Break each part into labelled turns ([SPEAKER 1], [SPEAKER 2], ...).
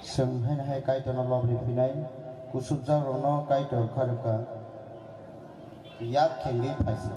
[SPEAKER 1] Seng hai kaito no lobri pinai kusubjak rono kaito kharka yak khengi phaisi.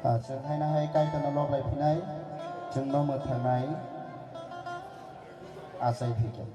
[SPEAKER 1] जों हायनाहाय कायटना लबलायफिनाय जों न' मोथांनाय आसाय फैगोन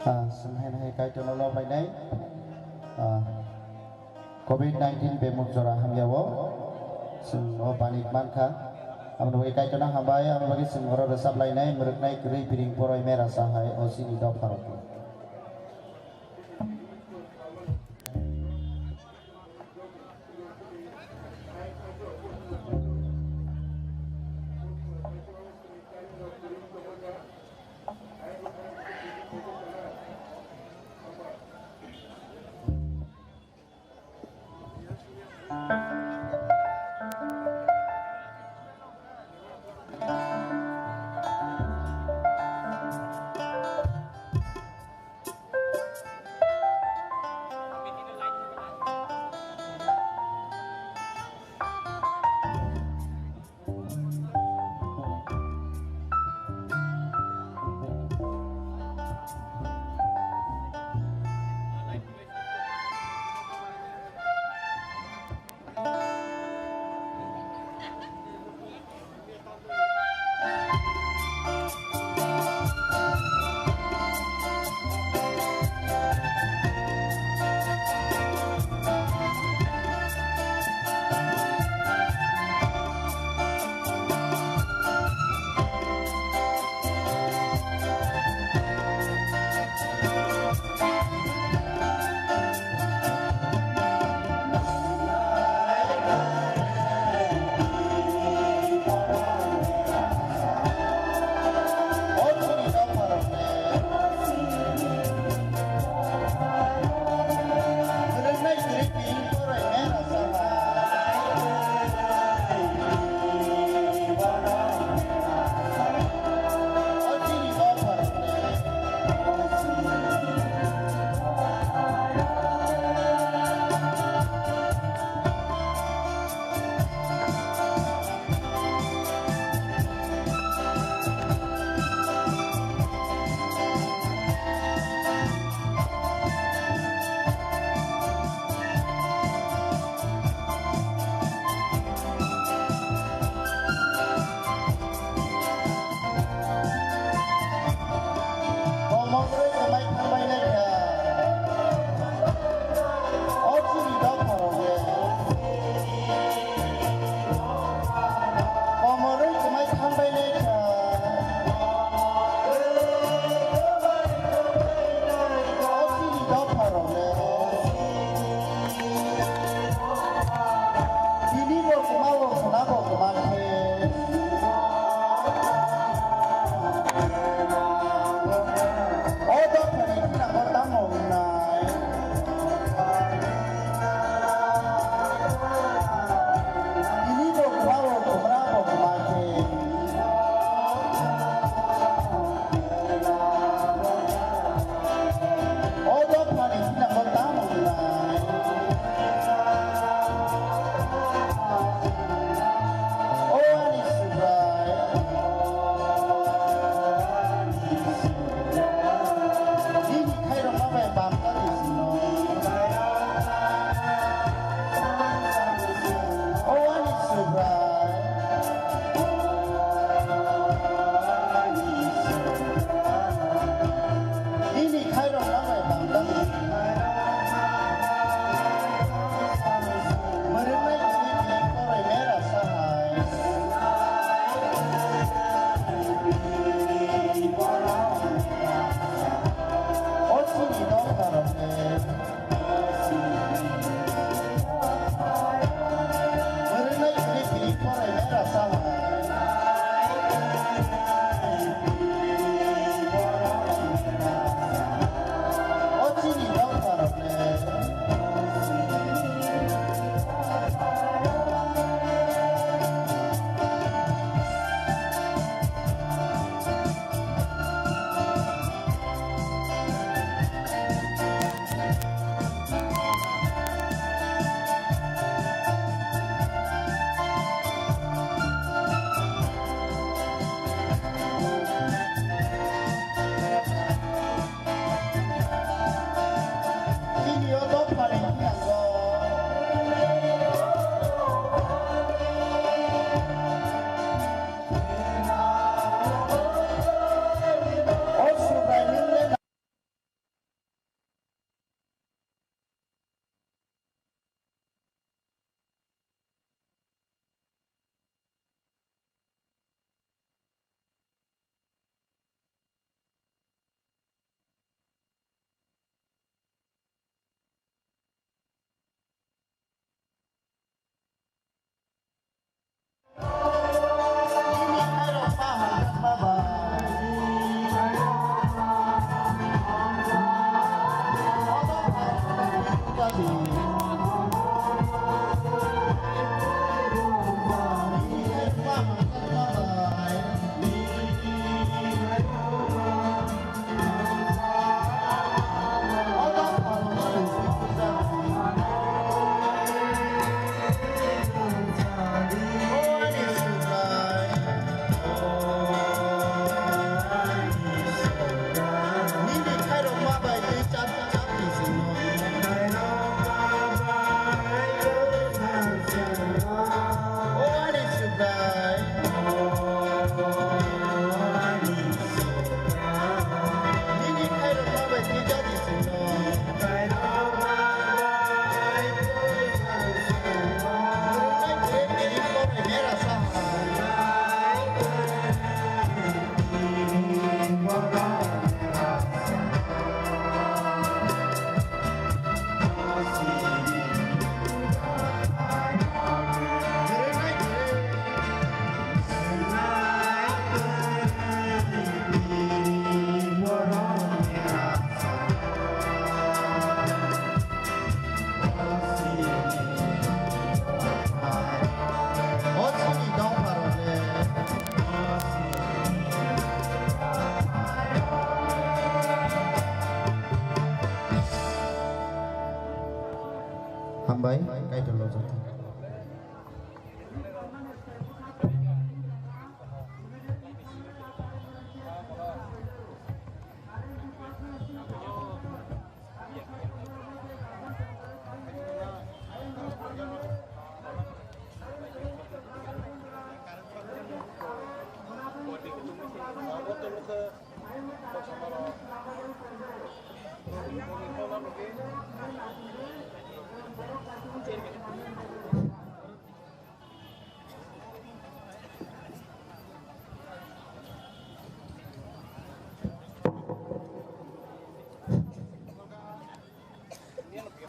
[SPEAKER 1] Senhai kaitan Allah bainai COVID-19 bemuk jora hamyawo sing panik manka amno kaitan hambai am bagi sing ora resap lainai mereknai keri piring poroi merah sahai osini dok farok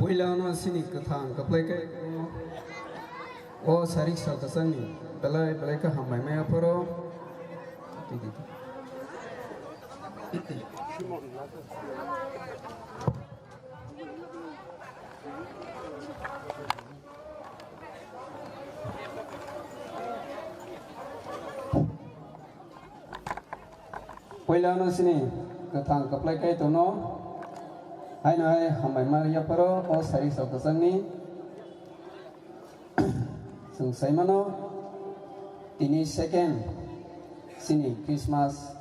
[SPEAKER 2] Puilauna sini ketang kepleke o sarik sakasani belai belai ka hamai maya poro tidi Puilauna sini ketang kepleke tono hai nai hamai maya poro o sarik sakasani Sungsai mano ini second sini Christmas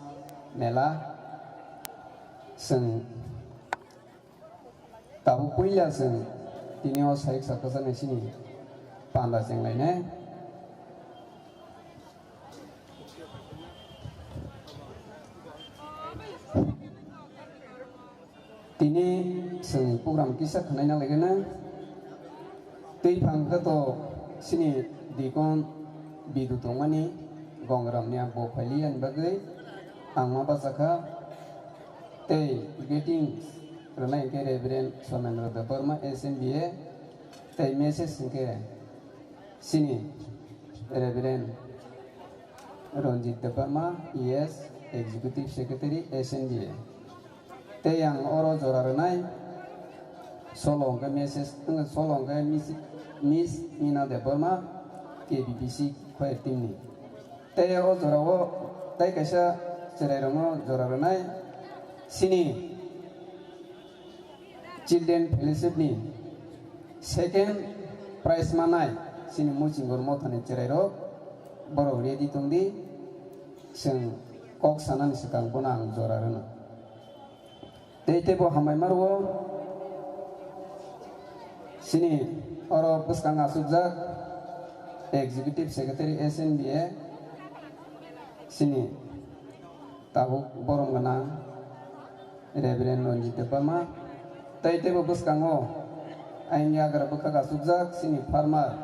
[SPEAKER 2] mela seng tahu punya seng ini os saik sakasan sini panda seng lainnya ini seng program kisah kenanya lagi na tei pangkat to sini dikon bidu tongani gongramnya bopalian bagai angma basaka tei getting renai ke Reverend Somendra Deparma SNBA tei message ke sini Reverend Ronjit Deparma ES Executive Secretary SNBA tei yang oro jora renai solong ke message solong ke Miss Mina Deparma KBPC kwai tim ni tei o jorawo tei kaisa cerai rongo jora renai sini Children Fellowship ni second prize manai sini mucingor mothane cerai ro boro ready tungdi seng kok sanan sekang bonang jora rena tei tebo hamai marwo sini oro puskang asujak Executive Secretary SNBA sini tahu borong genang Reverend Ronjit Deparma tei tebo puskango aingya agar bekak asujak sini farmer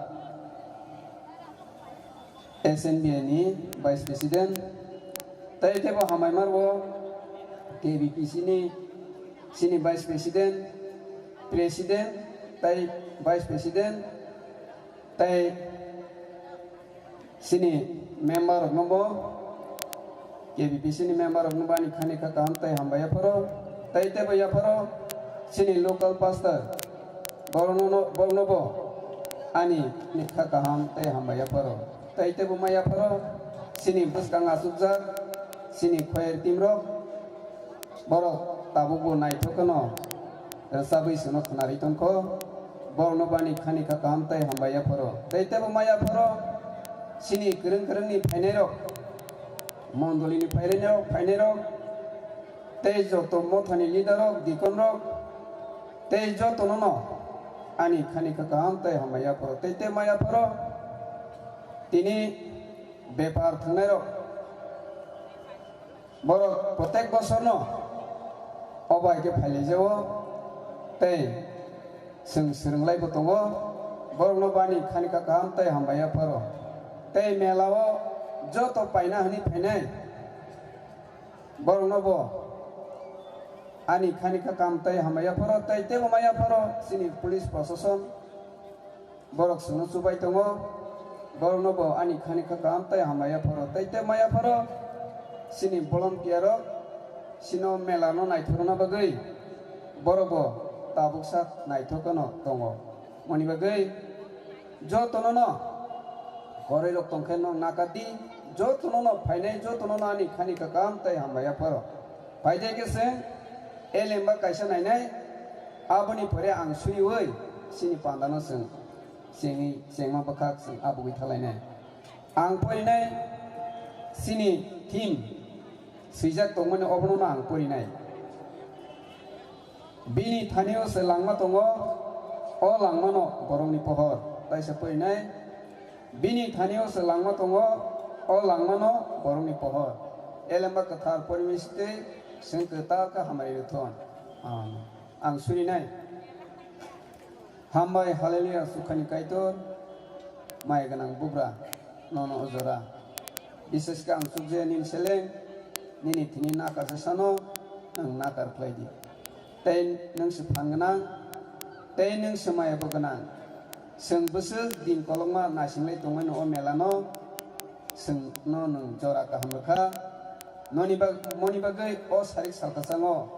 [SPEAKER 2] SNBA ni Vice President tei tebo hamai marwo KBP sini Vice President tei Vice President tei sini member nombo KBP sini member nombo ni khani ka kam tei hambaya poro tei tebo ya poro sini local pastor bornobo ani nikha kaham tei hambaya poro tei tebo maya poro sini buskang asubja sini khoyer timro borok tabugo naithokano sabai suno khnari tongko bornobani khani ka kam tei hambaya poro tei tebo maya poro sini kereng ni phainero mondoli ni phainero tei joto mothani leader dikon rok tei joto nono ani khani ka kam tei hambaya poro tei te maya poro tini bepar thangnai rok borok protek bosor no obai ke phaile jawo tei seringlai botongo borno bani khani ka kam tei hambaya poro tei melao joto paina hani phainai borno bo ani khani ka kam tei hambaya poro tei tebo maya poro sini police prosecution borok sunu subai tongo borno bo ani khani ka kam tei hambaya poro tei te maya poro sini volunteer sino melano naithorona bagai borobo tabuksak naithokano tongo moni bagai jotonono korei rok tongkhenno nakati jotonono phainai jotonono ani khani ka kam tei hambaya poro phaidai kese elemba kaisa nainai aboni pore ang suiwei sini pandano seng sengma bakak seng abugui thalainai ang porinai sini team sijak tongmani obnono ang porinai bini thanio se langma tongo o langmano borongni pohor taisa porinai bini thanio se langma tongo o langmano borongni pohor elemba kathar porimiste seng keta ka hamai ruthon ang surinai hambai haleluya sukhani kaitor mai ganang bubra nono ozora bises ka ang sugje nin seleng nini tini nakar sesano ang nakar klaidi ten nang sephan ganang tei nung semaya bogana seng bese din kolongma nasinglai tongmai no melano seng no nung jora kaham rekha moni bagai o sarik salkasango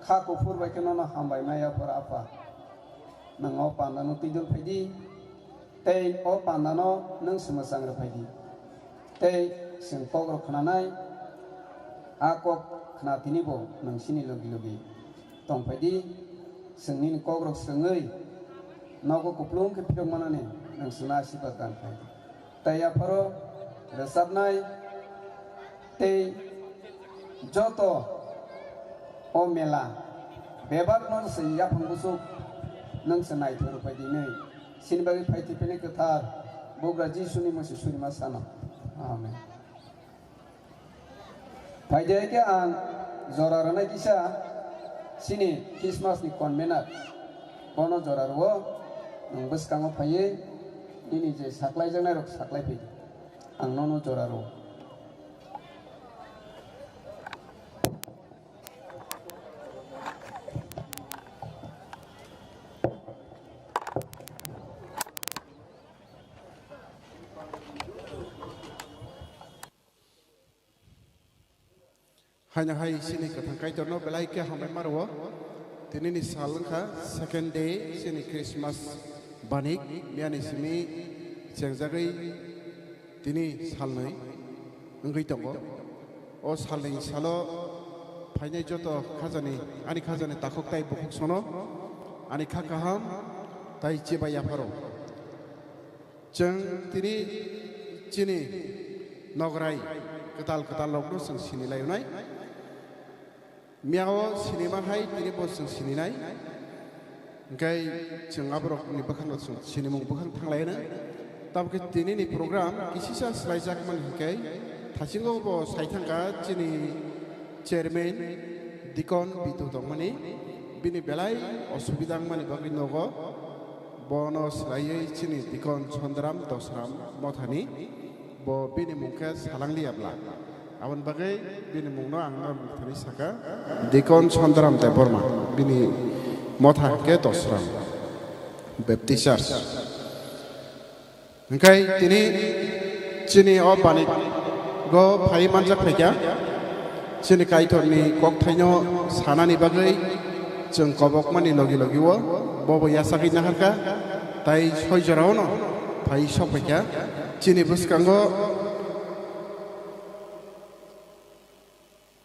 [SPEAKER 2] kha kufur bai keno no hambai maya pora apa nang o pandano tidul phaidi tei o pandano nung semasang repaidi tei seng kogro khananai akok khana tinibo nang sini logi logi tong phaidi sengni kogro sengai nogo kuplung ke pidong manane nang suna sipat kan phaidi tei aparo resapnai tei joto o mela bebak non se yapang busuk nang senai thur phaidi nei sin bagi phaiti pene ketar bogra jisuni masi suni masana amen phaidi ke ang zorarana kisa sini Christmas ni konvenat kono zorarwo nang beskango phaye ini je saklai jangnai rok saklai phaidi ang nono zorarwo
[SPEAKER 3] hanya hai sini katang kai torno belai ke hamai marwo tini ni salangka second day sini Christmas banik miani simi jengjagai tini salnai ngai tongo o salnai salo phainai joto khajani ani khajani takok tai bukuk sono ani khakaham tai chebaya paro jeng tini chini nograi ketal lokno sing sini layunai miao sinima hai tini bos sing sini nai ngai jeng abrok ni bakhan sing sini mung bakhan thanglaina tab ke tini ni program kisisa slaijak man kai thasingo bo saithangka chini chairman dikon bitu dongmani bini belai osubidang mani bagri nogo bono slaiye chini dikon chondram dosram mothani bo bini mungke salangli abla awan bagai bini mungno angna thani saka dikon chondram te borma bini motha ke dosram baptisters engkai tini chini o panik go phai manjak phaikya chini kaitorni kok thaino sanani bagai jeng kobok mani logi logi wo bobo yasaki naharka tai soi jorao no phai sok phaikya chini buskango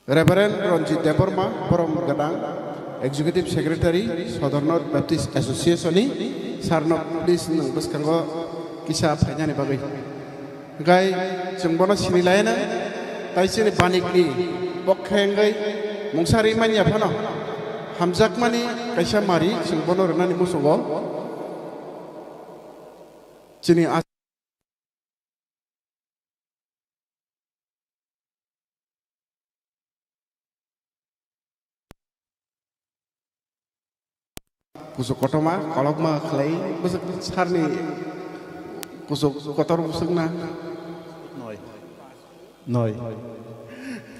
[SPEAKER 3] Reverend Ronjit Deborma Borom Gadang Executive Secretary Southern North Baptist Association ni sarno please nang buskango kisa phainyani bagai gai jengbono sini laina tai sini banik ni bokhengai mungsari manya phano hamjak mani kaisa mari jengbono rnani musungo chini kusuk kotoma kolokma khlai busuk sarni kusuk kotor busukna noi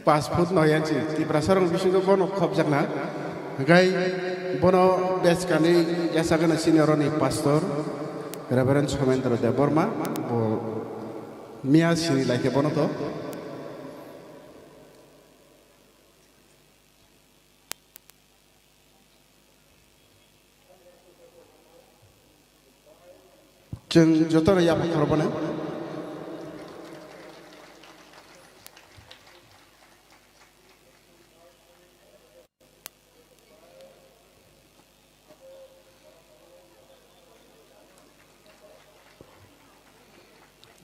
[SPEAKER 3] 5 foot noi anchi ti prasarong bisingo bono khobjakna gai bono beskani yasagana senioroni pastor Reverend Somendra Deborma o mia sini like bono to jeng jotor ya korban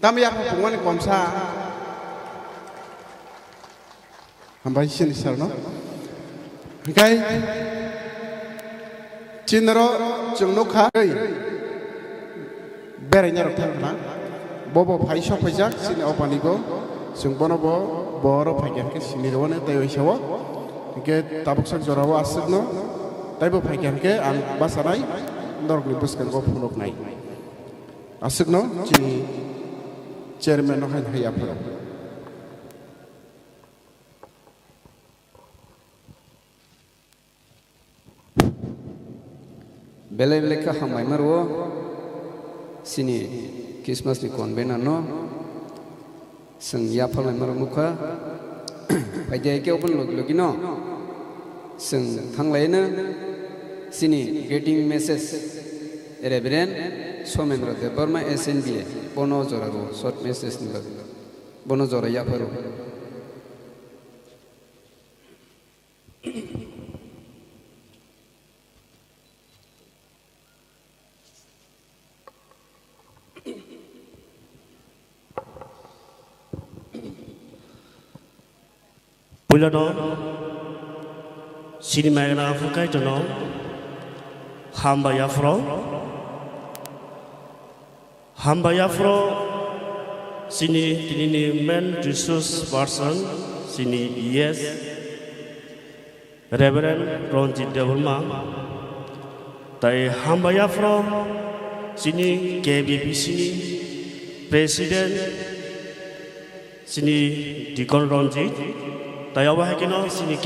[SPEAKER 3] dam ya hubungan komsa hambai sini sarno kai cinero jengnokha berenya rok thangna bobo phai sok phaijak sini opanigo jeng bono bo boro phaigyan ke sini rone tai oisawo ke tabuk sak jorawo asugno tai bo phaigyan ke ang basanai norgni buskan go phulok nai asugno chini chairman no han haya phalo
[SPEAKER 2] belai belai ka hamai marwo sini Christmas ni konvena no seng ya phalai mar mukha paidai ke open logi no seng thanglai na sini getting message Reverend Somendra Devarma SNBA bono jora ro short message ni bono jora ya pharo
[SPEAKER 4] Pulano sini magna fukai tono hamba yafro sini tinini main resource person sini yes Reverend Ronjit Devarma tai hamba yafro sini KBP sini President sini Dikon Ronjit tai awak kena sini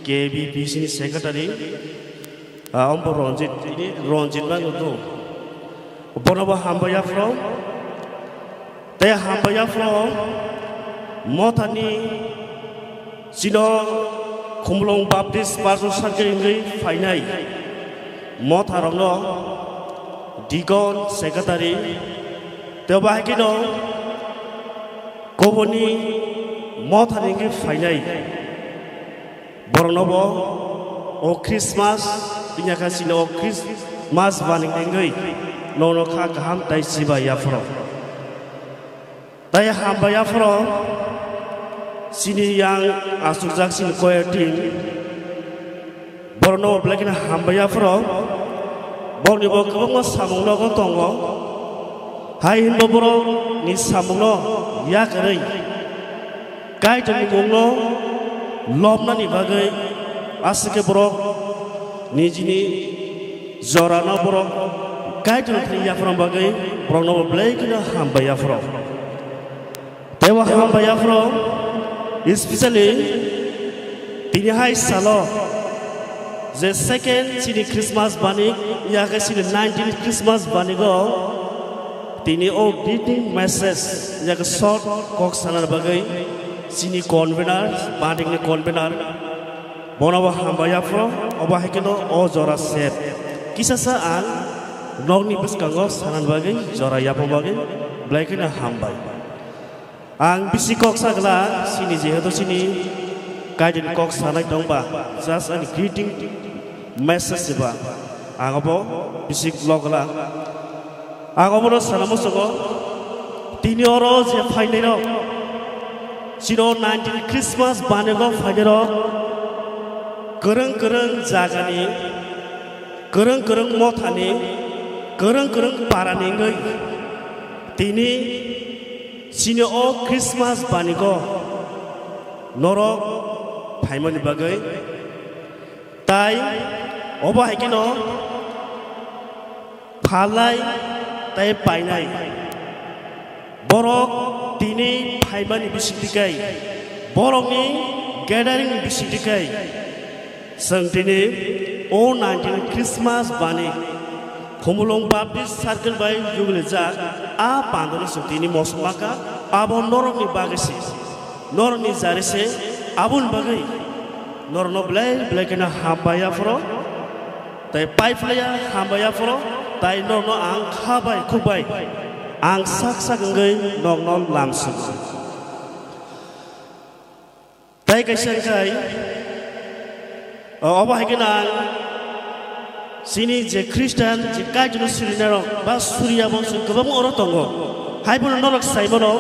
[SPEAKER 4] KBP sini Secretary Ampun Ronjit bangun tu. Bonobo hamba yafro, tai hamba yafro, motani sino kumulong baptis pastor sarjana ini final, motarongno Dikon Secretary, tai awak kena koboni motani ini final. Bonobo o Christmas punya kasih o Christmas baning nengai nono kaham tai siba yafro tai hamba yafro sini yang asujak sini koyating borno blakina hamba yafro borni bo kabang samung no tongo hai no boro ni samung no yakari kai jeng mungno lomna ni bagai asike borok nijini zorana borok kai tu nak yafro bagai borok no blai kena hamba yafro tewa hamba yafro especially tini hai salo the second sini Christmas bani ya ke sini 19 Christmas bani go tini o greeting message ya ke short kok sanar bagai sini convener banding ni convener bonawa hamba yafro obah keno o jora set kisah saan nogni beskango sanan bagai jora yapo bagai blaikena hamba ang bisikok sagla sini jehetu sini kajen kok sanai dongba just an greeting message ba ang obo bisik logla ang obo salamu sogo tini oro je fainero sino 19 Christmas banego fainero kereng jagani kereng motani kereng parani ngai tini sini o Christmas banigo noro paimani bagai tai oba hekino phalai tai painai borok tini paimani bisitikai borokni gathering bisitikai sangtini o 19 Christmas bani Kumulong Baptist Circle by Yugleza a pandoni sutini mosmaka abon norok ni bagasi norok ni zarise abun bagai norno blai kena hamba yafro tai pipe laya hamba yafro tai norno ang khabai kubai ang sak ngai norno lamsu tai kaisen kai oba hekena sini je Kristen je kajuno surinero bas Surya bangsa kebam orang tongo hai pun norok saibono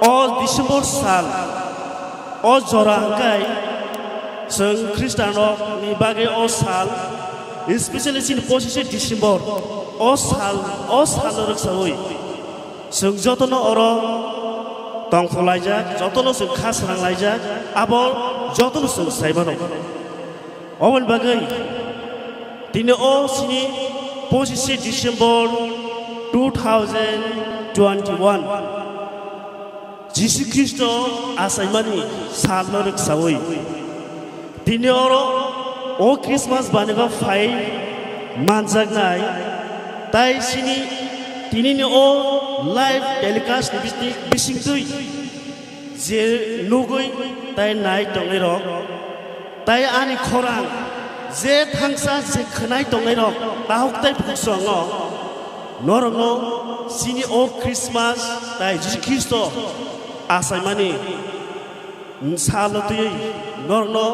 [SPEAKER 4] o December sal o jora kai seng Kristano ni bagai o sal especially sini posisi December o sal norok sawoi seng jotono oro tongfulaijak jotono seng khas ranglaijak abol jotono seng saibono owen bagai Tini o sini posisi December 2021 Jesus Kristo asaimani salorek sawoi Tini oro o Christmas baniga fai manjaknai tai sini tinini o live telecast bisingtui je nugui tai nai tongai rok tai ani khorang je thangsa je khnai tongai rok tahok tai phusongo norongo sini o Christmas tai Jesus Christo asaimani salotui norno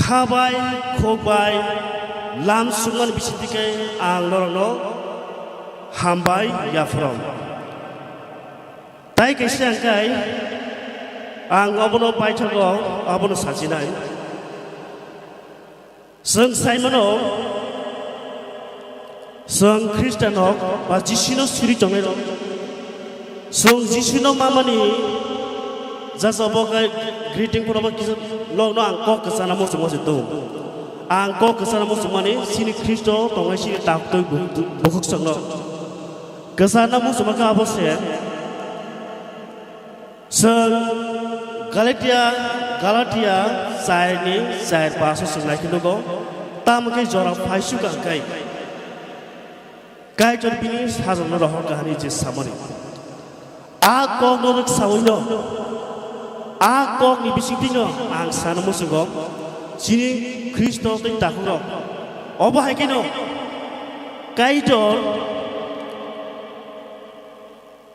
[SPEAKER 4] khabai khobai lam sungan bisitike ang norno hambai yafrom tai kaisang kai ang abono paithago abono sajinai sung saimano sung Christiano ba jisino suri jongero sung jisino mamani jasabokai greeting puraba kisa logno angko kesana musuh itu angko kesana musuh mani sini Kristo tongai sini takto bukuk sangno kesana musuh maka apa sih Galatia saya ni saya pasal sengai kinu ko tamu ke jorang paisu kai kai jor bini hazon roh kahani je samani a ko norok sawino a ko ni bisitino ang sana musuh ko sini Kristo tu takuro oba hai kino kai jor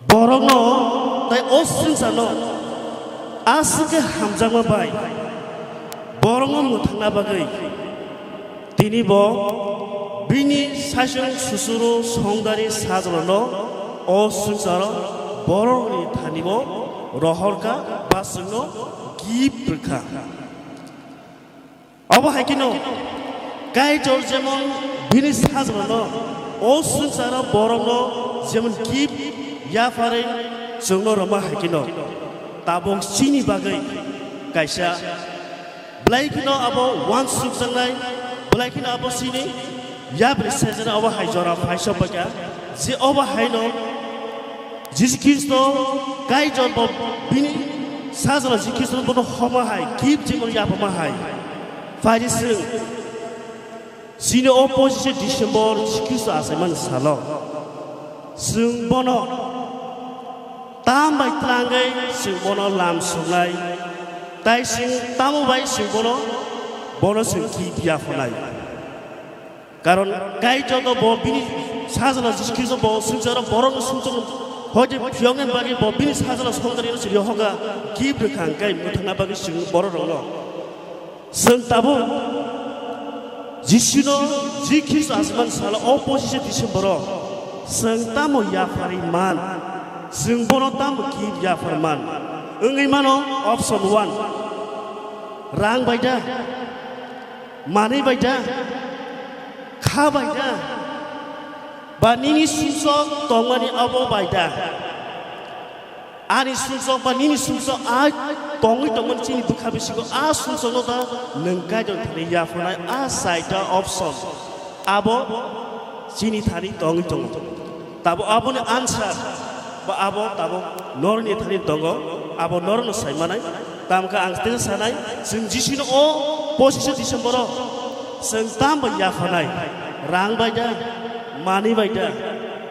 [SPEAKER 4] borongno tai osin sano asike hamjama bai borongo muthangna bagai tini bo bini sashung susuru songdari sajolono osin saro borongni thanibo rohorka basungno gibrka oba hakino kai jor jemon bini sajolono osin saro borongno jemon gib yafare jongno roma hakino tabong sini bagai kaisa blaikino abo wan suk sangai blaikino abo sini ya brisajana abo haijora faisha baka si abo haino Jesus Kristo kai jor bo bini sajala Jesus Kristo bono homa hai kip jimon ya pama hai farising sini opposition December Jesus Kristo asaiman salo sung bono tam bai trangai sing bono lam sungai tai sing tamu bai sing bono sing ki pia phonai karon kai jodo bo bini sajala Jesus Kristo bo sungjara borong sungjong hoje pyongen bagi bo bini sajala songdari no siri hoga ki brkhang kai muthana bagi sing borong sung tabu jisino ji Kristo asman sala opposition December sung tamu ya fariman sing bono tam ki ya farman engai mano option 1 rang baida mani baida kha baida banini sunso tongani abo baida ani sunso banini sunso a tongi tongon chini bukha bisiko a sunso no ta nengkai jon thani ya farnai a saita option abo chini thani tongi tong tabo abo ni answer ba abo tabo norni thani tongo abo norno saimanai tamka angste sanai sing jisino o position December sing tam ya phanai rang baida mani baida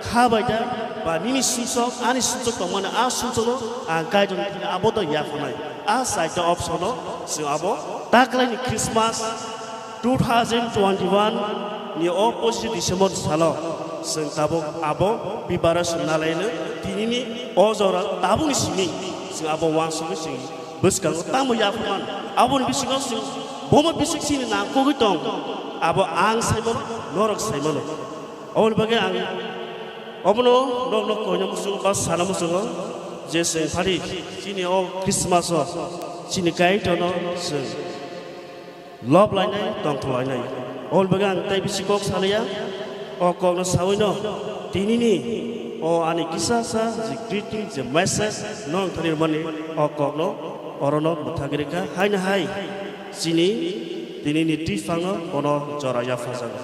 [SPEAKER 4] kha baida ba nini susok ani susok tomana a susok a gaijon abo to ya phanai a side option no sing abo taklai ni Christmas 2021 ni o position December salo sing tabo abo bibara sunalaina tinini ojora tabuni sini sing abo wangsung sing buskang tamu ya phan abon bisingo sing bomo bisik sini na ko gitong abo ang saimon norok saimon awon bage ang obono nok ko nyam sung bas sana musung je sing phari sini o Christmas sini kai tono sing love line nai tong thlai nai awon bage ang tai bisikok salaya o kong no sawino tinini o ani kisah sa the greeting the message non thalir mani o kong no orono muthagireka haina hai sini tinini tifanga ono joraya fasanga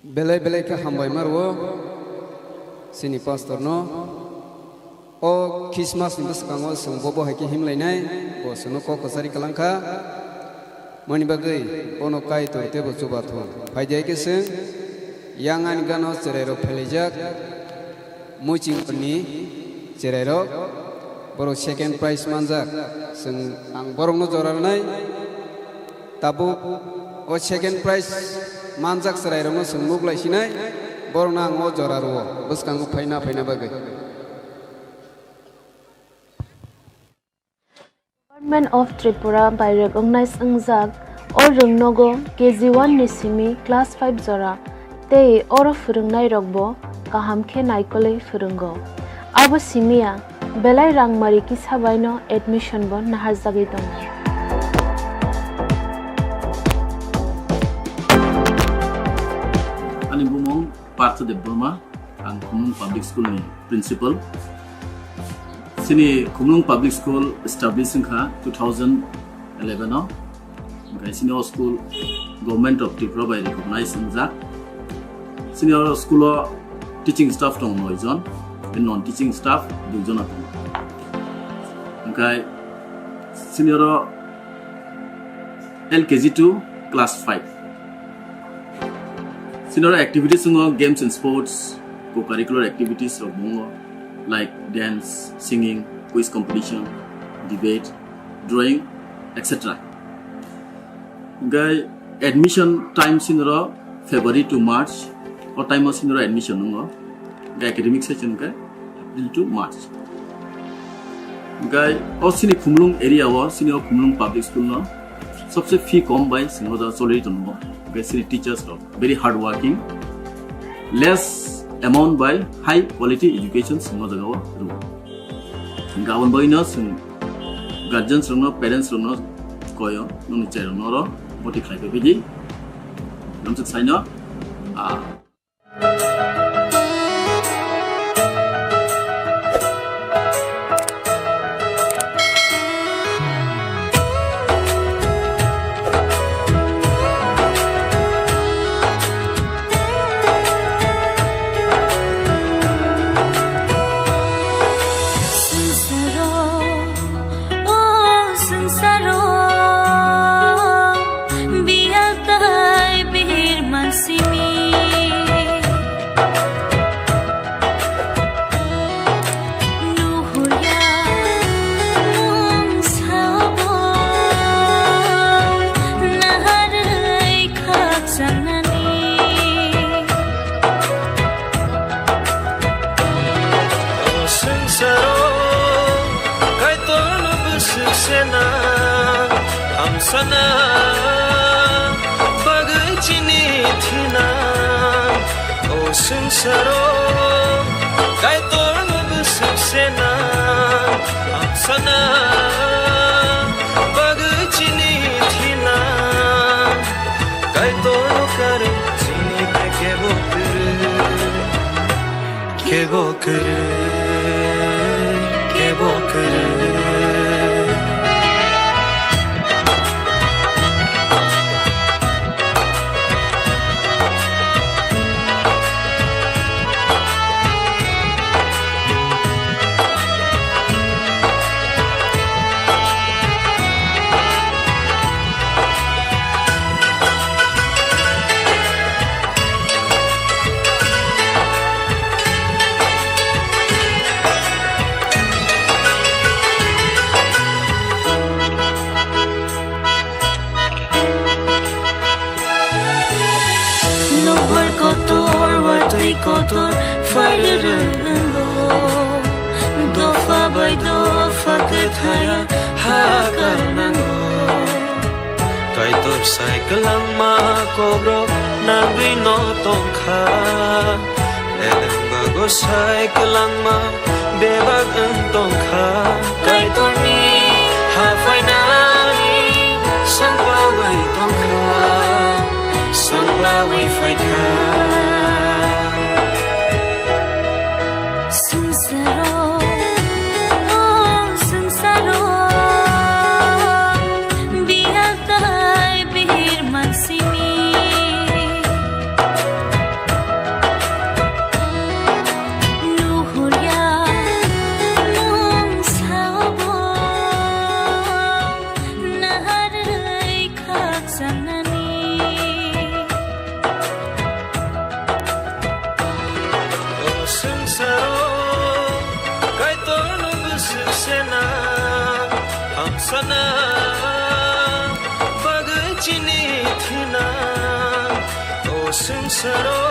[SPEAKER 2] belai belai ke hambai marwo sini pastor no o Christmas ni bskango sung bobo haike himlainai bo suno ko kosari kalangkha mani bagai bono kai torte bo chubathon phaijai ke sung yangan gano cherero phelejak muching pani cherero boro second prize manjak sung ang borong no joralnai tabu o second prize manjak cherero no sung muglai sinai borong na ngo joraro bskango phaina bagai.
[SPEAKER 5] Government of Tripura by recognized Angjak or Rungnogo KG1 Nisimi Class 5 Zora Te or Furungnai Rogbo Kaham Ke Naikole Furungo Abo Simia Belai Rang Mariki Sabaino Admission Bon Naharzagitong
[SPEAKER 6] Ani bumong Partha de Burma ang Khumlung Public School ni principal. Sini Khumlung Public School established in 2011 no. Senior school government of Tripura by recognized in that. Senior school teaching staff tong noijon, and non-teaching staff dujon atong. Okay, senior LKG 2 class 5. Senior activities games and sports, co-curricular activities of Bongo, like dance, singing, quiz competition, debate, drawing, etc. Guy admission time sinro February to March or time of sinro admission guy academic session guy April to March. Guy or sini Khumlung area was senior Khumlung public school no सबसे fee कम by sinro the solid no guy sini teachers are very hard working, less amount by high quality education singo jagawa ru. Gawan boy no guardians no parents no koyo no chero no ro boti khai pe biji namsuk saino
[SPEAKER 7] sana bagai chini thina o sansaro kai tor nubsuk sena sana bagai chini thina kai tor kar chini ke bo kare kotor fayrırıngo dofa bay dofa kethaya hakarnango kaitor cyclang ma kobro nangri no tongkha eleng bago cyclang ma bebag ang tongkha kaitor ni hafay nari sanglaway tongkha sanglaway fayka sana bagai chini thina o sansaro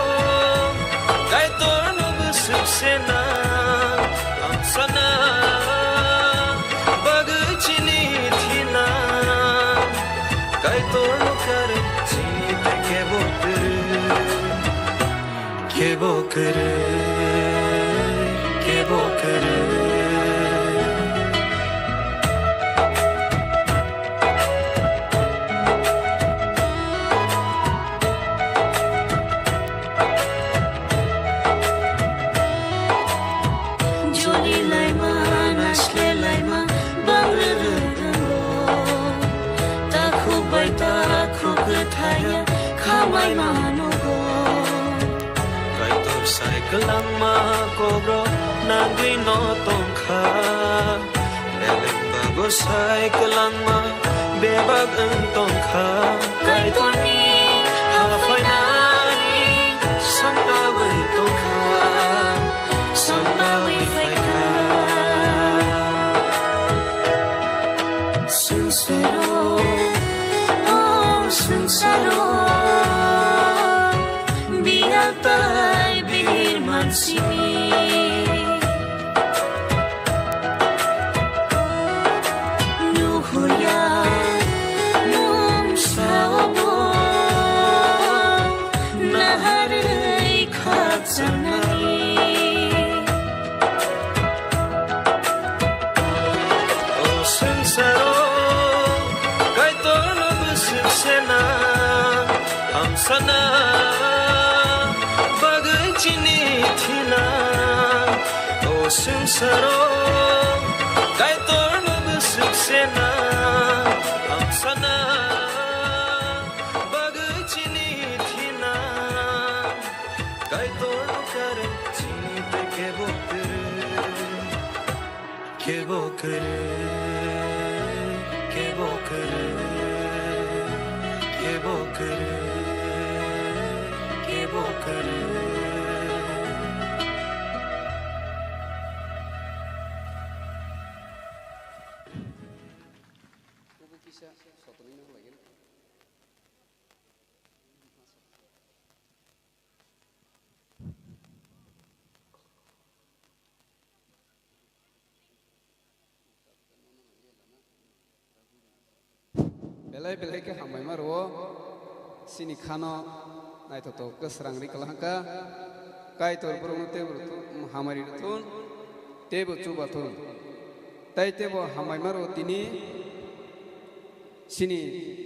[SPEAKER 7] kai tor no busuk sena am sana bagai chini thina kai tor no kar jeet ke bokar Kelama kobro nagri no tongkha eleng bagosai kelama bebag ang tongkha kai toni hafai nani santawi tongkha santawi faika sincero oh sincero biatai sini nuhya num sabo naharai khajanai o sansaro kai tor busuk sena ham sana chini thina o sansaro kai tor no busuk sena am sana bagai chini thina kai tor no kar jeet ke bokar belai ke hamai maro sini khano nai to kesrang ri kalangka kai tor burung te hamari tun te bo chu bathun tai te bo hamai maro tini sini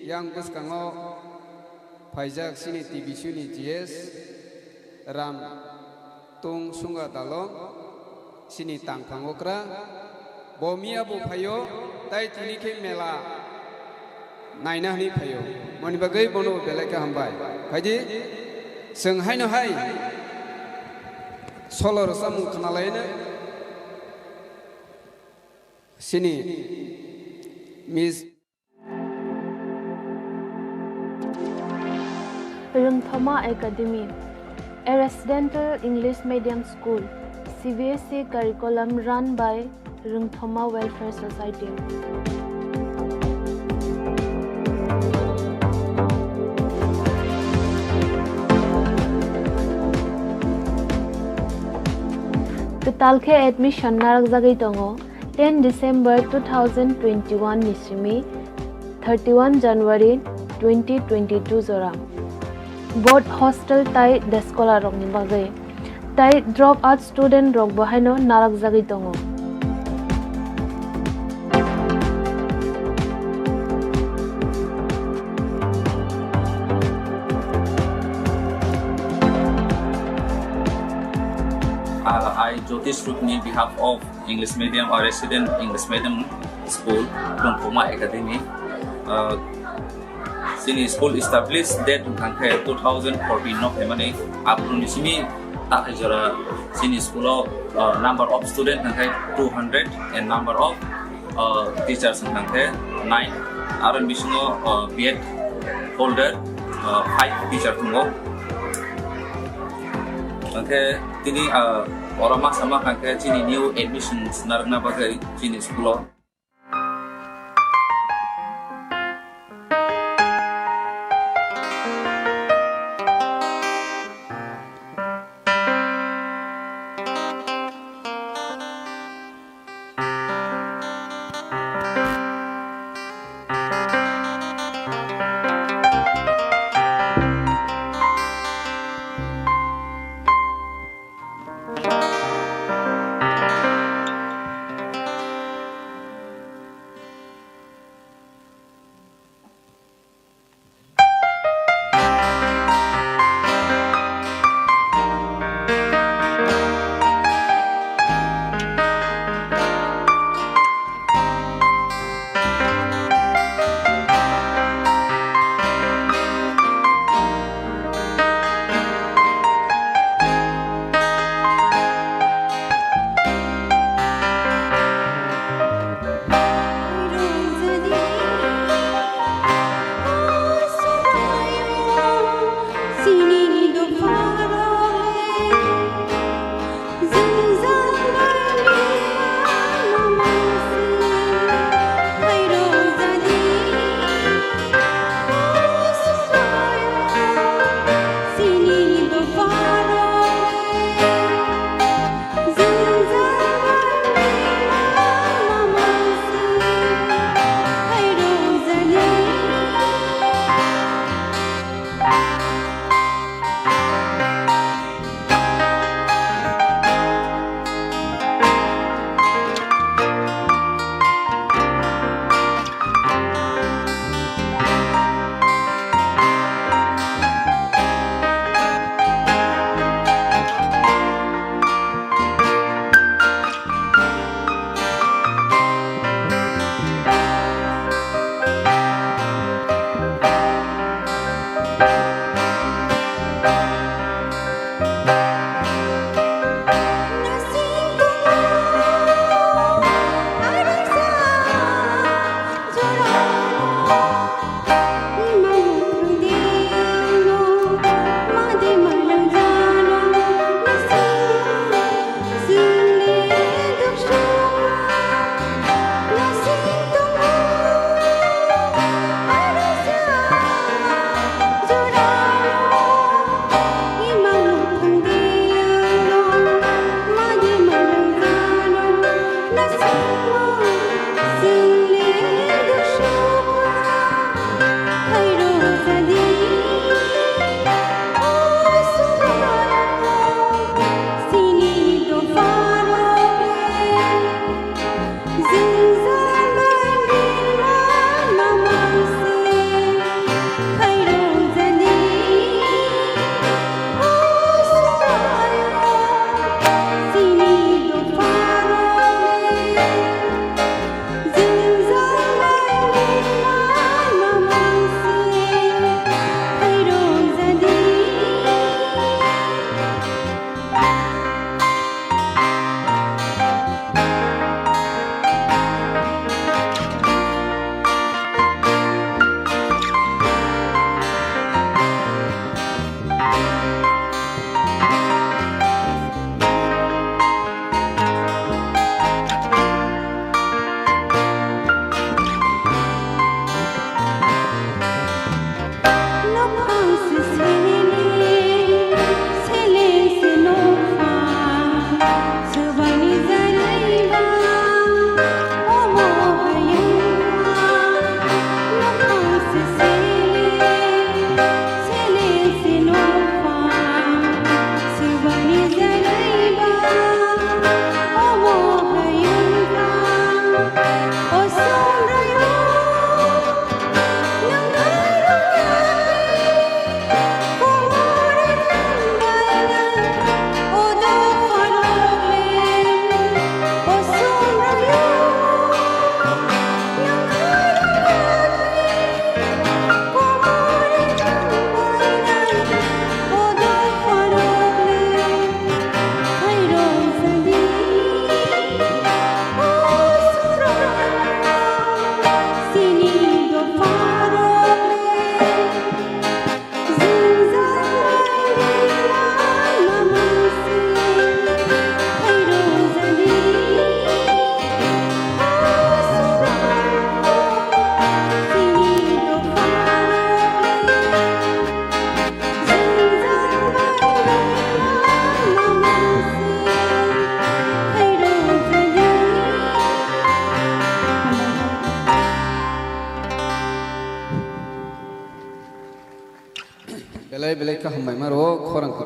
[SPEAKER 7] yang bus kango phaijak sini tv suni gs ram tung sunga dalong sini tangphangokra bomia bo phayo tai tini ke mela naina ni phayo mani bagai bono belai ka hambai phaidi seng hai no hai solor samu khnalaina sini miss
[SPEAKER 5] Rungthoma Academy, a residential English medium school, CBSE curriculum run by Rungthoma Welfare Society. Talke admission narak jagai tongo 10 December 2021 nisimi 31 January 2022 jora board hostel tai deskola rok ni bagai tai drop out student rok bahaino narak jagai tongo
[SPEAKER 6] I Jyotish Rukni behalf of English medium or resident English medium school Rungthoma Academy. Sini school established that in 2014 November up to Nisimi Takajara sini school number of students 200 and number of teachers 9 aron bisungo B.Ed holder 5 teacher tungo. Tini orang sama kangke sini new admissions narna bagai sini sekolah.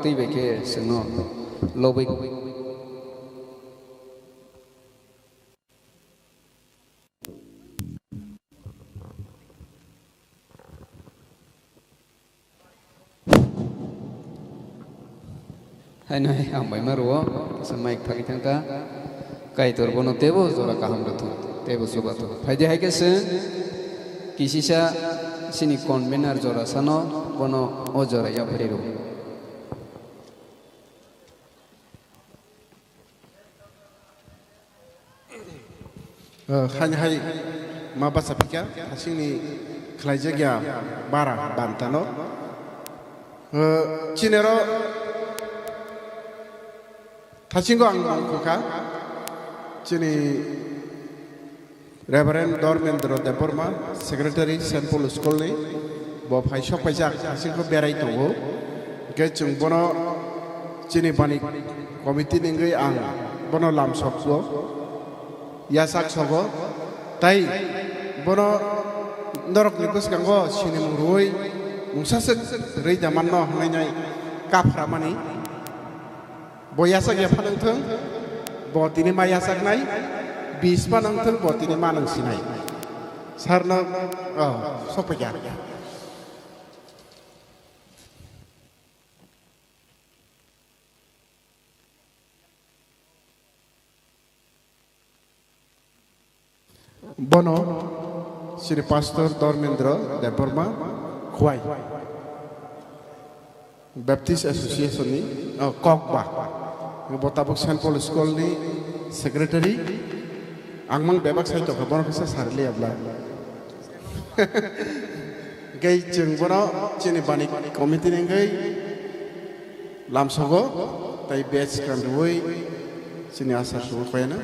[SPEAKER 7] tui beke sengno lobai hai nai ang bai maruo samai phagi thangka kai tor bono tebo jora kaham ratu tebo sobato phaide hai ke se kisisa sini convener jora sano bono o jora ya phariru
[SPEAKER 3] hanya hai ma basapika hasini khlaijagya bara bantano chinero Thachinggo ang kuka chini Reverend Dormendro Deporma Secretary St. Paul School ni bo phai shok paijak thachinggo berai tongo ke chung bono chini bani committee ningai ang bono lam sokso yasak sogo tai bono norok nikus kanggo chini murui mungsasek rei jamanno hangai kapramani Boyasak ya panang theng, bot ini mayasak nai, bis panang theng bot ini manang sinai. Sarna, sopo ya. Bono, Sri Pastor Dormendro Deporma, Kuai. Baptist Association ni, Kokba. Botabuk St. Paul School ni secretary angmang bebak sai tok bono kesa sarli abla gai chung bono chini bani committee ni gai lamsogo tai batch kan ruoi chini asar su koyana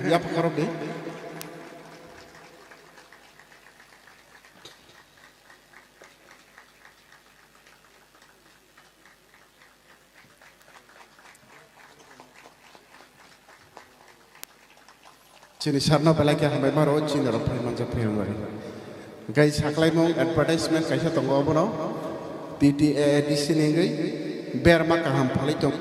[SPEAKER 3] ya pakarok deh. Cini sarna pelaki hambai maro cini ro preman ja preman mari. Gai saklai mong advertisement kaisa tongo abono. TTA di sini gai berma kaham palai tong.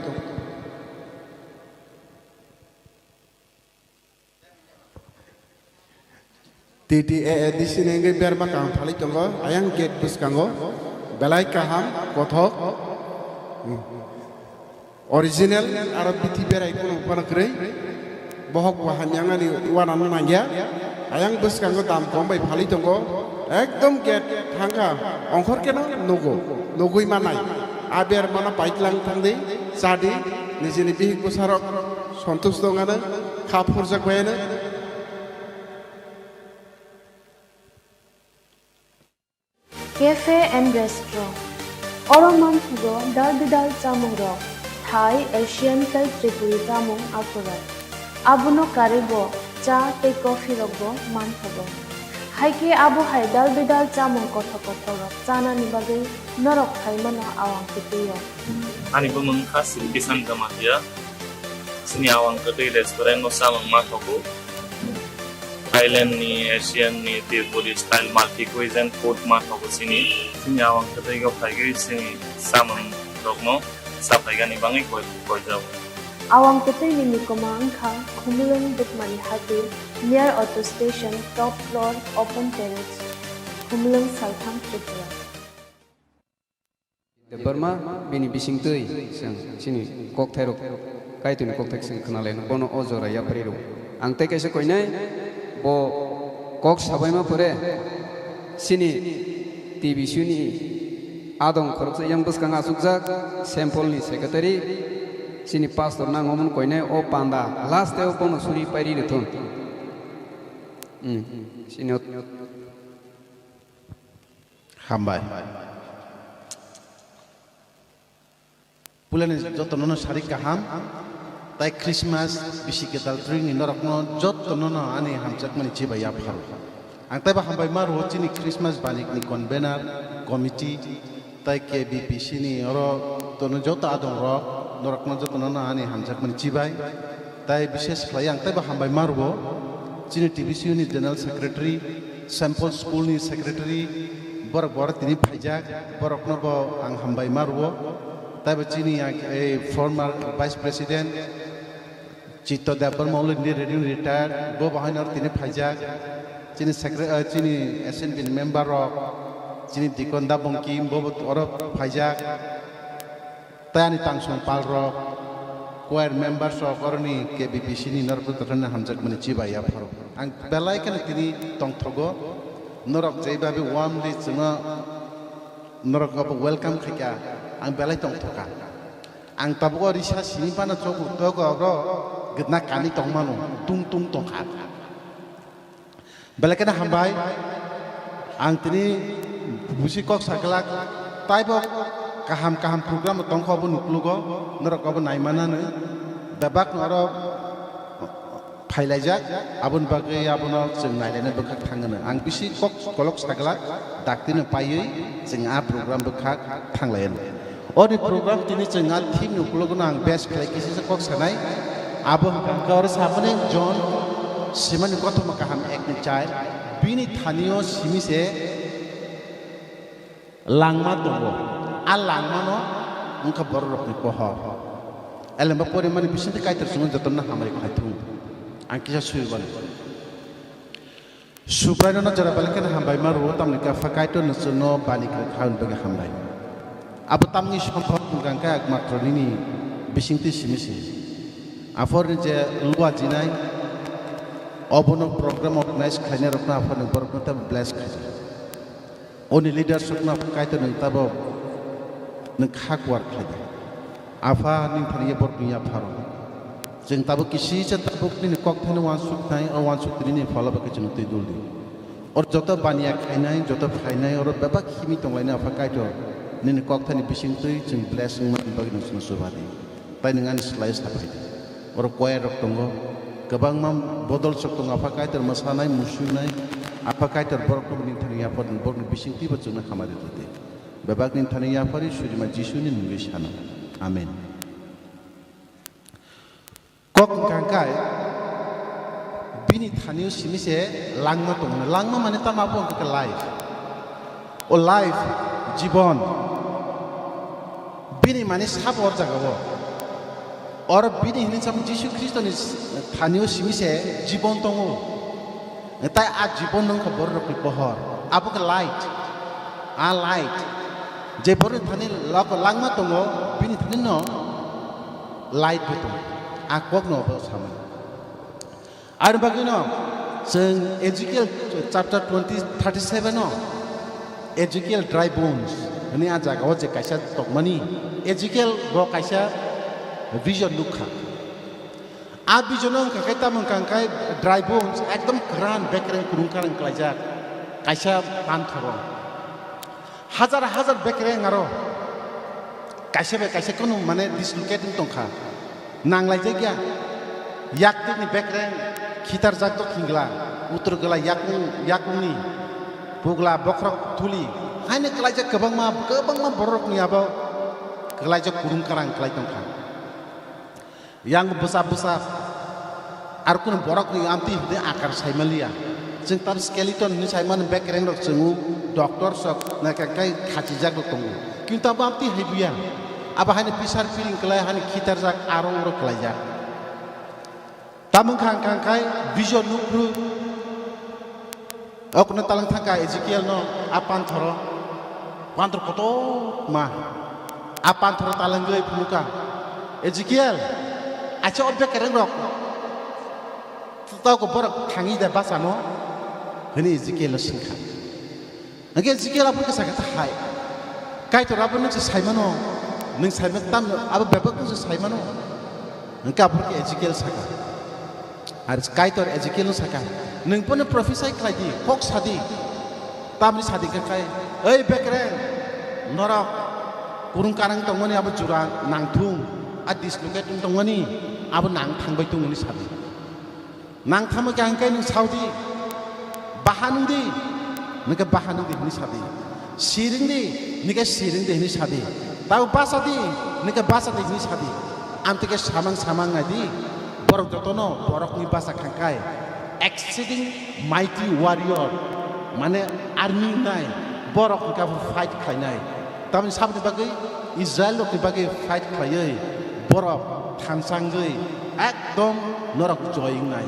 [SPEAKER 3] TTA di sini gai berma kaham palai tongo ayang gate bus kango belai kaham kothok original Arab biti berai kono kono krei bohok wahanyangan ni wanan nangya ayang bus kango tam kombai phali tongo ekdom gate thangka ongkhor keno nogoi manai aber mana paitlang thangde sadi nijini bihi kusarok santush dongana khap horjak bayana
[SPEAKER 5] Cafe and Restaurant Oroman Hugo Dal Chamung Rock Thai Asian Tal Tripuri Chamung Apurai Abuno Karibo Cha Te Coffee Rogo Manthabo Haike Abu Hai Dal Chamung Koto Rock Chana Nibagi Norok Haimano Awang Kitiyo
[SPEAKER 8] Ani bumung khas bisan kamatia sini awang keti restoran no samang mathogo Thailand ni Asian ni Tripuri style multi cuisine food mathogo sini awang keti go phaigai sini samang rokno saphaiga ni bangi koi jaw
[SPEAKER 5] Awang Kiti ni Mikomangka Kumulung Dukmani Hati near auto station top floor open terrace Kumulung Saltham Tripura
[SPEAKER 7] Burma bini bising tui sang sini kok therok kai tuni kok tek sing kenalen bono ojora ya periru ang te kaise koinai bo kok sabai ma pore sini TV suni adong khorok yang bus kang asukjak sampel ni secretary sini pastor na ngomon koinai o panda last te bono suri pairi rithon sini
[SPEAKER 1] hambai Pulan joto nono sari kaham, tai Christmas bisi ketal tring ni norok no joto nono ani hamcak mani ciba ya phal. Ang tai ba hambai maru chini Christmas banik ni convener committee tai KBPC ni oro tono joto adong ro
[SPEAKER 3] नरकना जतन आनी हामजाक मन चिबाय ताई विशेष खालाय आं ताइबा हामबाय मारबो चिनि टिबिसिउ नि जनरल सेक्रेटारि सैम्पल स्कूल नि सेक्रेटारि बरक बरक तिनि फाइजाक बरकनो बो आं हामबाय मारबो ताइबा चिनि फॉर्मर वाइस प्रेसिडेंट चित्त देवर मौलिक रेडियो रिटायर बो बाहायनार तिनि फाइजाक चिनि एसएनबी मेंबर रक चिनि दिकंदा बंकिम बो और फाइजाक तायानि तांसं पाल रक क्वायर मेंबर्स रक औरनि केबीपीसी नि नरपतरन हामजाक मनि चिबाया फरो आं बेलायकन तिनि तंथगो नरक जैबाबे वार्मलि जोङो नरक अब वेलकाम खैका आं बेलाय तंथका आं ताबगो रिसा सिनि पाना चोक तगो रो गदना कानि तंमानो तुं तुं तंखा बेलायकन हामबाय आं तिनि बुसि कक साकलाक ताइबो kaham program tongkho nuklugo norok naimanaनो babak noro phailajak abon bagai abono जों नायलायनो बखा थाङोनो आं बिसि कक कलक सागला दाक्तिनो पायै जों आ program बखा थांलायनो अदि program दिनै जों आ थीम नुक्लुगो आं बेस्ट खालायकिसो कक सानाय आबो गावर साबने जन सिमन गथम kaham एकनि चाइ बिनि थानियो सिमिसे langma dong alang mano ungka borok ni pohor elem bapore mani bisinti kaiter sungun jatonna hamai khaitu angkisa suiban subaino na jara balken hambai maru tamni ka fakaito nusuno bani ka khaun bege hambai abu tamni sampok bugangka akmatroni bisinti simisi afor je luwa jinai obono program organize khaine rokna afor ni borok ta bless khai oni leadership na kaito nang tabo nang khakwa khai afa ning thani bor dunya pharo jeng tabo kisi cha tabo ni kok thani wan suk nai or wan suk ni phala ba kachung te duldi or jota bania khainai jota phainai or baba khimi tonglaina afa kaito ni kok thani bising tui jeng blessing man bagi nang subadi pai nang an slice tapai or koy rok tongo gabang mam bodol sok tong afa kaito masanai musunai apa kaitar borok ni thani apa dan borok bising tiba juna khamari dute babak ni thani apa ri surima jisu ni nungi sana amen kok kangkai bini thani sini se langma tong langma mane tam apa ke life o life jibon bini mane sabor jagawo or bini ni sam jisu kristo ni thani sini se jibon tongo Entai ajibon nang kabor rokli pohor, abu ke light, light. Jebor thani lok langma tongo, bini thani no light betul. Akwak no apa sama. Ada bagino, seng Ezekiel chapter 37 no, Ezekiel dry bones. Ini aja kau je kaisa tok mani. Ezekiel bawa kaisa vision lukha. Abi jonong kakai tamang kangkai dry bones ekdom keran bekereng kurungkarang kelajak kaisa panthoro hazar bekereng ngaro kaisa kono mane dislocating tongkha nanglai jagya yaktik ni bekereng khitar jak to khingla utur gela yakung ni bugla bokrok thuli haine kelajak kebang ma borok ni abo kelajak kurungkarang kelai tongkha yang besar arkun borok ni amti de akar saimalia jeng tar skeleton ni saiman bekereng rok jengu doktor sok na kai khachijak rok tongu kinta amti hebiya aba hani pisar piring kelai hani khitar jak arong rok kelajak tamang kang kai vision nukru okna talang thaka Ezekiel no apan thoro pantor koto ma apan thoro talang glei puluka Ezekiel acha obbe kereng rok tau ko borak khangi da basano hani Ezekiel singkha age Ezekiel apun ka sagata hai kai to rabun se saimano ning saimat tam aba bebak ko se saimano nka apun ke Ezekiel saka ar kai to Ezekiel saka ning pun prophesy khlai kok sadi tamni sadi ka kai ei bekreng norak kurung karang tongoni aba jurang nangthung adis luket tongoni aba nang thangbai tongoni sadi nang thamu kangkai ning saudi bahanudi nika bahanudi ni sadi siringdi nika siringdi ni sadi tau basadi nika basadi ni sadi amtike samang ngadi borok jotono borok ni basa khangkai exceeding mighty warrior mane army nai borok ka fight khainai tam sabni bagai Israel ni bagai fight khaiyai borok thansanggai ekdom norak joying nai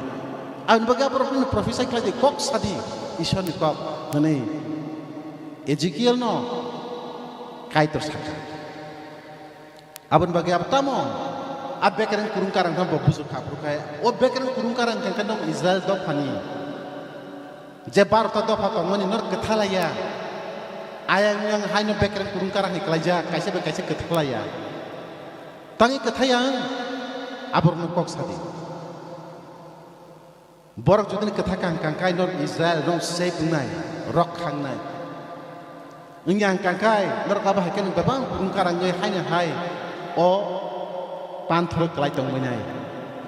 [SPEAKER 3] an bagai borok ni prophesy khlai kok sadi ishor ni kok nai Ezekiel no kaitor saka abon bagai aptamo abekeren kurung karang kan bobusu kapru kaya o bekeren kurung karang kan kan Israel do phani je barta do pha tongmani nor kethalaya ayang yang haino bekeren kurung karang ni kalaja kaise be kaise kethalaya tangi kethayang abor no kok sadi borok jodin kethakang kang kai nor Israel no save nai rok khang nai ngyang kang kai nor ka ba ken babang kurung karang ngai haina hai o panthor kelai tong menai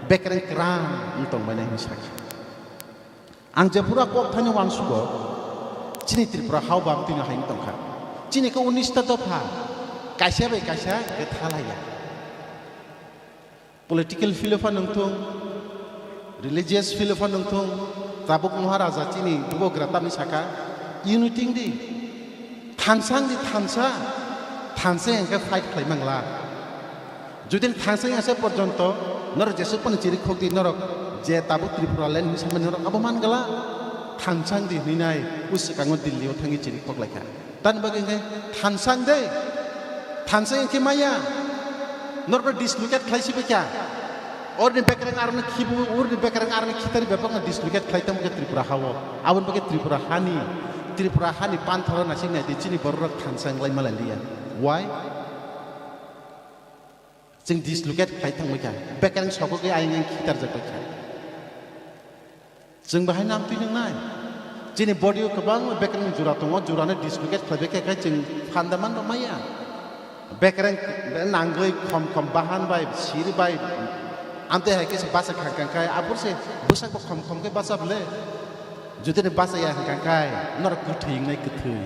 [SPEAKER 3] bekeren kram tong menai misak ang japura kok thanyo wan sugo chini tripura hau bam tin haing tong kha chini ko 19 ta dopha kaisa be kaisa gethalaya political philosophy nongthong religious philosophy nongthong tabuk maharaja chini dubo grata misaka unity di thansang di thansa engka fight khlai mangla Judin thangsang ase porjonto nor jesu pon chiri khok di norok je tabu tripura len hisabe norok abaman gala thangsang di hinai usikang Delhi thangi chiri khok laika tan bagi ngai thangsang de thangsang ki maya nor ko dislocate khlaisi bekya or ni bekrang arna khibu or ni bekrang arna khitari bepang dislocate khlaitam ke tripura hawo abon bagi tripura hani panthor nasing na di chini borok thangsang lai malalia why Jeng dislocate khaitang meka bekereng soko ke ayang yang kitar jago kha jeng bahai nam tuing nai jini body ko bang bekereng jura tongo jurane dislocate khabe ke jeng phandaman ro maya bekereng nanggoi khom bahan bai siri bai ante hai ke se basa khang kai apur se busak ko khom ke basa bele judene basa ya khang kai nor kuthing nai kuthui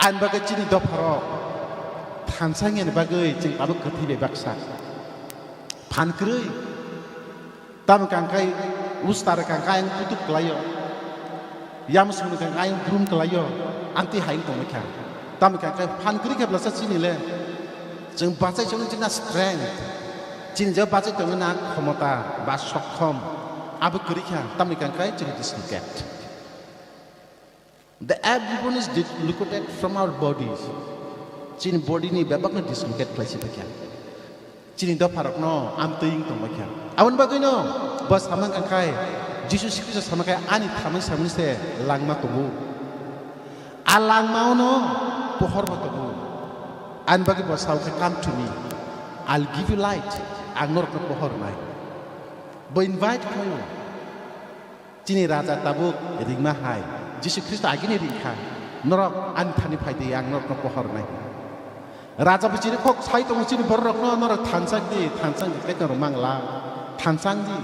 [SPEAKER 3] an ba ke jini do pharo thansangin bagai jeng abu kethi be baksa phankrui tam kangkai ustar kangkai yang tutup kelayo yam sunu kangkai yang brum kelayo anti haing tong mekha tam kangkai phankrui ke blasa chini le jeng bachai jeng jena strength jin je bachai tong na khamata ba sokkhom abu kri kha tam kangkai jeng dislocate the everyone is dislocated from our bodies Cini body ni babak na dislocate place pakya. Cini do parak no am tuing tong pakya. Awan bagai no bas hamang angkai. Jesus Kristus sama kaya ani thaman samun se langma tubu. Alang mau no pohor tubu. An bagi bas how come to me. I'll give you light. Angnor no pohor nai. Bo invite kayo. Cini raja tabuk ringma hai. Jesus Kristus agini ringka. Norok an thani phaide angnor no pohor nai. Raja bicara kok saya tu mesti berok no nor thansang di kita rumang la thansang di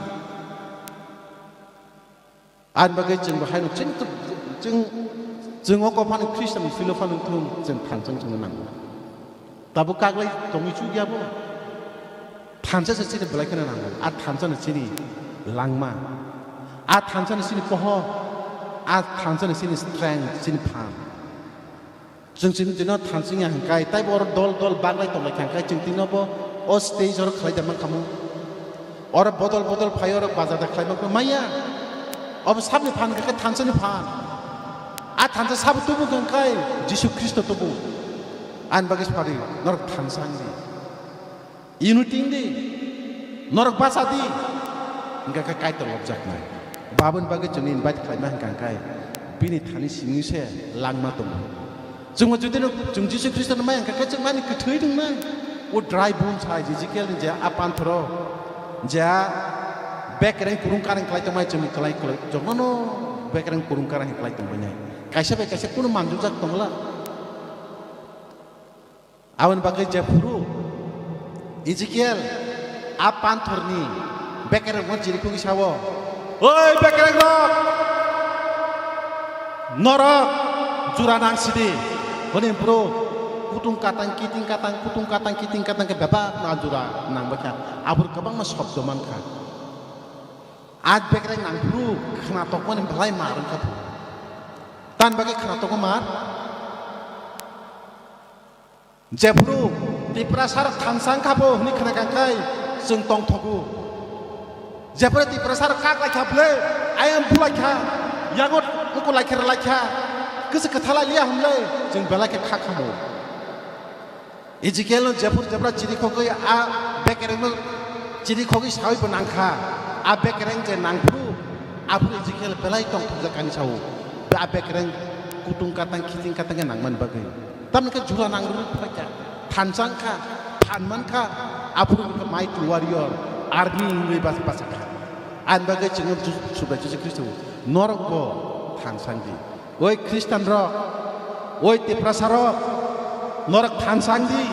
[SPEAKER 3] an bagai jeng bahai no jeng ok pan Kristen filosofi nung jeng thansang jeng nang tabu kaglai tomi juga bo thansang sini belai kena nang a thansang sini langma a thansang sini poho a thansang sini strength sini pan Jeng tino thansing yang kai, tapi bor dol banglai tolak yang kai jeng tino bo o stage orang kelai daman kamu, orang botol pay orang bazar dah kelai mak maya, ob sabni pan kai thansing pan, thansing sab tubuh yang kai, Jesus Kristus tubuh, an bagis pari, norok thansang di, unity di, norok basa di, enggak kai tolak jakna, babun bagis jeng invite kelai mak yang kai, bini thani sini se langma tubuh. Jeng wujudin jeng Jesus Kristus nama yang kakak jeng mana ketui deng mana, wo dry bones hai Ezekiel ni jah apan thoro, jah bekereng kurung karang kelai temai jeng kelai jeng mana bekereng kurung karang kelai temanya, kaisa pun manjul jak tongla, awan bagai jah puru, Ezekiel apan thorni bekereng mau jadi kungi sawo, oi bekereng rok, norok juranang sidi. Kone bro, kutung katang kiting katang ke bebak na jura nang bakha abur kabang ma shobdo man kha आज बेकरे नांगुरु खनातक मन भलाई मारन का तान बागे खनातक मार जेफुरु तिप्रा सार थानसां खाबो हनि खना कांखाय जों तंग थगु जेफुरु तिप्रा सार काक लाखा फ्ले आयम फुलाखा यागत मुको लाखेर लाखा गोसो खोथाला लिया हमले जों बेलाके खाखामो इजिकेल जेफुर जेब्रा चिरि खगै आ बेकरे चिरि खगै सावै बनांखा abekreng je nangpru apru jikel belai tong thja kani sau abekreng kutung katang kiting katang nangman bagai tamne ke jura nangru phaka thansang kha thanman kha apru ke might warrior army ngi bas bas kha an bagai jeng subai je kristo norok bo thansang di oi kristan ro oi te prasaro norok thansang di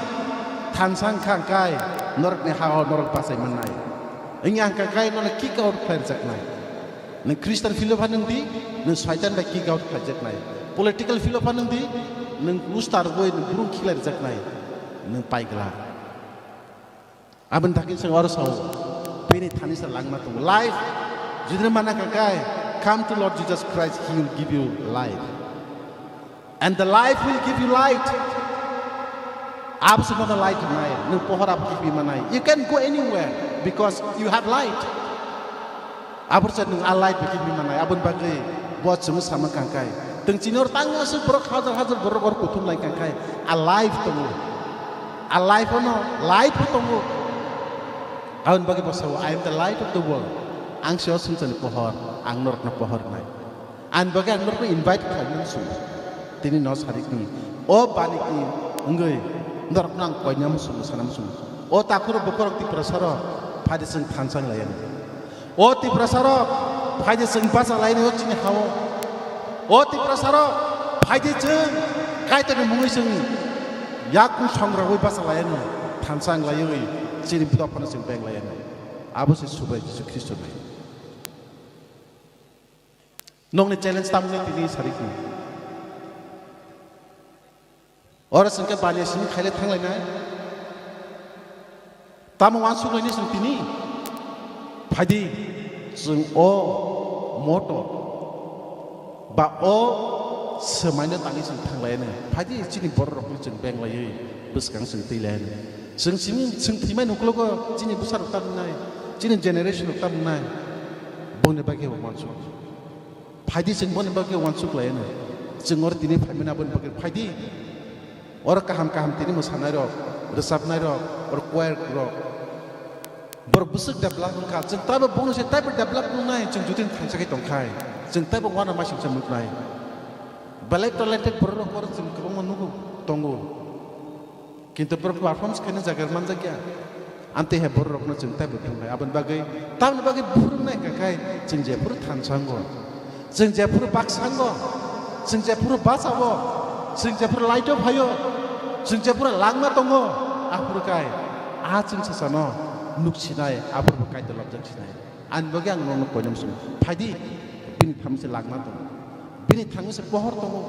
[SPEAKER 3] thansang kha kai norok ne ha norok pasai manai ini angka kaya nona kick out kerja nai, neng Kristen filosofi di, neng Satan by kick out kerja nai, political filosofi di, neng ustar boy neng burung killer kerja nai, neng pai gelar. Aben takin seorang saw, peni thani selang matung life, jadi mana kakak, come to Lord Jesus Christ, He will give you life, and the life will give you light. Absolute light tonight. No pohor apa kipi manai. You can go anywhere because you have light. Absolute nung light kipi manai. Abun bagai buat semua sama kangkai. Teng cinor tangga seberok hazar berok kutum lain kangkai. Alive tunggu. Alive ono light tunggu. Abun bagai basawa. I am the light of the world. Ang siya sunsan pohor. Ang norok na pohor nai. An bagai ang norok invite kalian semua. Tini nos hari ini. Oh balik ini. Enggak. Ndorok nang koynya musuh sanam musuh. O takuro bukorok ti prasaro, pada seng tansang layan. O ti prasaro, pada seng pasang layan o cini hawo. O ti prasaro, pada seng kait tu mungkin seng yakun songroi pasang layan tansang layan cini budak panas seng beng layan. Abu sesuai Yesus Kristus layan. Nong ni challenge tamu ni tini sarikni. Orang sengke banyak sini kaya tang lain ay, tamu wansuk lain seng tini, padi seng o motor, ba o semuanya tangi seng tang lain ay, padi cini borok ni seng beng lain, beskang seng ti lain, seng sini seng timai nuklo ko cini besar utam nai, cini generation utam nai, bone bagi wansuk, padi seng bone bagi wansuk lain ay, seng orang tini padi abon bagi padi. Orang kaham tini musanai rok, resapnai rok, orang choir rok, berbesar develop nungkal, jeng tahu bonus tahu develop nungai, jeng jutin tansaki tongkai, jeng tahu wana masih semut nai, balai talented berorok orang jeng kerong menunggu tunggu, kintu performance kena jaga manja kia, ante he berorok na jeng tahu tongkai, aban bagai, tahu bagai burung nai kakai, jeng jepur tansanggo, jeng jepur baksanggo, jeng jepur basawo. Sing japur laito bhayo, sing japur langma tongo, apur kai, sing sasano, nuksinai, apur kai telap jaksinai. An bagi ang nong konyam sum, padi, bini tham se langma tongo, bini thang se pohor tongo,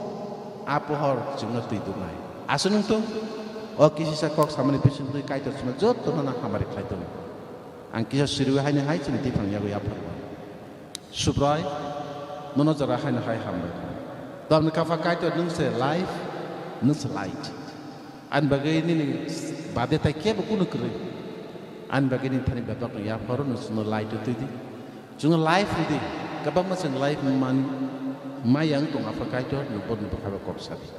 [SPEAKER 3] apohor jumna tu itu nai. Asunung tu, kisi sa kok samani pisun tu kai tersuma jod tu nana hamari kai tongo. Ang kisah siru hai nahai cini tipang yago yapar. Subrai, nono jara hai nahai hamari. Dalam kafa kait itu nungse life, nungse light. An bagai ini badai tak kaya buku nukri. An bagai ini thani bapak ya baru nungse no light itu di. Cuma life itu, kabang macam life man mayang tong apa kait itu nubur kafa korsabi.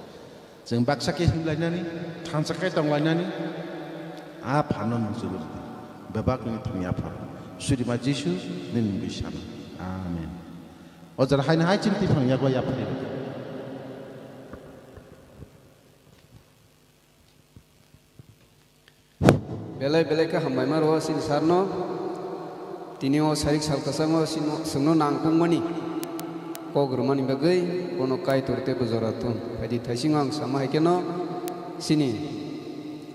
[SPEAKER 3] Jeng baksa kaya lainnya ni, thansa kaya tong lainnya ni, panon nungse di. Bapak ini thani apa? Suri majisu nin bisana. Amen. Ojar hai na hai cinti pang ya gua ya pari.
[SPEAKER 7] Belai ka hambai maro sin sarno tini o sarik sal kasango singno nangpung mani ko grumani bagai kono kai torte bezoratun padi thasingang sama hekeno sini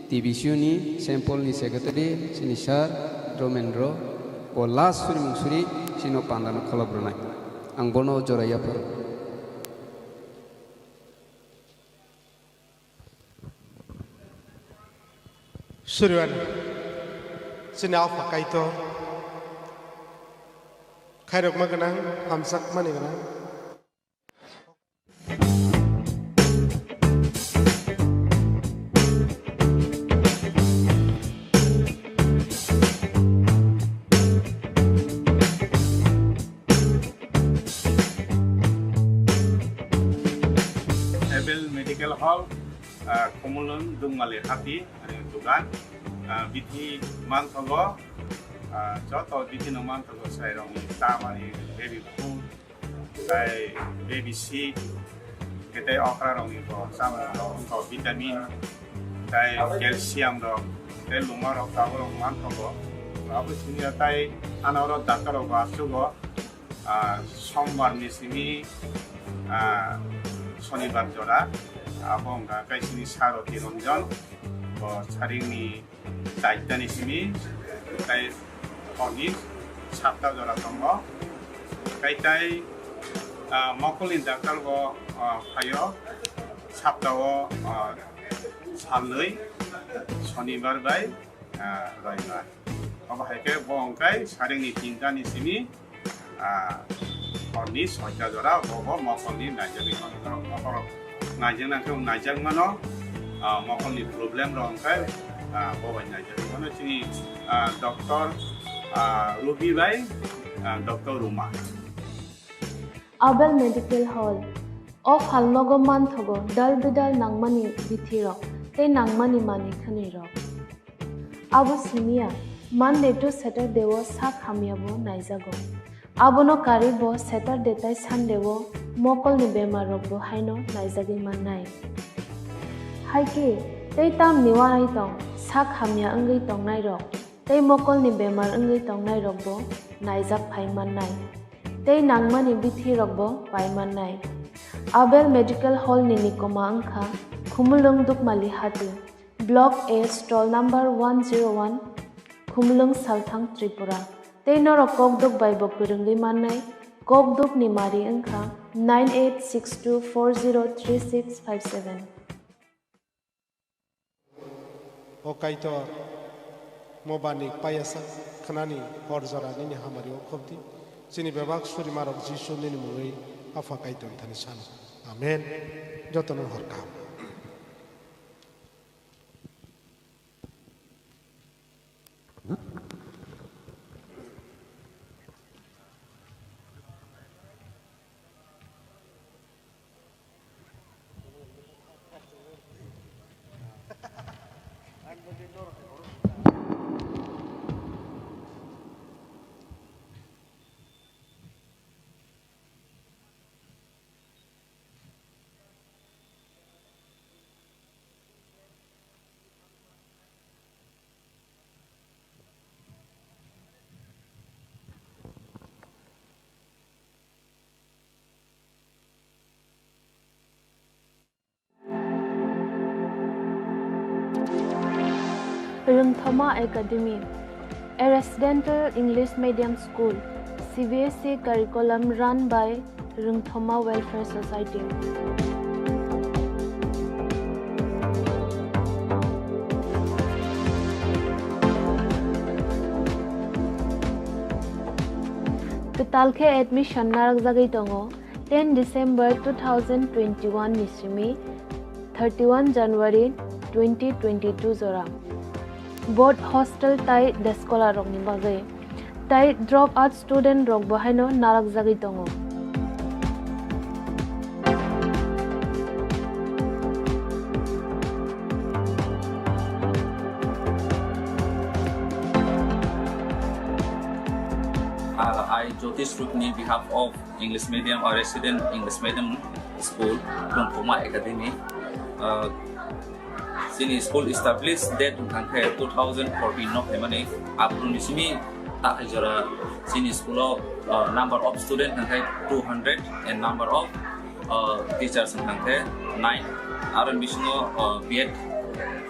[SPEAKER 7] tibisiuni sampel ni secretary sini sar romendro o last suri sino pandana kholabronai ang bono joraya par
[SPEAKER 3] Suryan Sina Fakaito Kairok Maganang Hamsak Maniganang
[SPEAKER 9] Medical Hall, Kumulun Dumali Hati, Dugan, Biti Mantogo, Joto Biti no Mantogo, Sairong, Tamani, baby food, baby seed, get a okra for some vitamin, calcium, the lumar of Tower of Mantogo, obviously a Thai, another doctor of Asugo, someone missing me. শনিবার জোড়া এবং গাইছিনি সারথী রঞ্জন ও ছাড়িনি দায়িত্বানি সিমি তাই হনি সাতটা জোড়া দङ গাইতাই মকলিন ডাক্তার ও ফাयो সাপ্তাহ সানनै শনিবার বাই রবিবার অবহাইকে বংকাই সারিনি তিনটানি Simi Oni soja jora bobo mokoni najari kono najang nangke najang mano mokoni problem rongkai bobo najari kono sini doktor Ruby Bai Doktor Ruma
[SPEAKER 5] Abel Medical Hall of Halnogo Manthogo dal bidal nangmani bithiro te nangmani mani khaniro Abu Simia Monday to Saturday was sak hamiabo naizago Abono karibo Saturday tai Sunday wo mokol ni bemar rokbo haino naizagi mannai haike tei tam niwanai tong sak hamya angai tong nai rok tei mokol ni bemar angai tong nai rokbo naizak phai mannai tei nangmani bithi rokbo pai mannai Abel Medical Hall ni nikoma angkha Khumulung Dukmali Hati Block A stall number 101 Khumulung Salthang Tripura Tei noro kokduk bai bokpurungli mannai kokduk ni mari angkha 9862403657
[SPEAKER 3] Okaito Mobani Payasa Kanani Horzara Nini Hamari Okopti Sini Babak Suri Marok Jishu Nini Muri Afakaito Tanisan Amen Jotono Horkam
[SPEAKER 5] Rungthoma Academy, a residential English medium school, CBSE curriculum run by Rungthoma Welfare Society. Talke admission narakjagai tongo 10 December 2021 nisimi 31 January 2022 jora board hostel tai deskola rokni bagai tai drop out student rok bahaino narakjagai tongo
[SPEAKER 6] I Jyotish Rukni behalf of English medium or resident English medium school Rungthoma Academy. Sini school established that in 2014 November. Upon Nisimi Takajara Sini school number of students 200 and number of teachers 9. Our mission B.Ed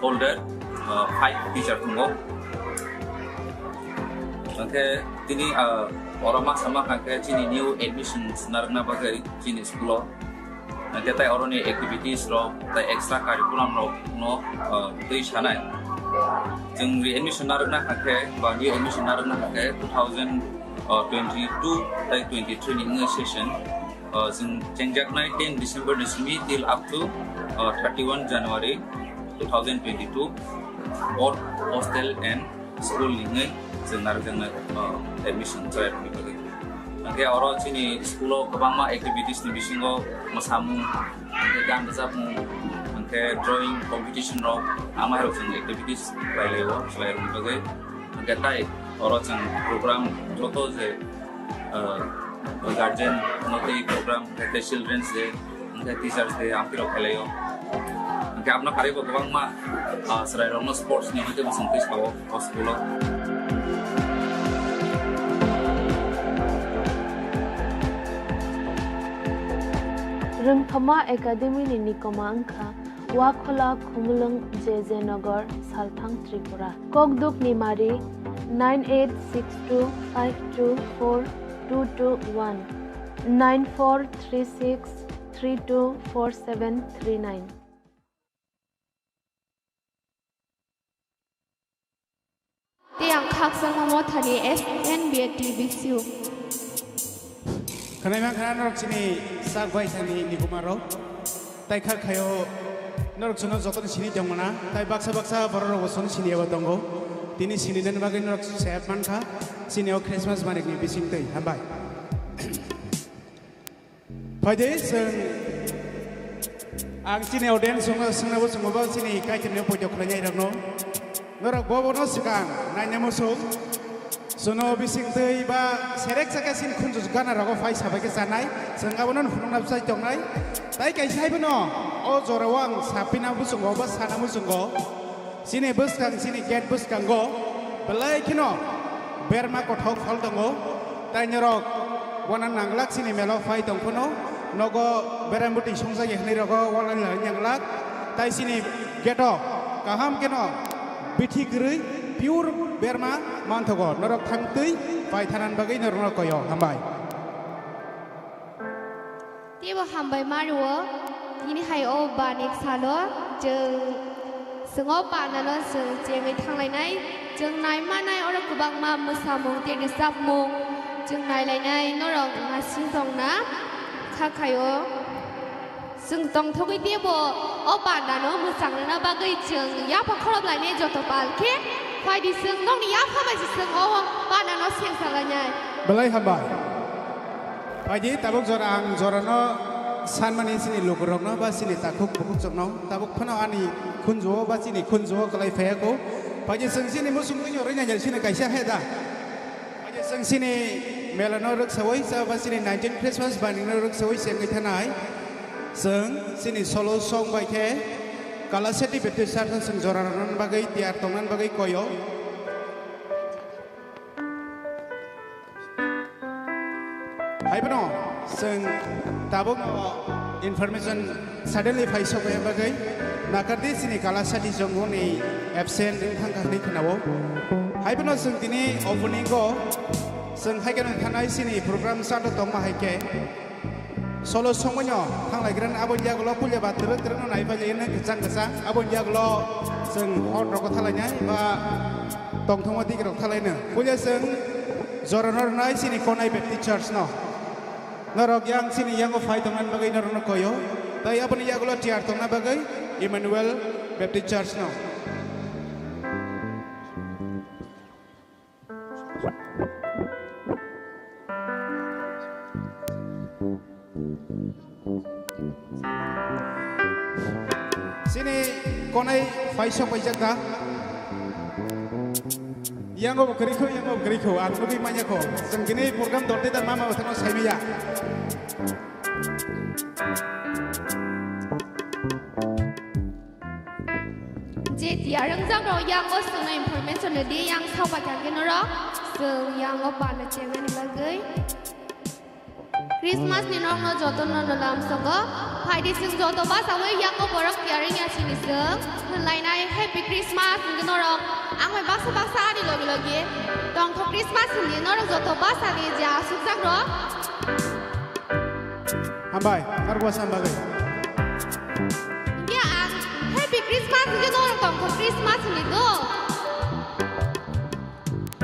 [SPEAKER 6] holder 5 teachers tungo. Tini orang sama kangke cini new admissions narna bagai cini sekolah. Nanti tay orang ni activities ro, tay extra curriculum ro no tuh sana.
[SPEAKER 10] जों एडमिशन नारना हाके बा नि एडमिशन नारना हाके 2022 ताई 23 नि सेशन जों चेंजाकनाय 10 डिसेम्बर निसिमि till up to 31 January 2022 all hostel and school ni जों नारजोंनो एडमिशन जायनि बागै ओंखे अरो चिनि स्कुलाव गोबां मा एक्टिभिटिस नि बिसिङाव मोसामु गान रोजाबमु ओंखे ड्रइं कम्पिटिशन रो आमारो जों एक्टिभिटिस रायलायो जायनि बागै ओंखे ताई अरो जों प्रोग्राम जतो जे गार्जियन नोटि प्रोग्राम ओंखे चिल्ड्रेन्स डे ओंखे टीचर्स डे आमपिरो खेलायो ओंखे आपना खारिबो गोबां मा सरायरनो स्पोर्ट्स नि ओंखे बसंति सावो स्कुलाव
[SPEAKER 5] Rungthama Academy ni Nikoma Angkha Wakhola Khumulung JJ Nagar Salthang Tripura Kokduk Nimari 9862524221 9436324739
[SPEAKER 11] Tiang Kaksang Mothani SNBT BCU
[SPEAKER 12] Kanai kana norok sini sagbai sani nikumaro tai khar khayo norok suno joton sini jongmana tai baksa baksa bororo boson sini aba tongo tini sini den bagai norok sep mankha sini o Christmas manik ni bising tei hambai phade seng ang sini oden sungo sungna bo sungo ba sini kai kene pojo khlanyai ragno norok bobono sikang naina mosuk Sono bising tei ba serek sakasin khunjus gana rago fai sabake sanai sengabonon hununap sai tongnai tai kai sai bono o jorawang sapina busungo ba sana busungo sini bus kang sini gate bus kang go belai kino berma kothok phal dongo tai nyorok wana nanglak sini melo fai tongkono nogo berambuti songsa yehni rago wana nanglak tai sini geto kaham kino bithi grui pure berma manthogo norok thangtui pai thanan bagai norok koyo hambai
[SPEAKER 11] Tiba hambai maruo ini hai o banik salo jeng sengo panalo seng jengai thanglai jeng nai manai ora kubang ma musamung tiang sapmung jeng nai lainai norok ngasing tongna khakayo seng tong thogoi tibo o panano musang na bagai jeng ya pakholop laine joto palke Fai di seng dong ni apa masih seng awang pada nos yang salahnya.
[SPEAKER 12] Belai hambai. Pagi tabuk jorang jorano san mani sini lukurok no basi ni takuk bukuk jokno tabuk pano ani kunjo basi ni kunjo kalai feko. Pagi seng sini musuh tu nyornya jadi sini kaisa heda. Pagi seng sini melano ruk sawai sa basi ni 19 Christmas bani no ruk sawai seng ithanai. Seng sini solo song baike. Kalau seti betul sarta sengjoranan bagai tiar tongan bagai koyo. Hai beno, seng tabung information suddenly faiso kaya bagai. Nakardi sini kalau seti jonggo ni absent tentang kahni kenawo. Hai beno seng tini opening go, seng hai kan kanai sini program sarta tongma hai ke. Solo songnya, hang lagi kan abon jago lo punya bater terus naik aja ini kecang abon jago lo seng hot rokok thalanya, ba tong mati kerok thalanya. Punya seng zoranor naik sini konai Baptist Church no. Norok yang sini yang fight dengan bagai norok koyo, tapi abon jago lo tiar tongna bagai Emmanuel Baptist Church no. Sini konai faisok pajak dah. Yang go keriko, aku lebih banyak ko. Sengkini program dorte dan mama bertemu saya meja.
[SPEAKER 11] Jadi orang jangan yang go sengai information dia yang tahu baca kenora, yang go pada cewek ni bagai. Christmas ni orang no jodoh no dalam senggo. Hai di seng jodoh bahasa awak yang go borok tiaring ya sini seng. Lain lain Happy Christmas ni orang. Angway bahasa ni lagi. Dong to Christmas ni orang jodoh bahasa ni jah susah ro.
[SPEAKER 12] Hambai, karwas hambai.
[SPEAKER 11] Ya, Happy Christmas sige nong tong ko Christmas ni do.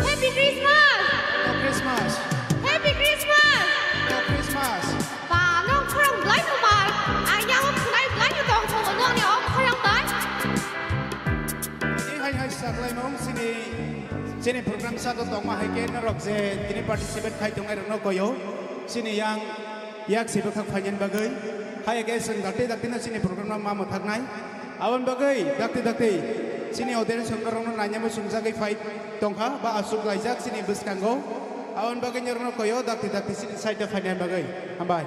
[SPEAKER 11] Happy Christmas.
[SPEAKER 12] No Christmas.
[SPEAKER 11] Happy Christmas.
[SPEAKER 12] No Christmas.
[SPEAKER 11] Ba nong khang blai mo ma. Ayang blai blai mo tong ko nong ni ong khang blai.
[SPEAKER 12] Ini hai saklai mong sini program satu tong ma hai ke na rok je ini participate khai tong ai rok no koyo sini yang yak sibu khak phanyan bagai hai ke seng dakte na sini program ma ma thak nai awan bagai dakte sini audience songkarong no nanya mo sungsa kai fight tongkha ba asuk laijak sini buskango awan bagai nyor no koyo dakte sini side phanyan bagai ambai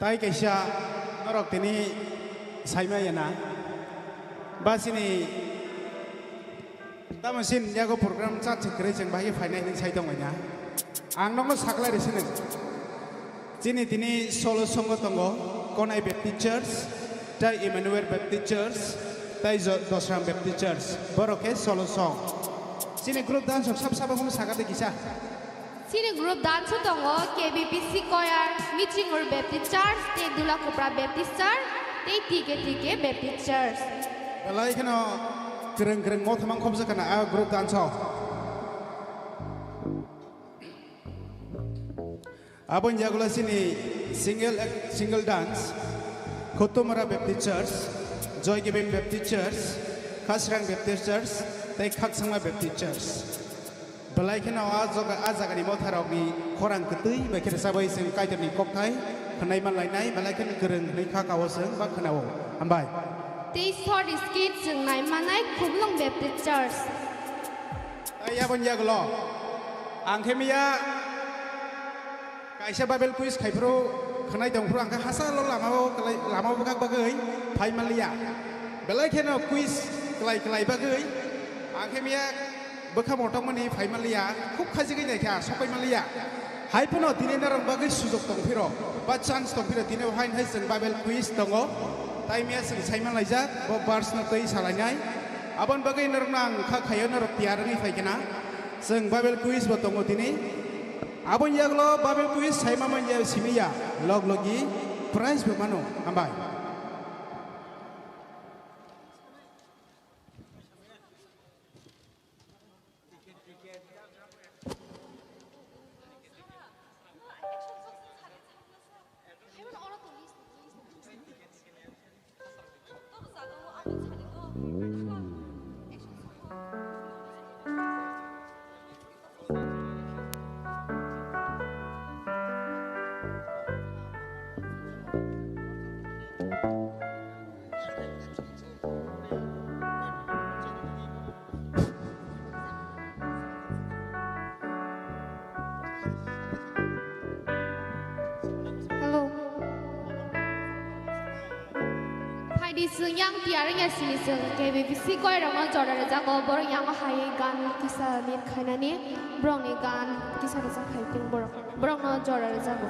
[SPEAKER 12] tai kaisa norok tini saima yana basini tamosin yago program chat chikre jeng bagi finai ning sai tongnya ang nong saklai resine jini tini solo songo tongo konai baptist church tai emmanuel baptist church tai dosram baptist church boroke solo song jini group dance sab hum sagate kisa
[SPEAKER 11] Sini group dance tongo KBPC choir meeting or Baptist Church te Dula Kopra Baptist Church te Tike Baptist Church.
[SPEAKER 12] Belai kena kereng mau teman kau bisa kena group dance. Abang jagolah sini single dance Kotomara Baptist Church, Joy Giving Baptist Church, Kasrang Baptist Church, te Kaksangma Baptist Church. Belai kena ajaga ni motor ni korang ketui, baiknya sabai sing kai terni kok thai, kenai man lainai, belai kena kereng ni kakak waseng, bak kena wong, ambai.
[SPEAKER 11] Te story skit jeng nai manai Kumlong Baptist Church.
[SPEAKER 12] Ayah pun jaga lo, angkemia, kaisa Bible quiz kai pro, kenai dong pro angka hasa lo lama bukan bagai, pai malia. Belai kena quiz kelai bagai, angkemia. Bekam orang mana fai malia, kuk kaji gini kya, sopai malia. Hai puno tini narang bagai sujok tong piro, ba chance tong piro tini hai seng Bible quiz tongo, time ya seng saiman laja, bo bars na tei salanyai. Aban bagai narang nang kaya narok tiar ni fai kena, seng Bible quiz bo tongo tini. Aban ya lo Bible quiz saiman man ya simia, logi prize bermano, ambai.
[SPEAKER 11] Di senyang tiarnya sini seng KBPC choir orang jordan jago borong yang hai gan kisah ni kaina ni borong ni gan kisah ni hai ping borong no jordan jago.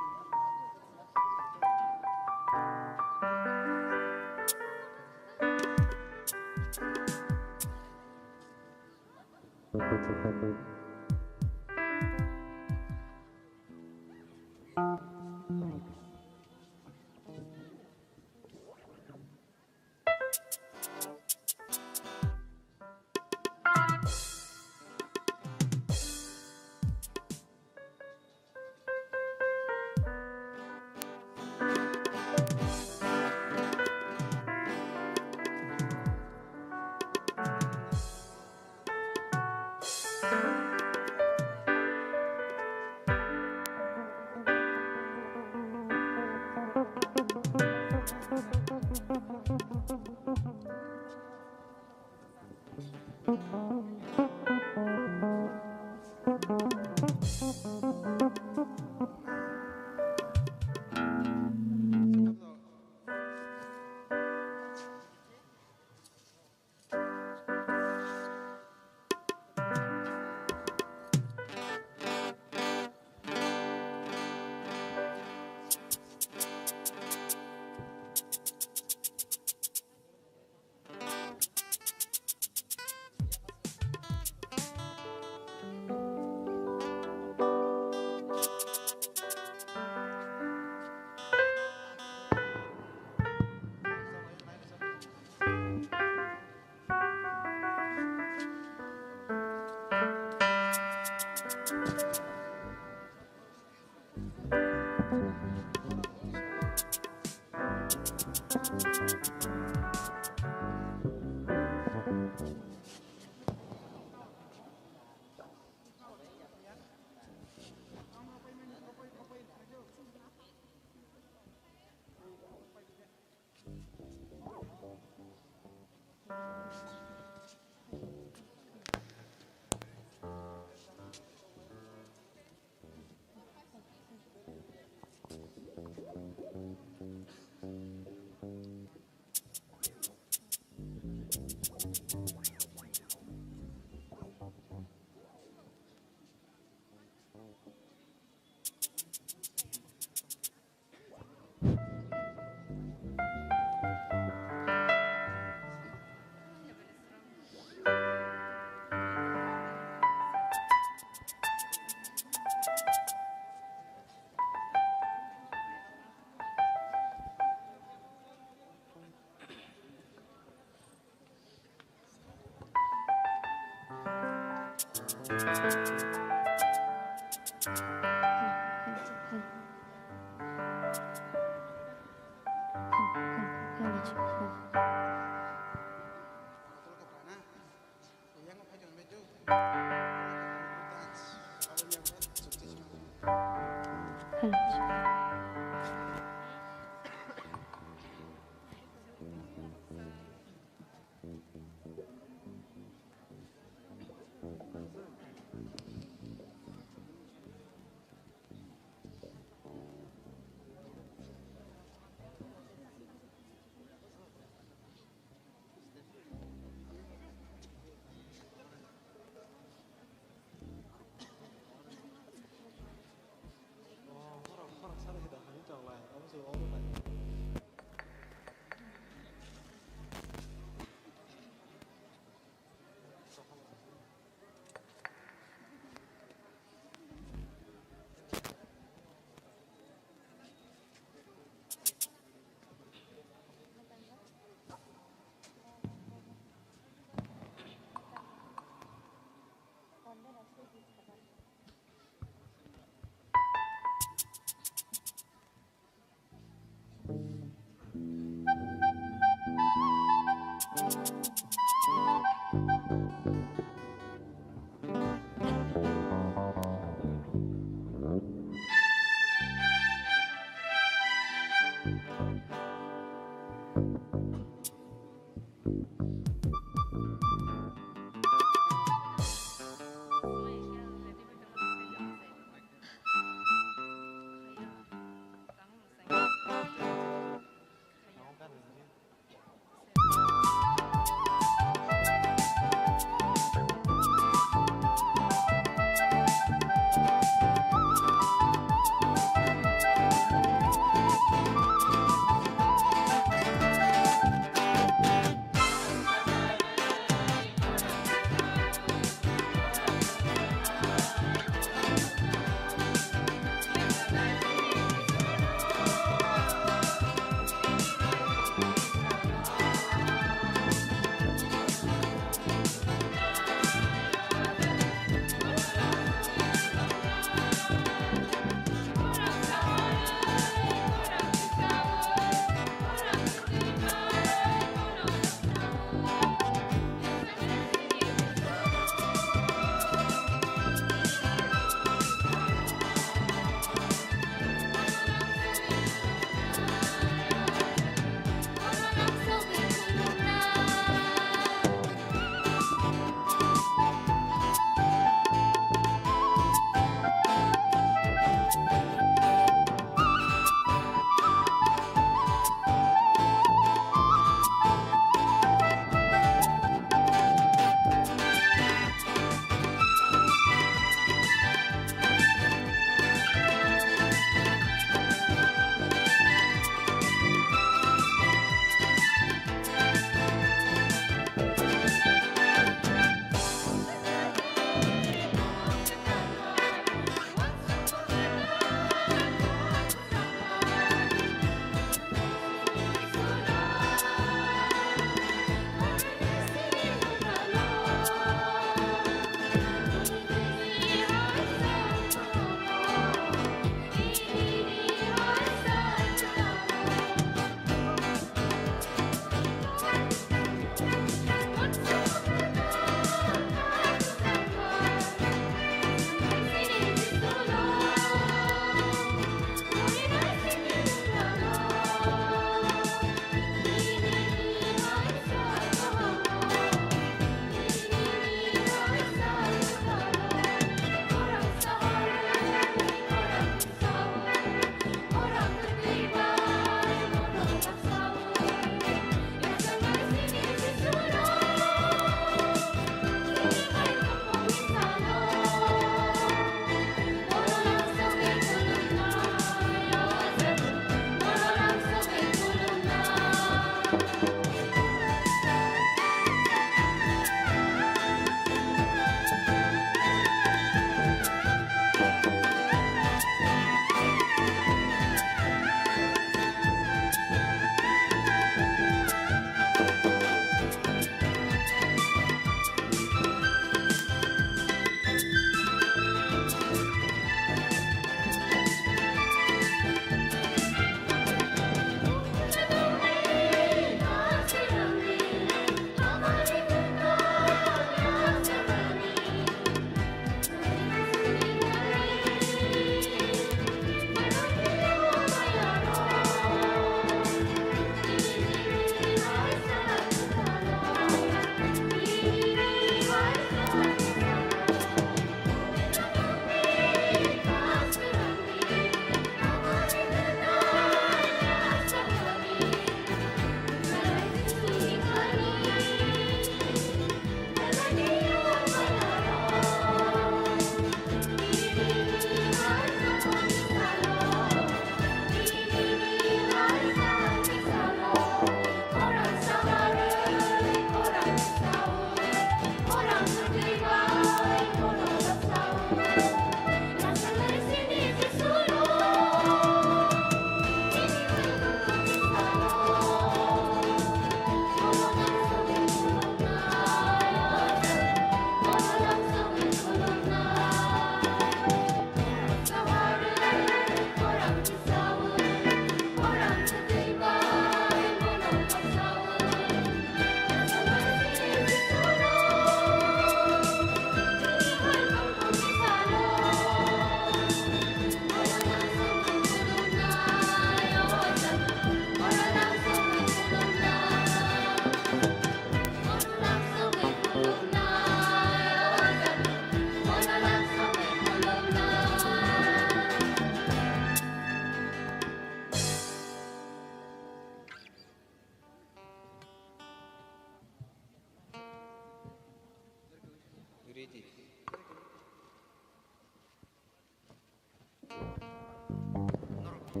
[SPEAKER 12] Hello,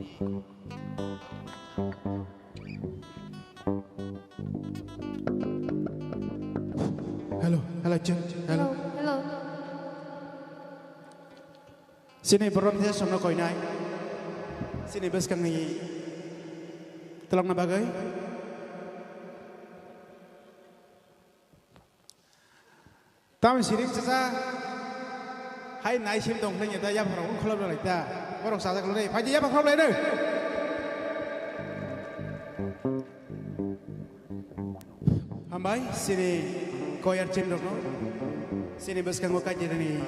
[SPEAKER 12] hello Chen. Hello.
[SPEAKER 11] Hello.
[SPEAKER 12] Sini berom saya somno koi nai. Sini bes kang ni tolong na bagay. Tama siring sasa. Hai nai sim dong nai ta yap rong kholom lai ta. Borok sa ta kholom lai. Phai ji yap kholom lai ne. Hambai sini koyar chen dong no. Sini bes kang kaji ni.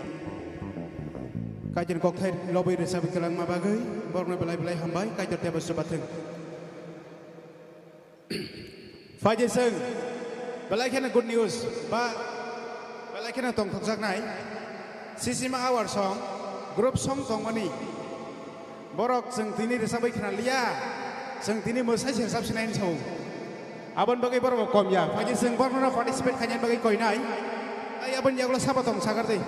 [SPEAKER 12] Kajian kok thai lobby re sabi kelang ma bagai. Borok na belai hambai kajian tiap sebateng. Phai ji seng. Belai kena good news. Belai kena tong thak nai. Sisima awar song, grup song tong mani. Borok seng tini resabai kena lia, seng tini musai seng sab sinain song. Abon bagai borok kom ya, pagi seng borok na participate kanyan bagai koi nai. Ay abon ya gula sapa tong sagar deh.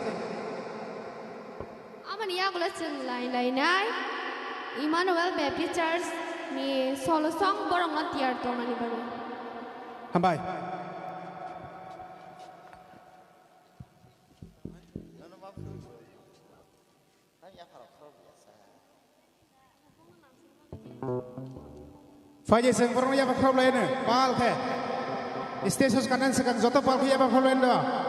[SPEAKER 11] Aman ya gula seng lain nai. Emmanuel Baptist Church ni solo song borok na tiar tong mani baru.
[SPEAKER 12] Hambai. Fajar seng pernah ya pak problem ni, pal ke? Istisos kanan sekan joto pal ke ya pak problem dah.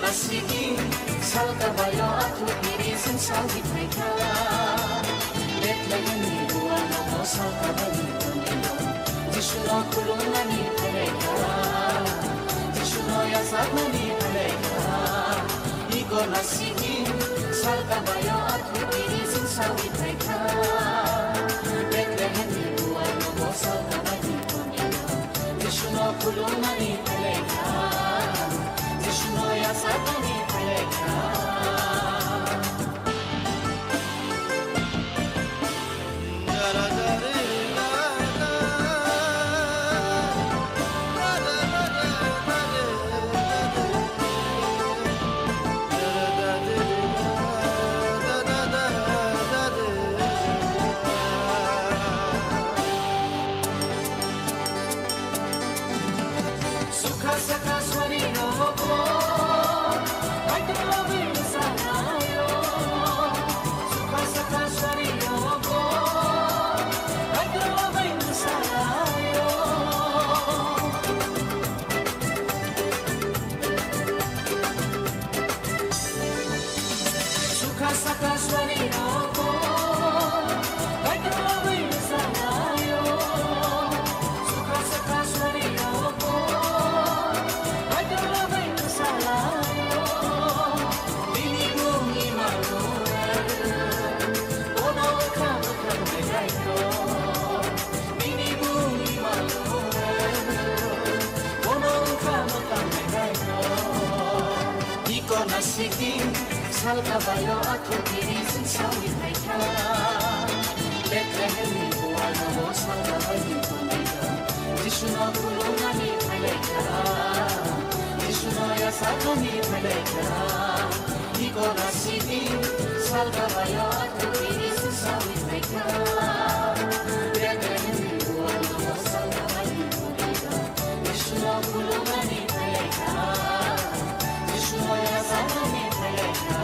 [SPEAKER 13] Masigi salka bayo aku diri sen salgi mereka let lagi ni buana mo salka bayo nilo jishno kuluna ni mereka jishno ya sabna ni mereka iko masigi salka bayo aku diri sen salgi mereka let lagi ni buana mo salka bayo nilo jishno kuluna ni mereka jishno ya sabna ni mereka salka bayo aku diri sen sawi mereka let lagi ni buana ni malaika Ikona sini salga bayo atu kini susawi mereka Biarkan buat nama salga bayo mereka Yeshua kulungani malaika Yeshua ya salani malaika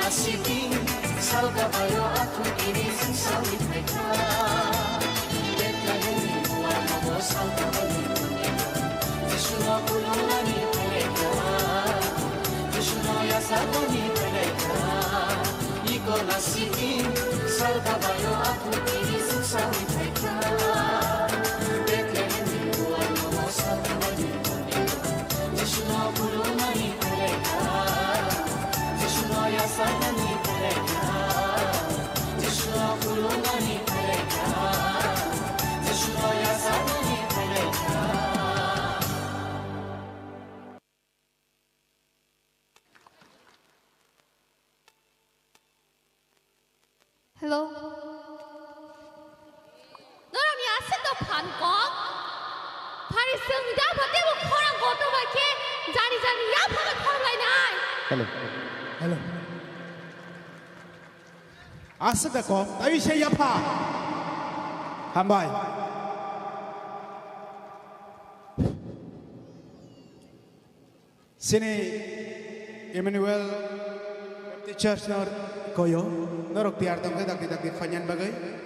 [SPEAKER 13] Nasibing salga bayo aku kini sesawit mereka Betlahem buat nama salga bayo mereka Yeshua kulungani mereka Yeshua ya salgani mereka Iko nasibing salga bayo aku kini sesawit mereka Betlahem buat nama salga bayo mereka Yeshua kulungani mereka Yeshua salani mereka Yeshua kulungani mereka Yeshua salani mereka
[SPEAKER 11] Hello. 너랑 야스도 반거? 파리스 야 버티고 코랑 것도 밖에 자리 야 파가 털라이나.
[SPEAKER 1] Hello.
[SPEAKER 12] Hello. Asal dah kau, tapi saya apa? Hambai. Sini Emmanuel Baptist Church nor koyo, norok tiar tong kita tak fanyan bagai.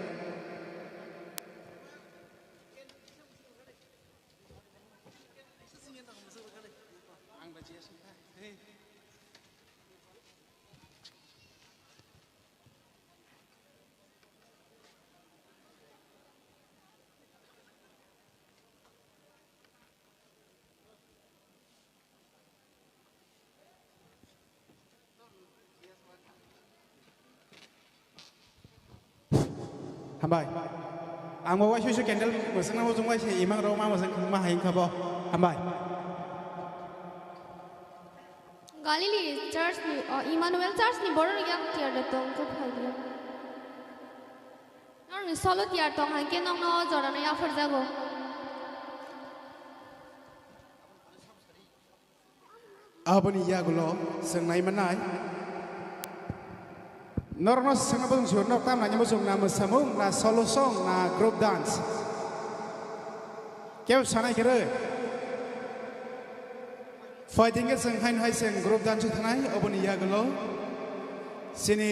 [SPEAKER 12] Hambai. Ang mau wasu candle, masang nama semua si imang Roma masang rumah yang kabo. Hambai.
[SPEAKER 11] Galilee Church ni, Emmanuel Church ni baru yang tiar datang ke Phaidia. Orang solo tiar tong hangke nong no joran ya ferjago.
[SPEAKER 12] Apa ni ya gulo, sengai menai. Normas sangat bagus jurnal tam nanya musung nama samung na solo song na group dance. Kau sana kira. Fighting ke seng hai seng group dance tanai apa ni ya gulo. Sini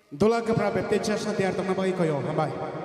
[SPEAKER 12] dola ke prabe teacher sa tiar tong na bagi koyo hambai.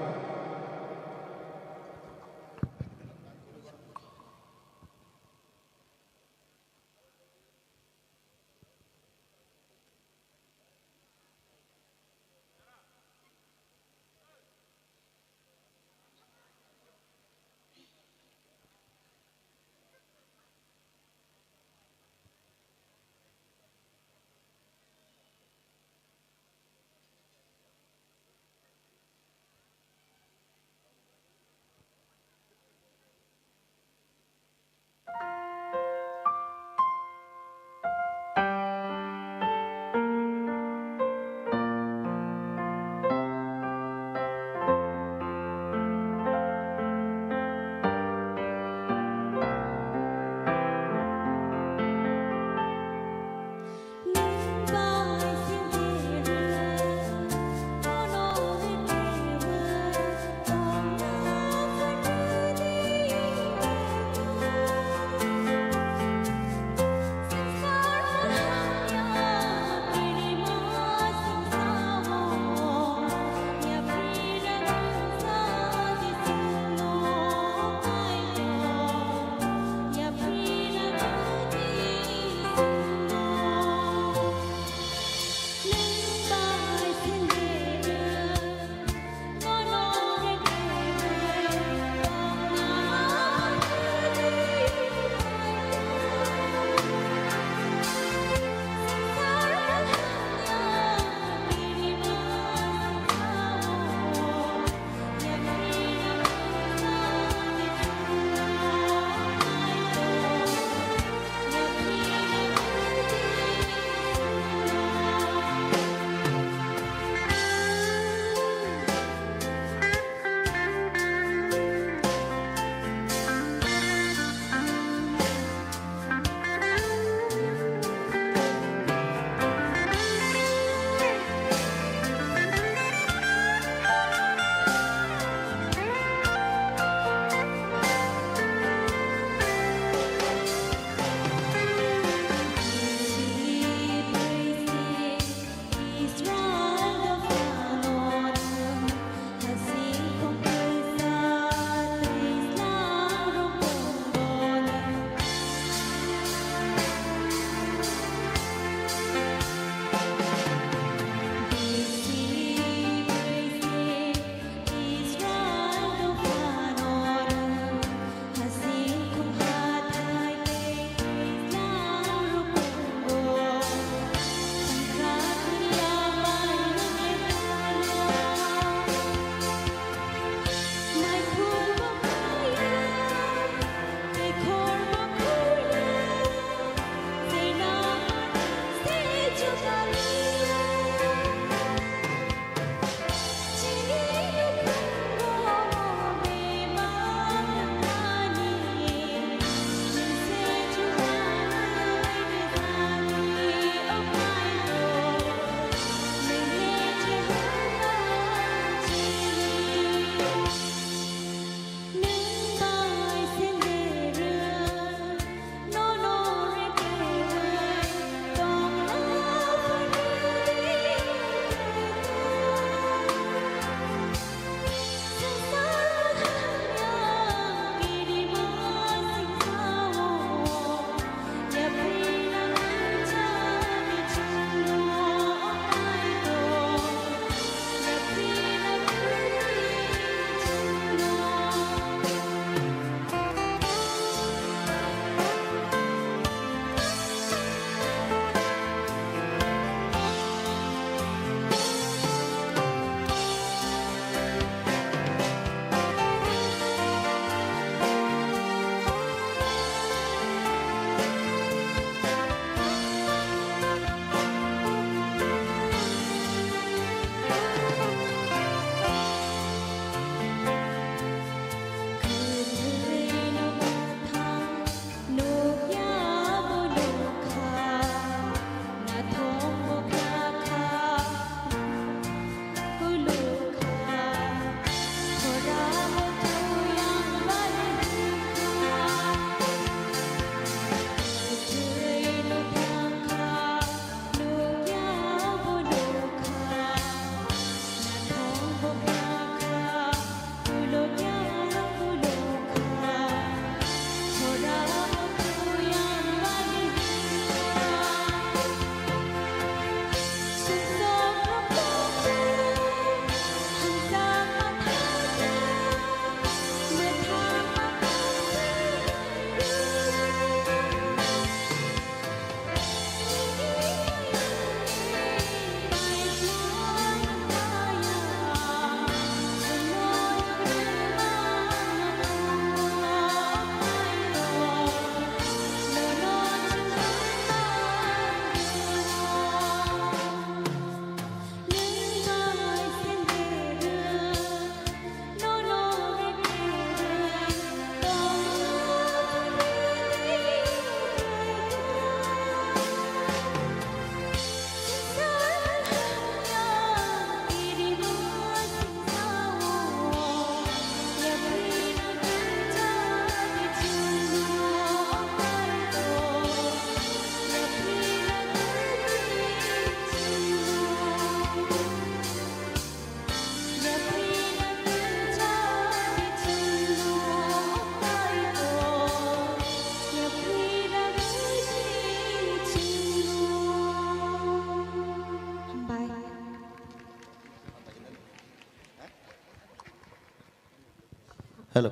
[SPEAKER 1] Hello.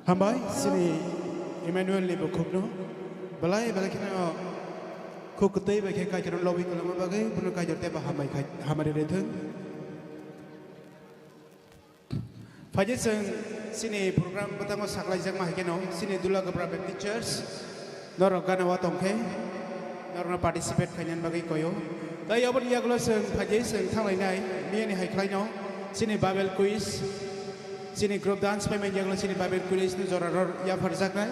[SPEAKER 12] Hambai sini Emmanuel ni bukupno. Balai kena kukutai bagi kai jalan lobby kalau bagai pun kai jalan teba hambai kai hamai retun. Fajit sini program pertama saklai jang mah keno sini dulu beberapa teachers norokana watongke norokana participate kanyan bagi koyo. Tapi apa dia kalau fajit thang lain nai ni hai klai no sini Babel quiz sini group dance pemain yang kalau sini Babel quiz ni zoror ya farzak nai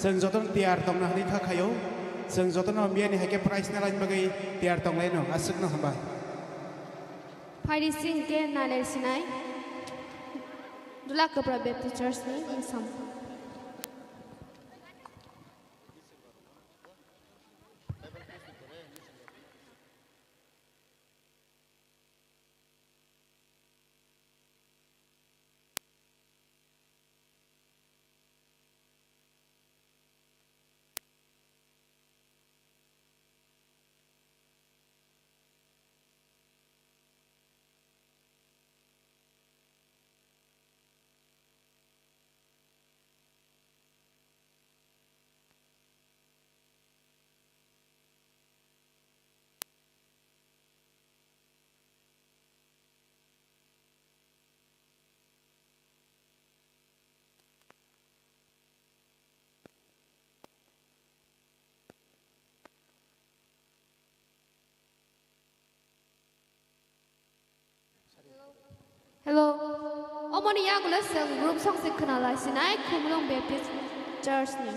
[SPEAKER 12] joton tiar tong nah ni kayo joton ni hai ke prize na lain bagi tiar tong lain no asuk no hambai.
[SPEAKER 11] Fajit sing ke nalar sinai. Dula kepada teachers ni insam. Hello. Omoni yang gula seng group song se kenal lah sinai kumulong Baptist Church ni.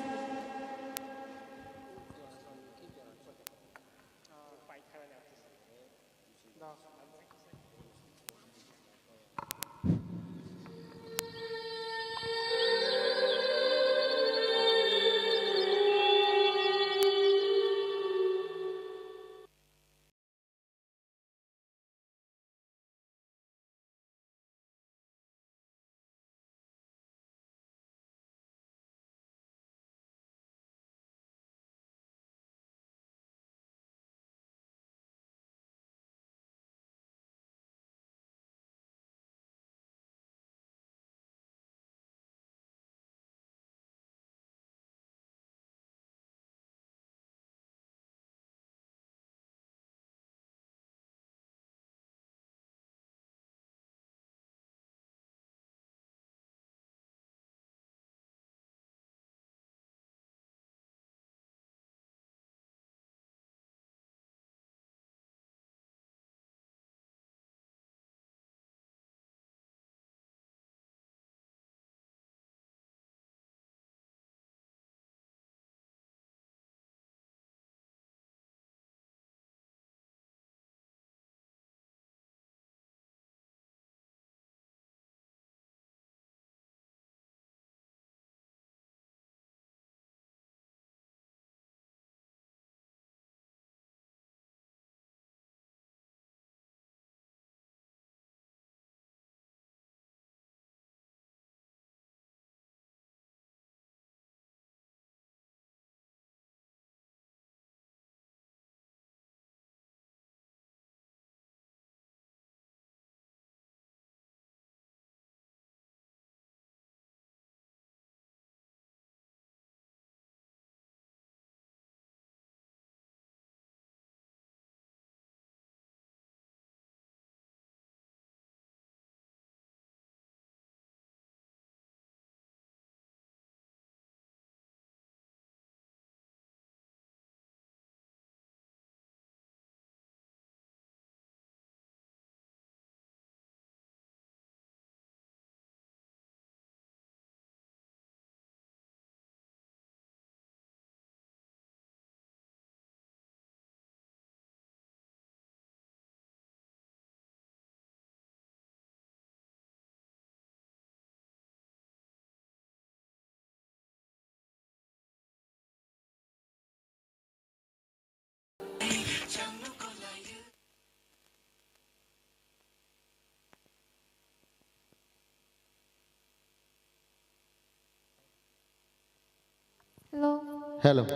[SPEAKER 11] Hello.
[SPEAKER 1] Hello.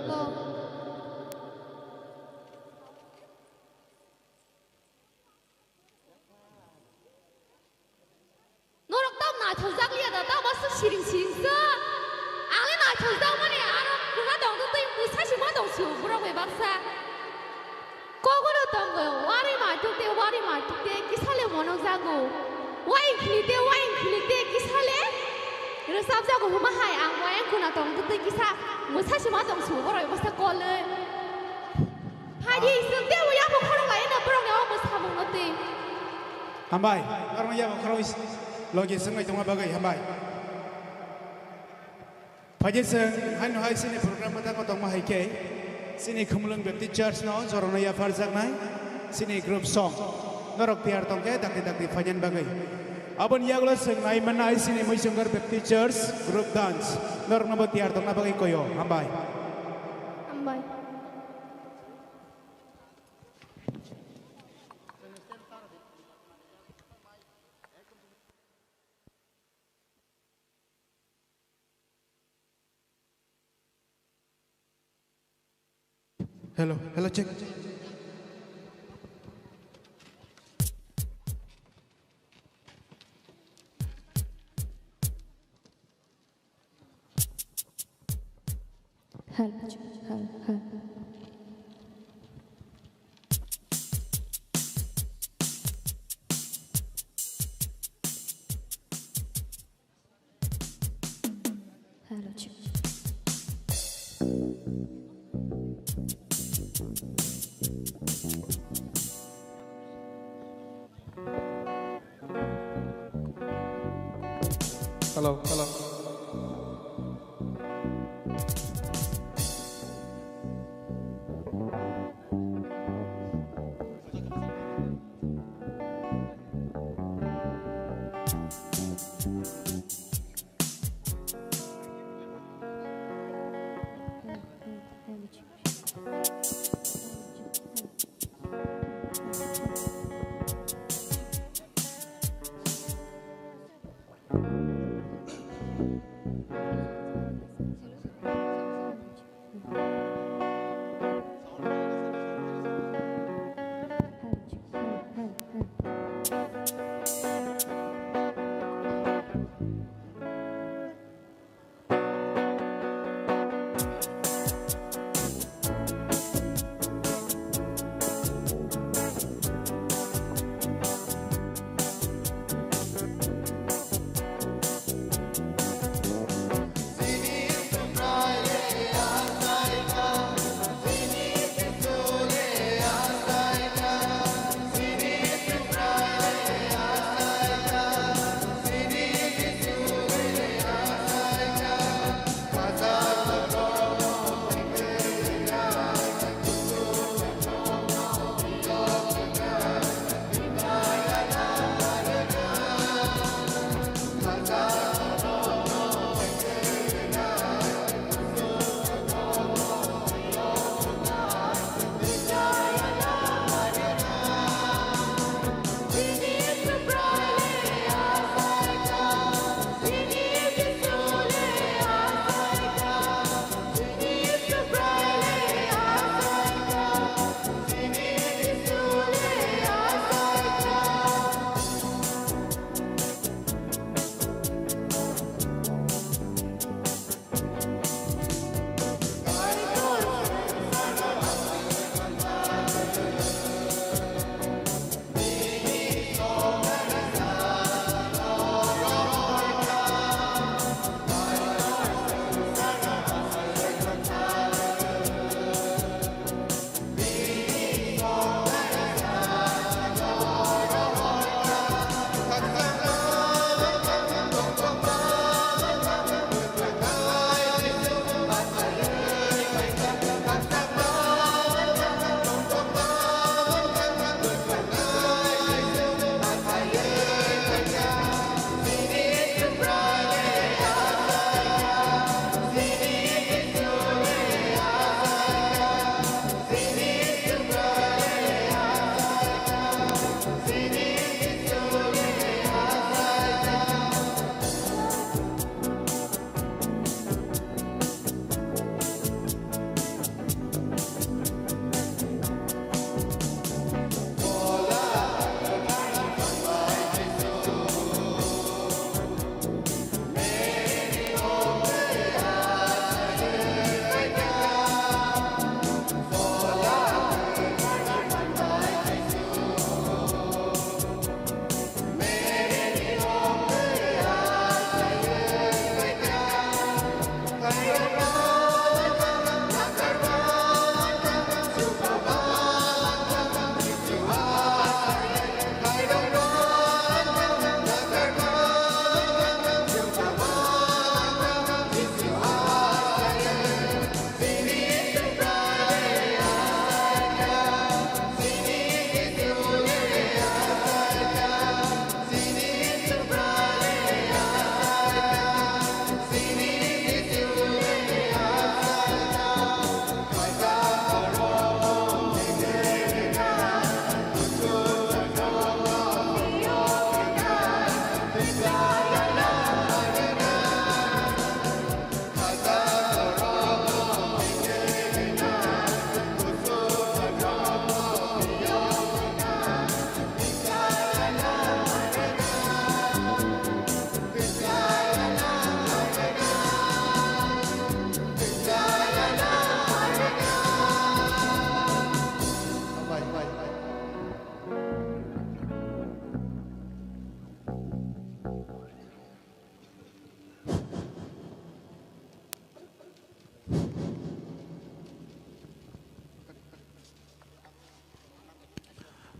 [SPEAKER 11] Norok tam na siring so. Angin na chau mani aro kuna dong tu musa si ma dong siu burang we baksa. Kau dong go wari ma tu te kisale mono jago. Wain kilite kisale. Iro sab jago huma hai ang wain kuna dong tu te kisa musa si ma dong siu burang we baksa kole. Haji sente wo ya mo khoro ga ina burang ya musa mo note.
[SPEAKER 12] Hambai, orang ya bakal wis logi sengai tengah bagai hambai. Pagi seng, hanu hai sini program mata kau tengah hai ke, sini kemulan Baptist Church no, zorona ya farzak nai, sini group song, norok tiar tong ke, takti fajan bagai. Abon ya gula seng nai mana hai sini Moisunggar Baptist Church group dance, norok nabo tiar tong bagai koyo hambai.
[SPEAKER 11] Hambai.
[SPEAKER 12] Hello, check. Hello.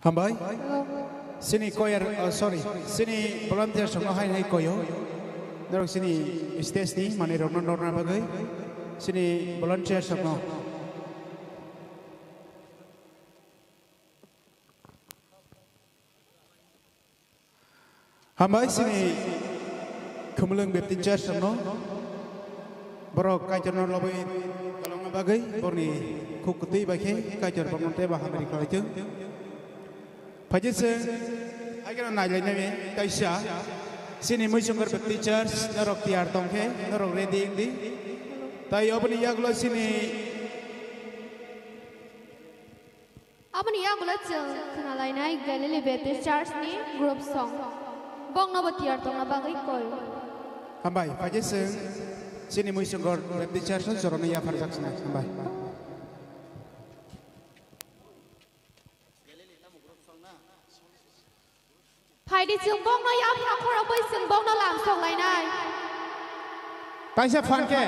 [SPEAKER 12] Hambai. Sini koyar, sorry. Sini volunteer song hai koyo. Norok sini stage ni mani rok norna bagai. Sini volunteer song. Hambai sini kemulang baptizar song. Borok kajian lobai kalau ngabagai borni kukuti bagai kajian pemerintah bahasa Amerika itu. Pajak agar nak naik ni kaisa sini musim baptizar norok tiar tongke norok ready ini. Tapi apa ni yang gula sini?
[SPEAKER 11] Apa ni yang gula ceng kenal lain ay Galilee Baptist ni group song. Bang nama tiar tong nama bagai koi.
[SPEAKER 12] Hambai pajak sini musim baptizar sorang ya farjak sana. Hambai.
[SPEAKER 11] Hai di sing bong na ya phang khora bai sing bong na lam song lai nai.
[SPEAKER 12] Tai sa phan ke?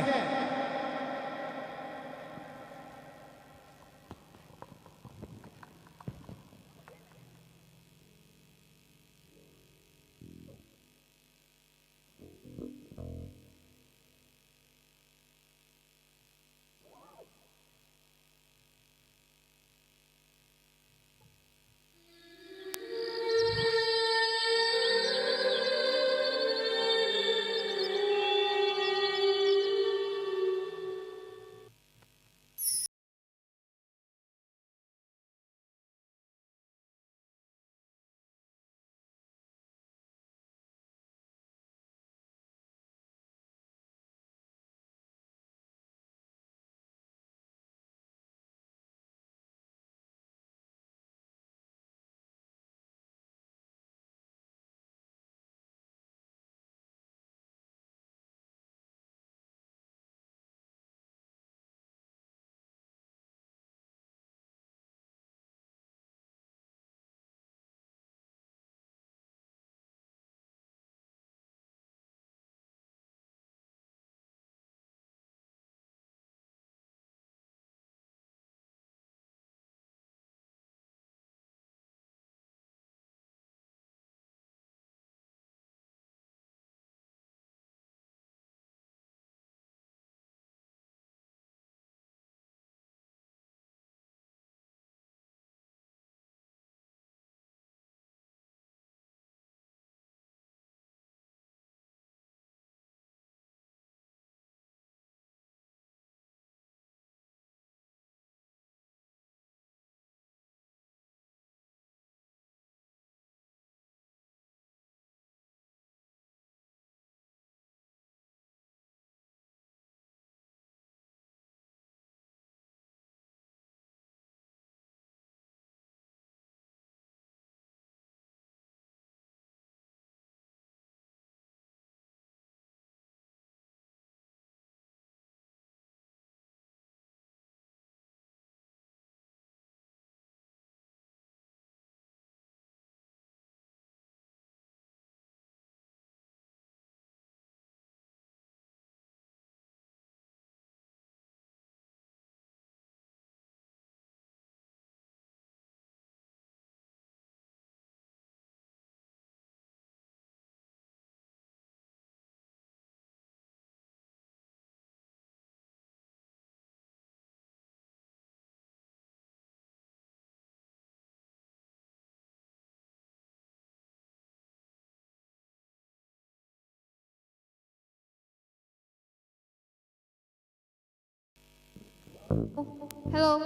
[SPEAKER 11] Hello.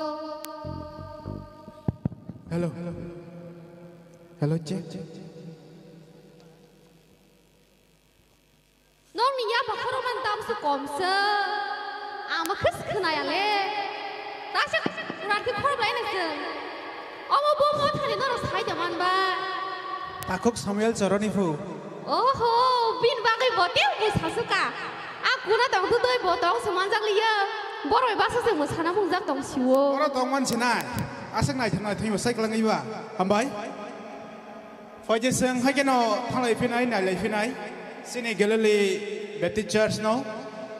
[SPEAKER 12] Hello. Hello, check.
[SPEAKER 11] Nong ni ya pa khoro man tam su kom se. Ama khis khna ya le. Ta se rat ki khoro lai na se. Ama bo mo thani no sai de man ba.
[SPEAKER 12] Takok Samuel Charani fu.
[SPEAKER 11] Oho, bin ba kai bote bu sasu ka. A kuna tong tu doi bo tong saman jak liya. Boroi ba sa se mo sana mung jak tong siwo.
[SPEAKER 12] Boro tong man sinai. Asang nai thanai thai mo sai klang iwa. Hambai. Phoi seng hai ke no thanglai phinai nai lai phinai. Sini Galilee Baptist Church no.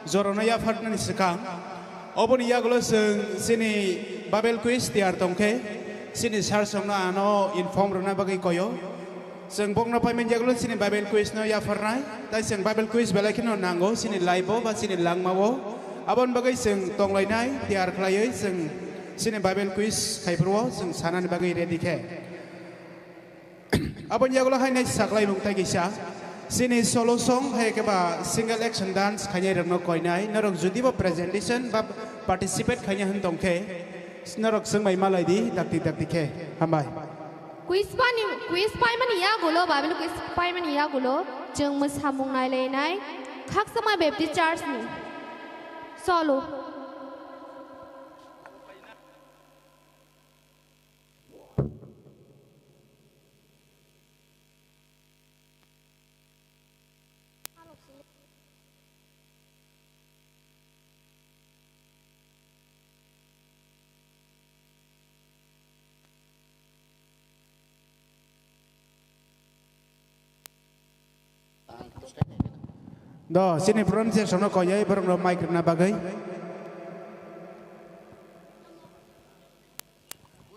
[SPEAKER 12] Zorona ya phatna ni sikang. Oboni ya golo seng sini Babel quiz tiar tongke. sini sar songna ano inform rona bagai koyo seng bong na paymen jaglo sini bible quiz no ya farnai tai seng bible quiz balakin no nango sini laibo ba sini langmawo abon bagai seng tong lainai tiar klayoi seng sini bible quiz kaipro seng sanan bagai ready ke abon jaglo hai nai saklai lung tai gisa sini solo song hai ke ba single action dance khanya rangno koinai narok judi ba presentation ba participate khanya han tongke narok seng mai malai di dakti ke hambai
[SPEAKER 11] quiz pai mani ya gulo bible quiz pai mani ya gulo jeng mosamung nai lenai khak sama bepti charge ni solo
[SPEAKER 12] do sini pronunciation sono koyai barang do mic na bagai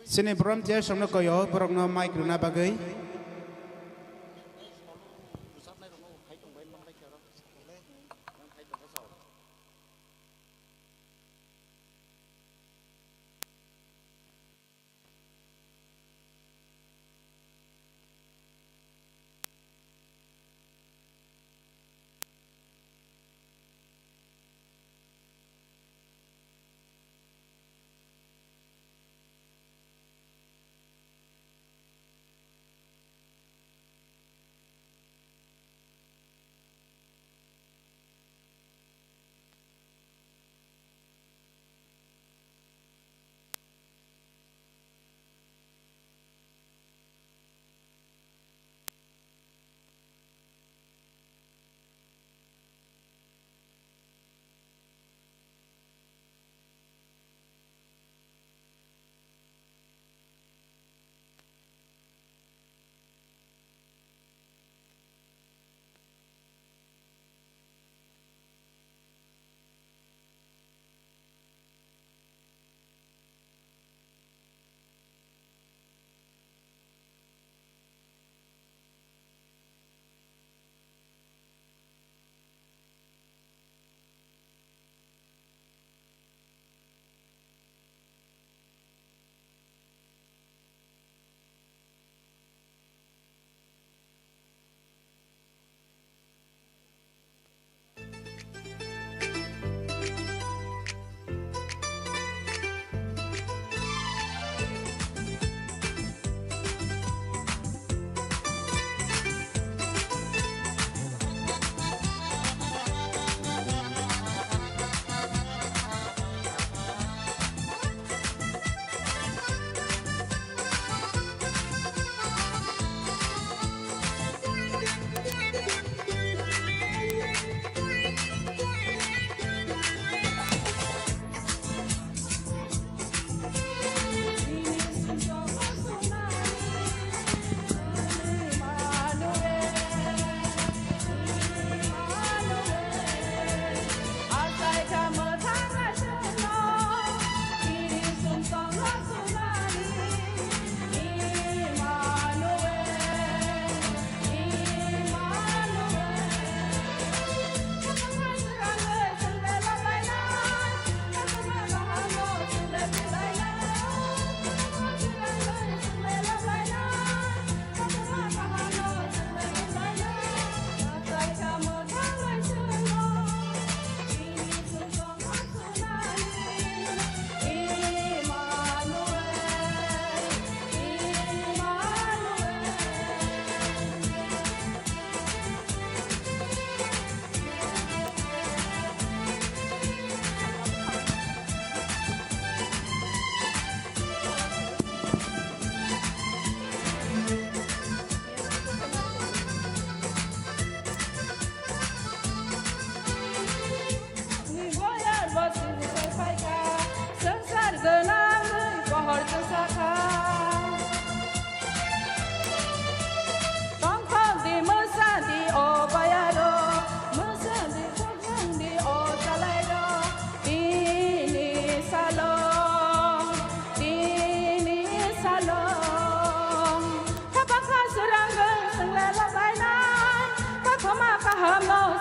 [SPEAKER 12] sini pronunciation sono koyo barang do mic na bagai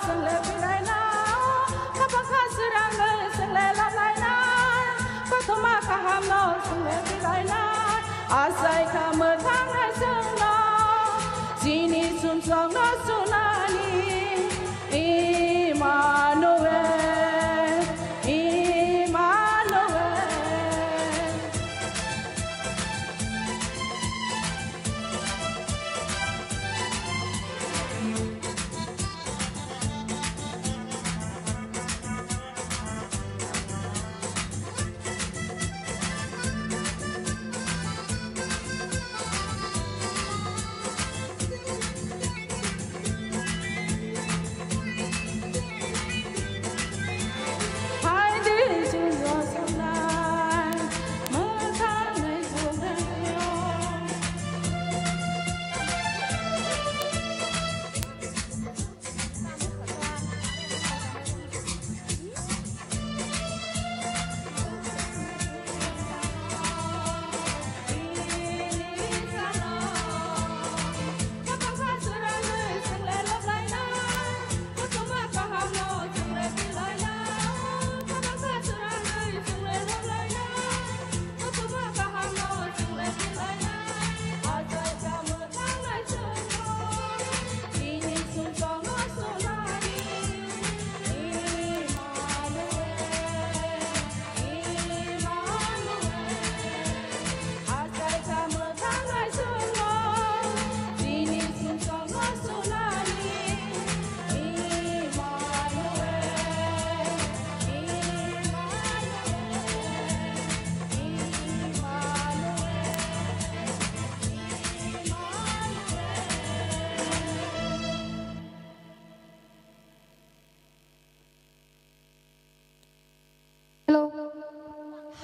[SPEAKER 14] संले बिलायना खाफाखा सोरांनो संले लाबलायना गथमा गाहामनो संले बिलायना आसाय खामो थांनाय जोंनो जिनि सुमसांनो सुनानि Emmanuel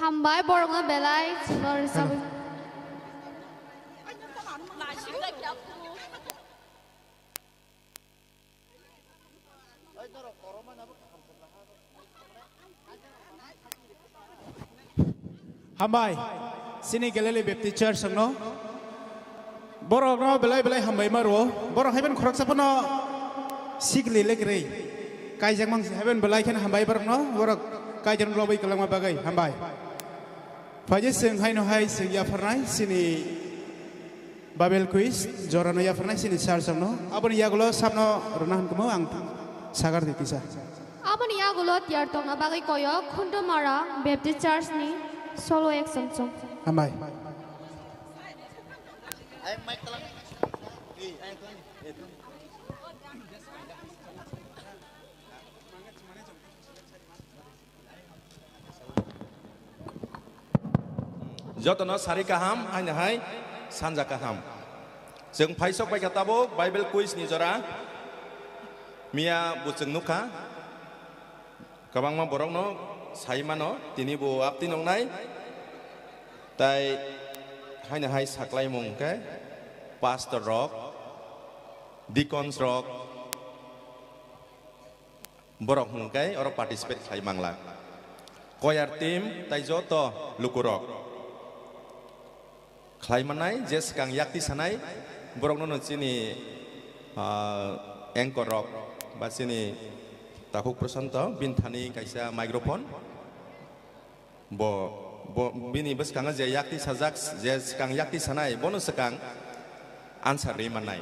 [SPEAKER 14] Hambai borong belai sinor sabu.
[SPEAKER 12] Hambai, sini gelele bapti church no. Borong no belai belai hambai maro. Borong heben korak sapano sigli legrei. Kaijang mang heben belai kan hambai borong no. Borong kaijang lobai kelang mabagai hambai. Fajar seng hai no hai seng ya pernai sini Babel quiz jorano ya pernai sini church no. Abon ya gulo sabno ronahan kemo ang sagar di kisah.
[SPEAKER 11] Abon ya gulo tiar tong abagai koyo kundo mara bapti church ni solo action song.
[SPEAKER 12] Hambai.
[SPEAKER 15] Jotono sari kaham hanya hai sanja kaham. Jeng paisok bai katabo Bible quiz ni jora mia bujeng nuka kabang ma borong no saimano tini bo apti nong nai tai hanya hai saklai mong ke pastor rock deacons rock borok mong ke oro participate khai mangla choir team tai joto lukurok Klai manai, jes kang yakti sanai, borong nono sini anchor rock, bat sini takuk persanto, bintani kaisa microphone, bini bes kang aja yakti sajak, jes kang yakti sanai, bonus sekang answer ri manai.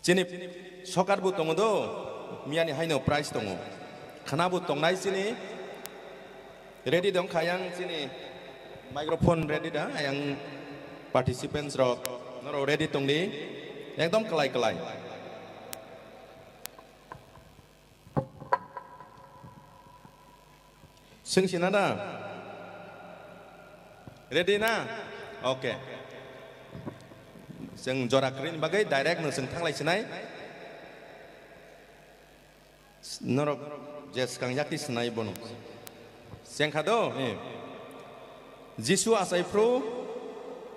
[SPEAKER 15] Sini sokar bu tongo do, miani haino price tongo, kana bu tong nai sini. Ready dong kayang sini microphone ready dah yang participants rock noro ready tong di yang tom kelai sing sinada ready na oke sing jora kering bagai direct no sing tanglai sinai noro jes kang yakti sinai bonus Sengkado, Jisu asai pro,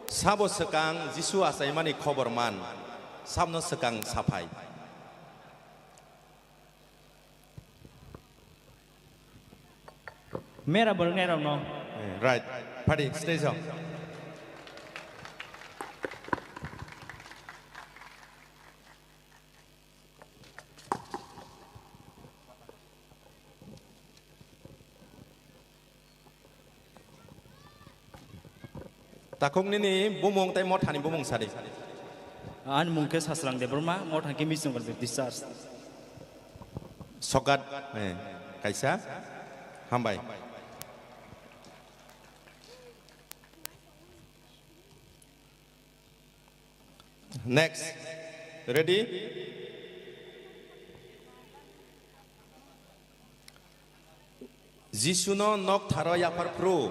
[SPEAKER 15] sabo sekang Jisu asai mani khoborman, sabno sekang sapai.
[SPEAKER 16] Mera boleh no.
[SPEAKER 15] Right, party stage up. takung ni bumung tay mot hani bumung sari
[SPEAKER 16] an mungke saslang de berma mot haki misung ber discharge
[SPEAKER 15] sokat kaisa hambai next ready Jisuno nok tharo yapar pro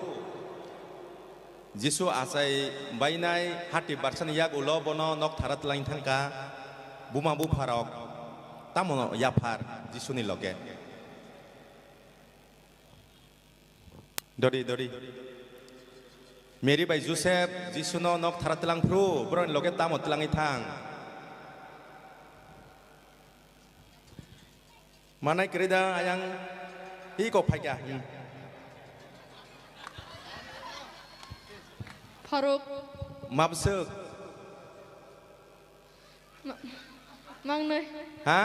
[SPEAKER 15] Jisu asai bainai hati barsan yak ulo bono nok tharat lain thangka buma bu pharok tamono yapar Jisuni loge Dori Mary by Joseph Jisuno nok tharat lang pro bron loge tamot lang ithang Manai kerida ayang hi ko phaiga
[SPEAKER 14] Faruk
[SPEAKER 15] mabsuk
[SPEAKER 14] Mangnoi
[SPEAKER 15] ha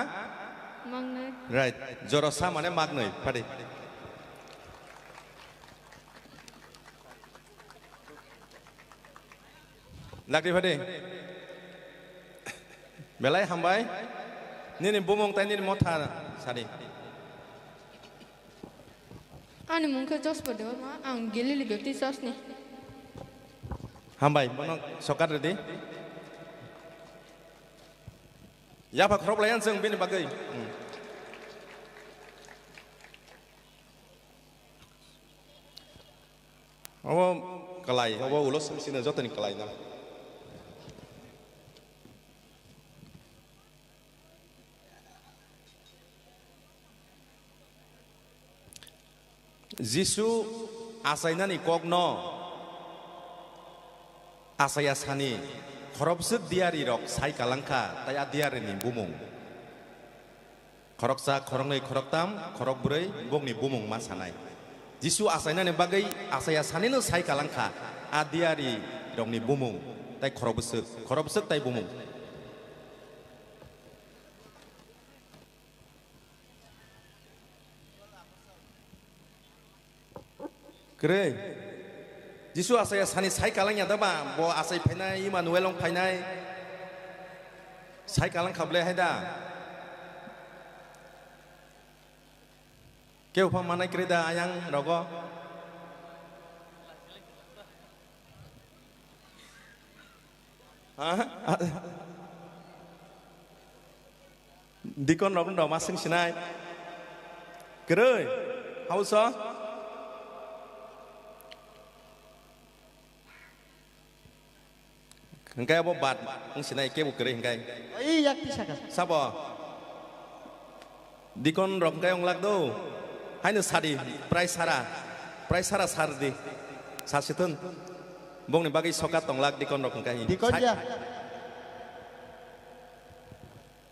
[SPEAKER 14] Mangnoi
[SPEAKER 15] right jorosa mane magnoi padi Lagi padi belai hambai ni bumong tai ni motha sari
[SPEAKER 14] Ani mungke jos pada ma ang gili ligo tisas ni
[SPEAKER 15] hambai bono sokat ready ya pak krop layan seng bini bagai awo kalai awo ulos sini jotan kalai na Jisu asainani kokno asaya sani khorobsuk diari rok sai kalangka taya diari ni bumung khoroksa khorongnei khoroktam khorok brei bongni bumung masanai Jisu asainani bagai asaya sani no sai kalangka adiari rokni bumung tai khorobsuk tai bumung Kere, Jisu asai sani sai kalang ya daba, bo asai penai Immanuel long penai, sai kalang kable hai da. Kau pamanai kere da ayang rogo. Dikon rogo do masing sinai. Kere, hausa. Engkai apa bat, engsinai kebu kere engkai.
[SPEAKER 1] Iya kisah.
[SPEAKER 15] Sabo. Dikon rok engkai onglak do. Hainu sadi, price sara sardi. Sasitun. Bong ni bagi sokat onglak dikon rok engkai.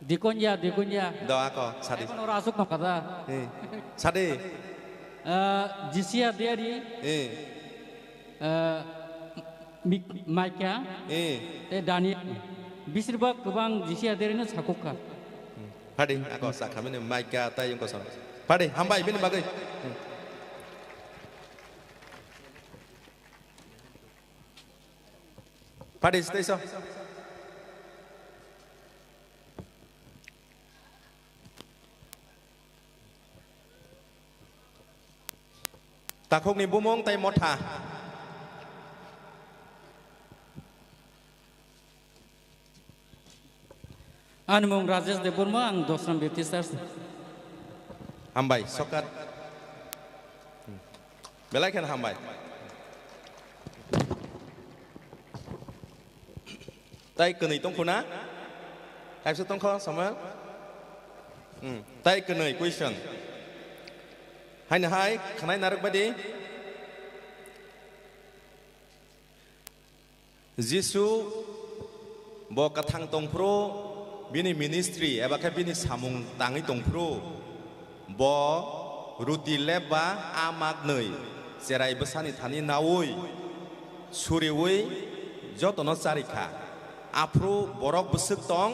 [SPEAKER 17] Dikon ya.
[SPEAKER 15] Do ako sadi.
[SPEAKER 17] Kon ora asuk no kata.
[SPEAKER 15] Sadi.
[SPEAKER 17] Jisia diari. Maika, Daniel, bisirba kubang jisi aderina sakuka.
[SPEAKER 15] Padi, aku sakam ini Maika tay yang kosong. Padi, hambai bini bagai. Padi, stay so. Takung ni bumong tay motha.
[SPEAKER 17] Anumong Rajesh de Burma ang dosram betisas.
[SPEAKER 15] Hambai sokat. Belai kan hambai. Tai kenai tongkuna. Tai su tongko sama. Tai kenai question. Hai na hai kanai narak badi. Jisu bo kathang tongpro bini ministry eba ke bini samung tangi tongpro bo ruti leba amak nei serai besani thani nawoi suriwoi jotono sarika apro borok besuk tong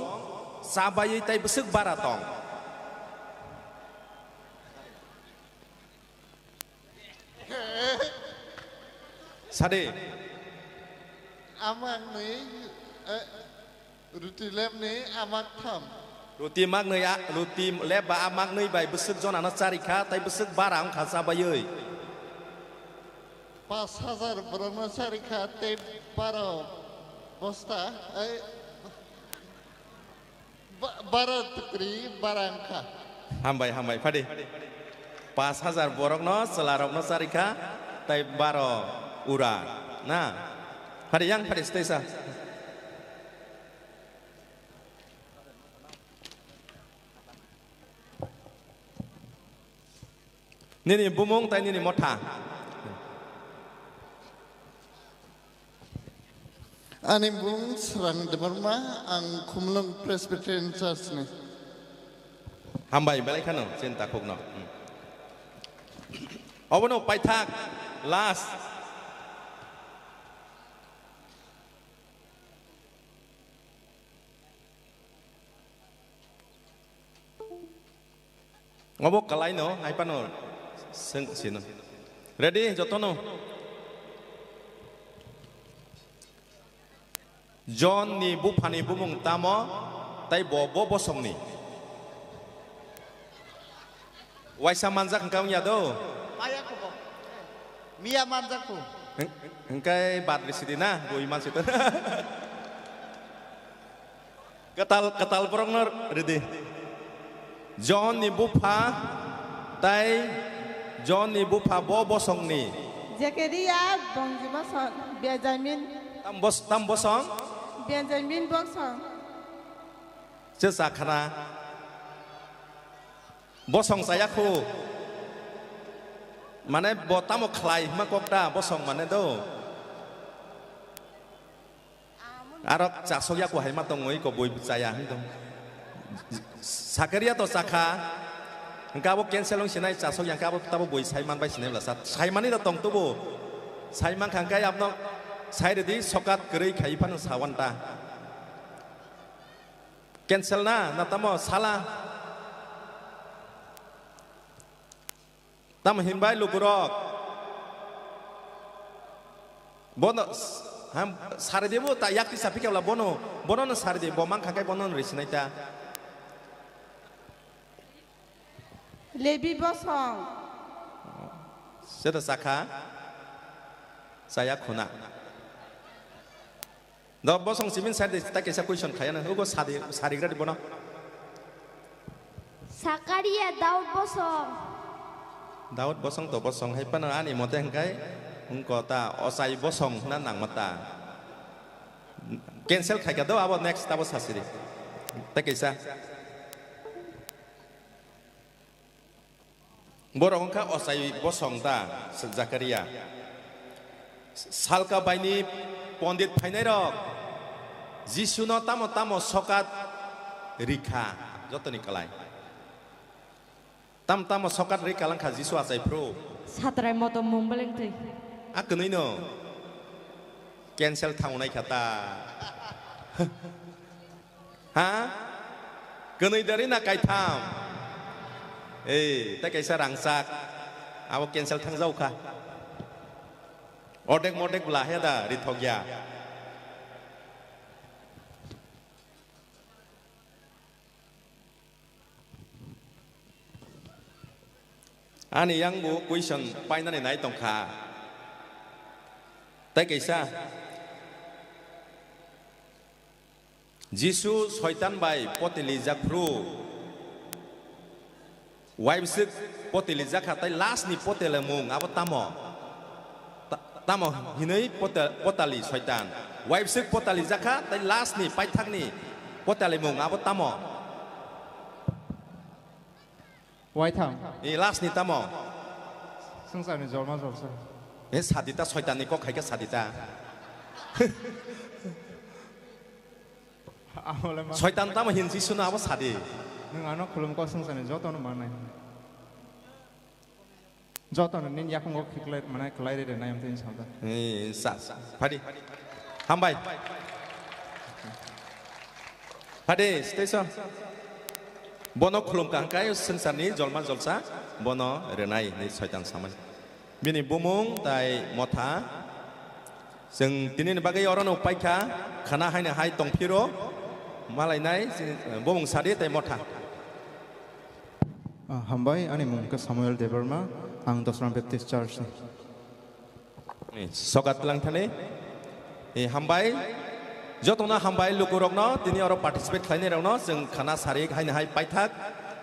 [SPEAKER 15] sabai tai besuk baratong sade
[SPEAKER 18] amak ni ruti lem ni amak tham
[SPEAKER 15] ruti mak ni ruti lem ba amak ni bai besuk jon anak carika tai besuk barang khasa bayoi
[SPEAKER 18] 5,000 berana carika te baro bosta baro tukri barangka
[SPEAKER 15] hambai pade 5,000 borok no selarok no carika tai baro ura na pade yang pade stesa Nini bumung tai nini motha
[SPEAKER 18] Ani bung serang demerma ang Kumlung Presbyterian Church ni
[SPEAKER 15] hambai balai kano cinta kukno Obono pai thak last ngobok kalai no ai pano seng sino ready jotono John ni bupani bumung tamo tai bobo bosong ni waisa manjak engkau nyado
[SPEAKER 18] Maya ko Mia manjak ko
[SPEAKER 15] engkai bat residina bu iman situ ketal prongner ready John ni bupa tai John ni bupa bobo song ni
[SPEAKER 19] Zakaria Bongjima Song Benjamin
[SPEAKER 15] tam bosong
[SPEAKER 19] Benjamin Boksong
[SPEAKER 15] Sakana bosong saya ku mana botamo klai makokta bosong mana do arok jaksok ya ku hai matongoi ko boi saya itu Sakaria to Saka engkau cancel sinai jaksok yang kau tahu boi saiman bai sinai lah saiman itu tong tubuh saiman kangkai apno saya di sokat gerai kaipan sawanta cancel na natamo salah tam himbai lukurok bono ham sarde bo ta yakti sapi kala bono na sarde bomang kangkai bono risinai ta
[SPEAKER 19] Lebi Bosong
[SPEAKER 15] Seda Saka saya khuna Do bosong simin saya tak kisah question kaya na ugo sari gra di bono
[SPEAKER 11] Sakaria
[SPEAKER 15] Daud bosong to bosong hai pana ani mote hangkai ungko ta osai bosong na nang mata cancel kaya do abo next tabo sasiri tak kisah borong ka osai bosong ta Zakaria salka baini pondit phainai rok jisuno tamo sokat rikha jotoni kalai tamo sokat rikha langkha jisu asai pro
[SPEAKER 19] Satrai moto mumbeleng tei
[SPEAKER 15] akunoi no cancel thaunai khata ha kunoi dari na kai tham ta kaisa rangsak abo cancel thangjau kha Odek modek belah ya dah di Tokyo. Ani yang bu question pai nani nai tong kha. Tai kaisa Jisu soitan bai potili jakru. Waibsik potili jakha tai last ni potelemung abo tamo. Tamo hinai potali soitan waibsik potali zakha tai last ni paithak ni potali mung abo tamo
[SPEAKER 20] waitham
[SPEAKER 15] last ni tamo
[SPEAKER 20] sungsar ni jolma jolsa
[SPEAKER 15] sadita soitan ni ko khaika sadita soitan tamo hinji suna abo sadi
[SPEAKER 20] nang ano khulum ko sungsar ni jotono manai Jotono nin yakung ko khiklai mana klai de nayam tin sauda
[SPEAKER 15] sa phadi hambai phadi station bono khulum kangkai sansani jolma jolsa bono renai ni soitan samai bini bumung tai motha जों दिनैनि बागै अरनो पाइखा खाना हायनो हाय दंफिरो मालायनाय बबं सादि ताइ मथा
[SPEAKER 20] हामबाय आंनि मुंखौ सामुएल देबरमा आं दसरां बेप्टिस्ट चार्चनि
[SPEAKER 15] सगात लांथाने हामबाय जतना हामबाय लोगोरकनो दिनै अर पार्टिसिपेट खालायनायरावनो जों खाना सारि हायनो हाय पाइथाक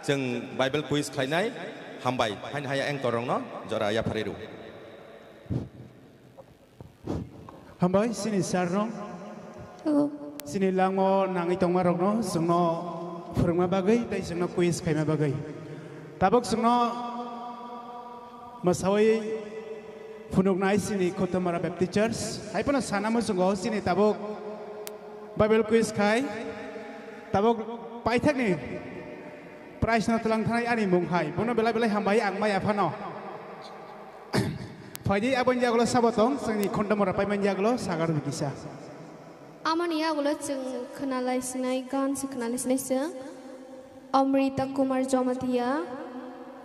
[SPEAKER 15] जों बाइबेल कुइज खालायनाय हामबाय हायनो हाय एंकररनो जरा याफारिरु
[SPEAKER 12] हामबाय सिनि सारनो सिनि लांमो नाङै दंमारकनो जोंनो फोरोंमा बागै ताइ जोंनो कुइज खायमा बागै ताबक जोंनो मोसावै फुनुगनाय सिनि खोतमारा बेप्टिस्ट चार्च हायपना सानामो जोंगो सिनि ताबक बाइबेल कुइज खाय ताबक पाइथाकनि प्राइज न तलांथाय आनि मुंहाय बनो बेला बेला हामबाय आं माय आफानो फायदि आबन जागलो साबतं जोंनि खोन्दमरा पाइमान जागलो सागार बिकिसा
[SPEAKER 11] आमानि आगलो जों खोनालायसिनाय गान खोनालायसिनायसो अमृता कुमार जमातिया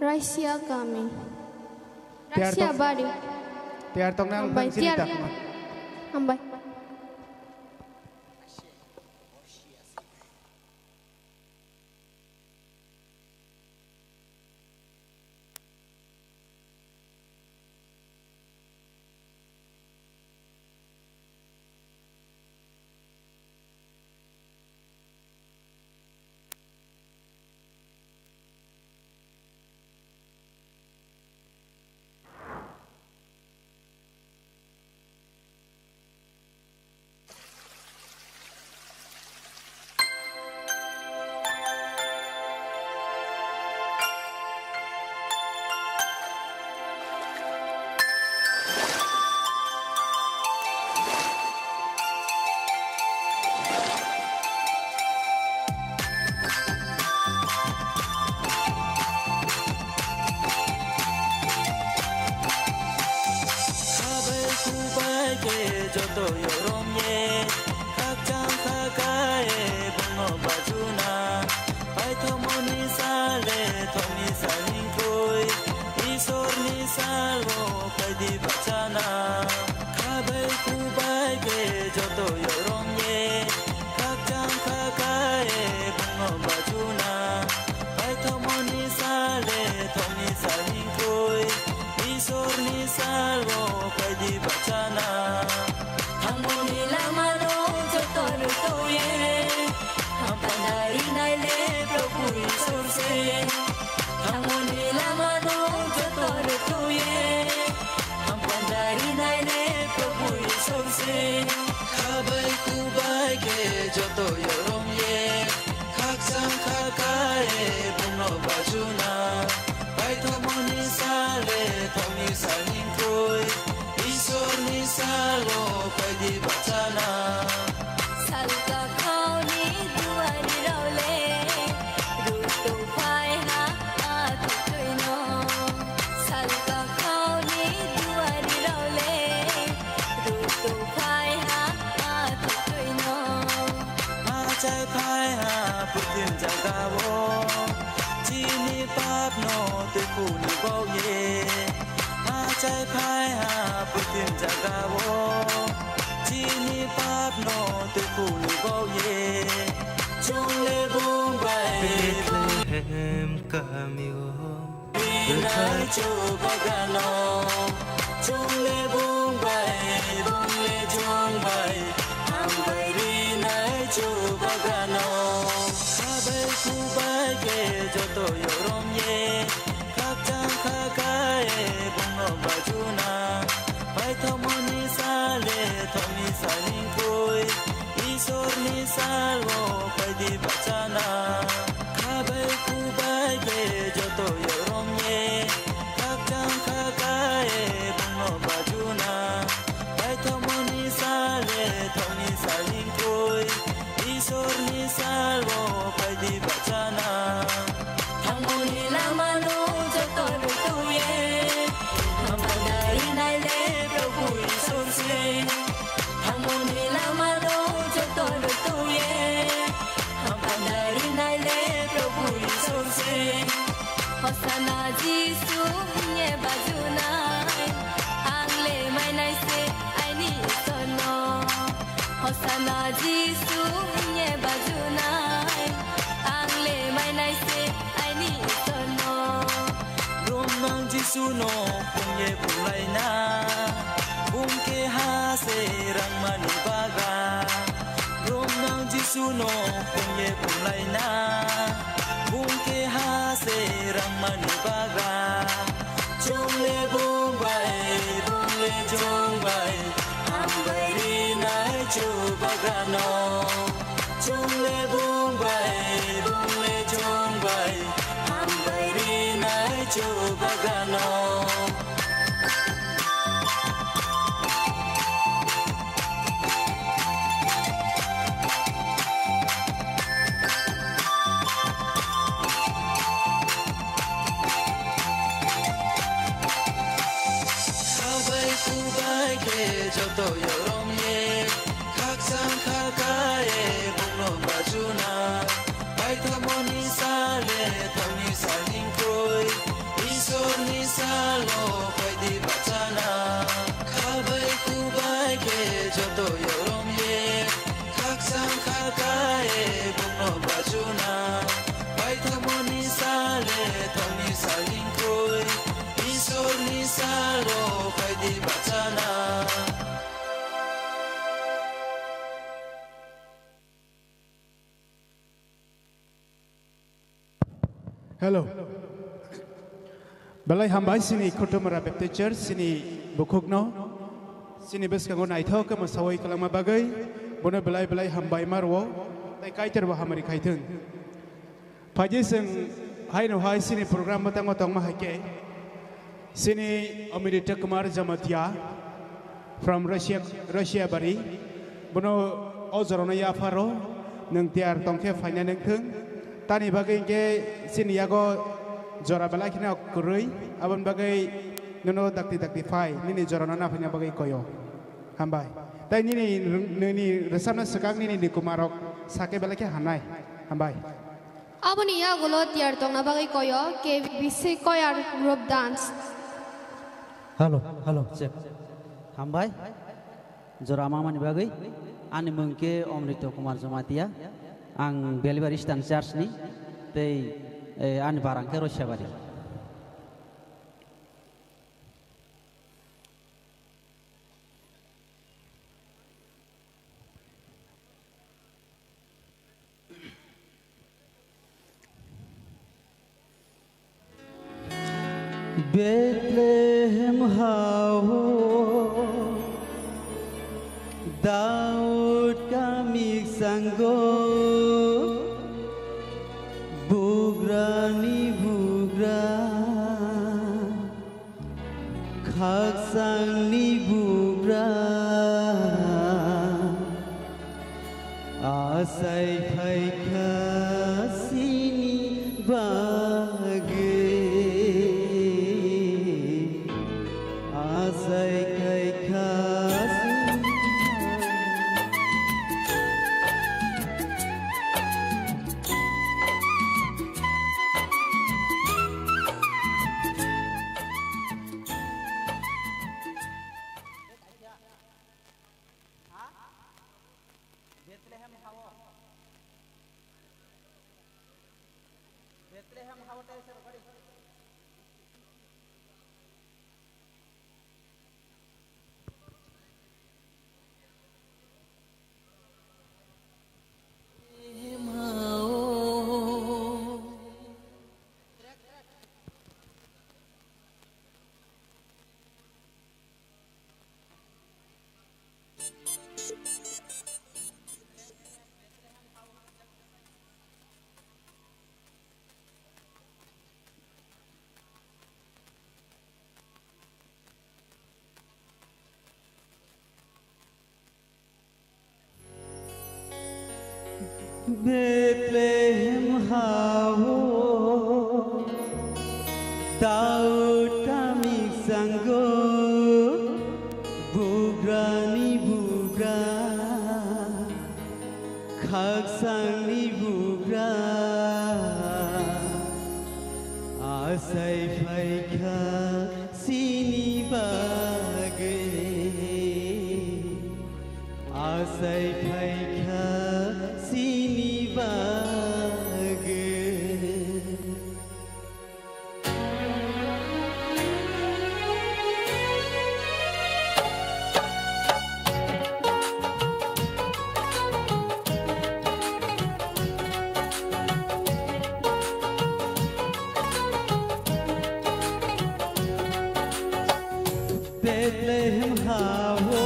[SPEAKER 11] रायसिया गामि रायसिया बारि
[SPEAKER 12] तियार तंना
[SPEAKER 11] हामबाय तियार हामबाय
[SPEAKER 21] Hosana Jisu nye bajunai angle mai nai se ai ni son Hosana Jisu nye bajunai Angle mainai se aini sono
[SPEAKER 22] Romnang Jisu no punye pulai na Bungke hase rang manubaga Romnang Jisu no punye pulai na Bungke hase rang manubaga Jongle bungbai bungle jongbai Ambai rinai chubagano Jongle bungbai bungle jongbai Ambai rinai chubagano Joto yorom ye Kaksang kakae Bunglo bajuna Baita moni sale Tami saling koi Isor ni salo Koi di bacana Kabai kubai ke Joto yorom ye Kaksang kakae Bunglo bajuna Baita moni sale Tami saling koi Isor ni salo Koi di bacana
[SPEAKER 12] Hello. Balai hambai sini Kutumara Baptist Church sini Bukugno sini beskango naithok ke masawai kalama bagai bona balai hambai marwo tai kaiter wa hamari kaitun paje sing hai no hai sini program matang matang mahake sini Amirita Kumar Jamatia from Russia bari bono ozorona ya faro nang tiar tongke fanya nang thung tani bagai ke sini yago jora bala kina kurui abon bagai nono dakti fai nini jora nana fanya bagai koyo hambai tai nini resana sekang nini di kumarok sake bala ke hanai hambai
[SPEAKER 11] aboni ya golo tiar tong na bagai koyo ke bisi koyar group dance
[SPEAKER 23] halo chef hambai jora mama ni bagai ani mungke Amrita Kumar Jamatia ang Belibari Stan Church ni tei an barang ke Russia bari Bethlehem hao Daud kami sanggo Bugrani bugra Khaksang ni bugra Asai phai khasini bage Asai khai khasini Bethlehem hao Daud kami sanggo Bugrani bugra Khaksang ni bugra Asai phai khasini bage Asai
[SPEAKER 2] आसाय फायखा सिनि बागे Bethlehem hawo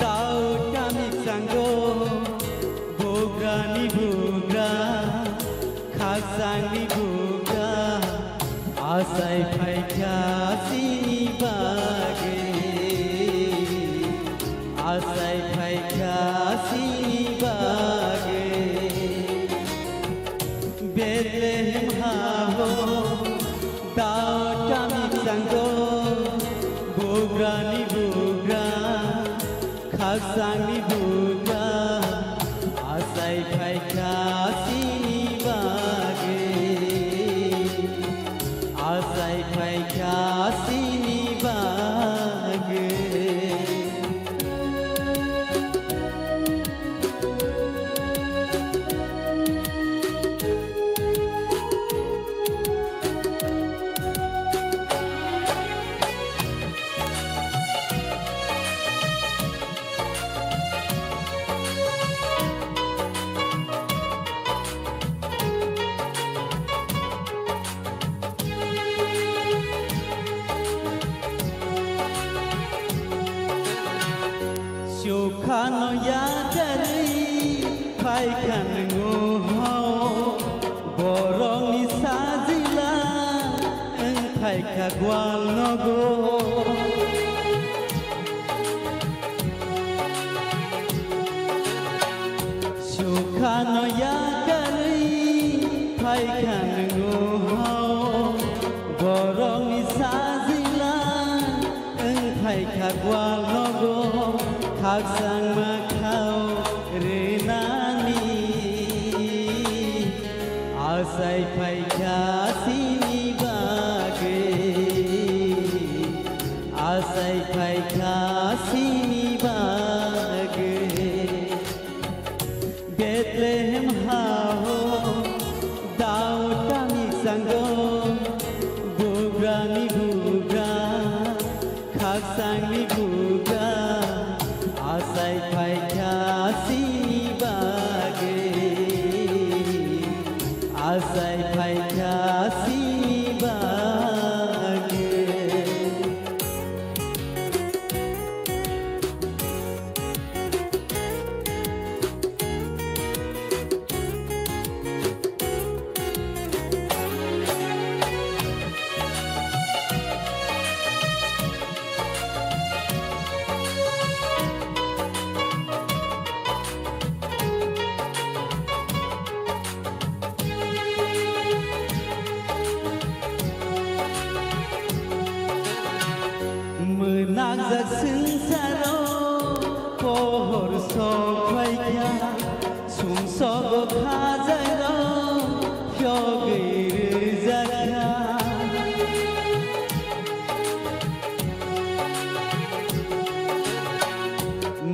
[SPEAKER 2] tau kami sanggo bogra ni bogra khasang ni bogra asai phaikha sini bage asai phaikha sini bage Bethlehem hawo tau kami sanggo Bugrani bugra, khasani bugra, asai phaikha sini bage, asai phaikha sini bage. Shokano yadari paikan ngoho borong ni sajila eng paika gwal nogo Shokano yadari paikan ngoho borong ni sajila eng paika gwal nogo Haksang makau renani Asai phaikha sini bage Asai phaikha sini bage Bethlehem haho dau kami sanggo Bugra ni bugra Haksang ni bugra Asai phaikha sini bage Asai phaikha sini bage Menajak sengsara pohor sokhaikha sumsogo khajaira hyogir zakha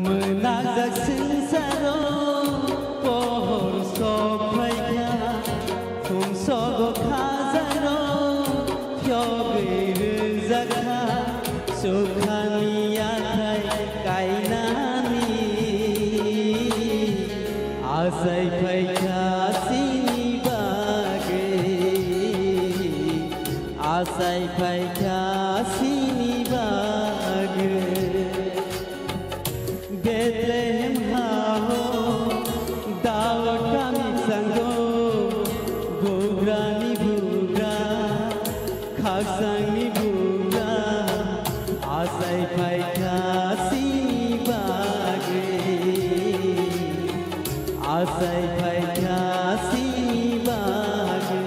[SPEAKER 2] Menajak sengsara pohor sokhaikha sumsogo khajaira hyogir zakha Sukhani athai kainani Asai phaikha sini bage Asai phaikha sini bage Bethlehem haho dau kami sanggo Bugra ni bugra khasang ni bugra Asai phaikha sini bage Asai phaikha sini bage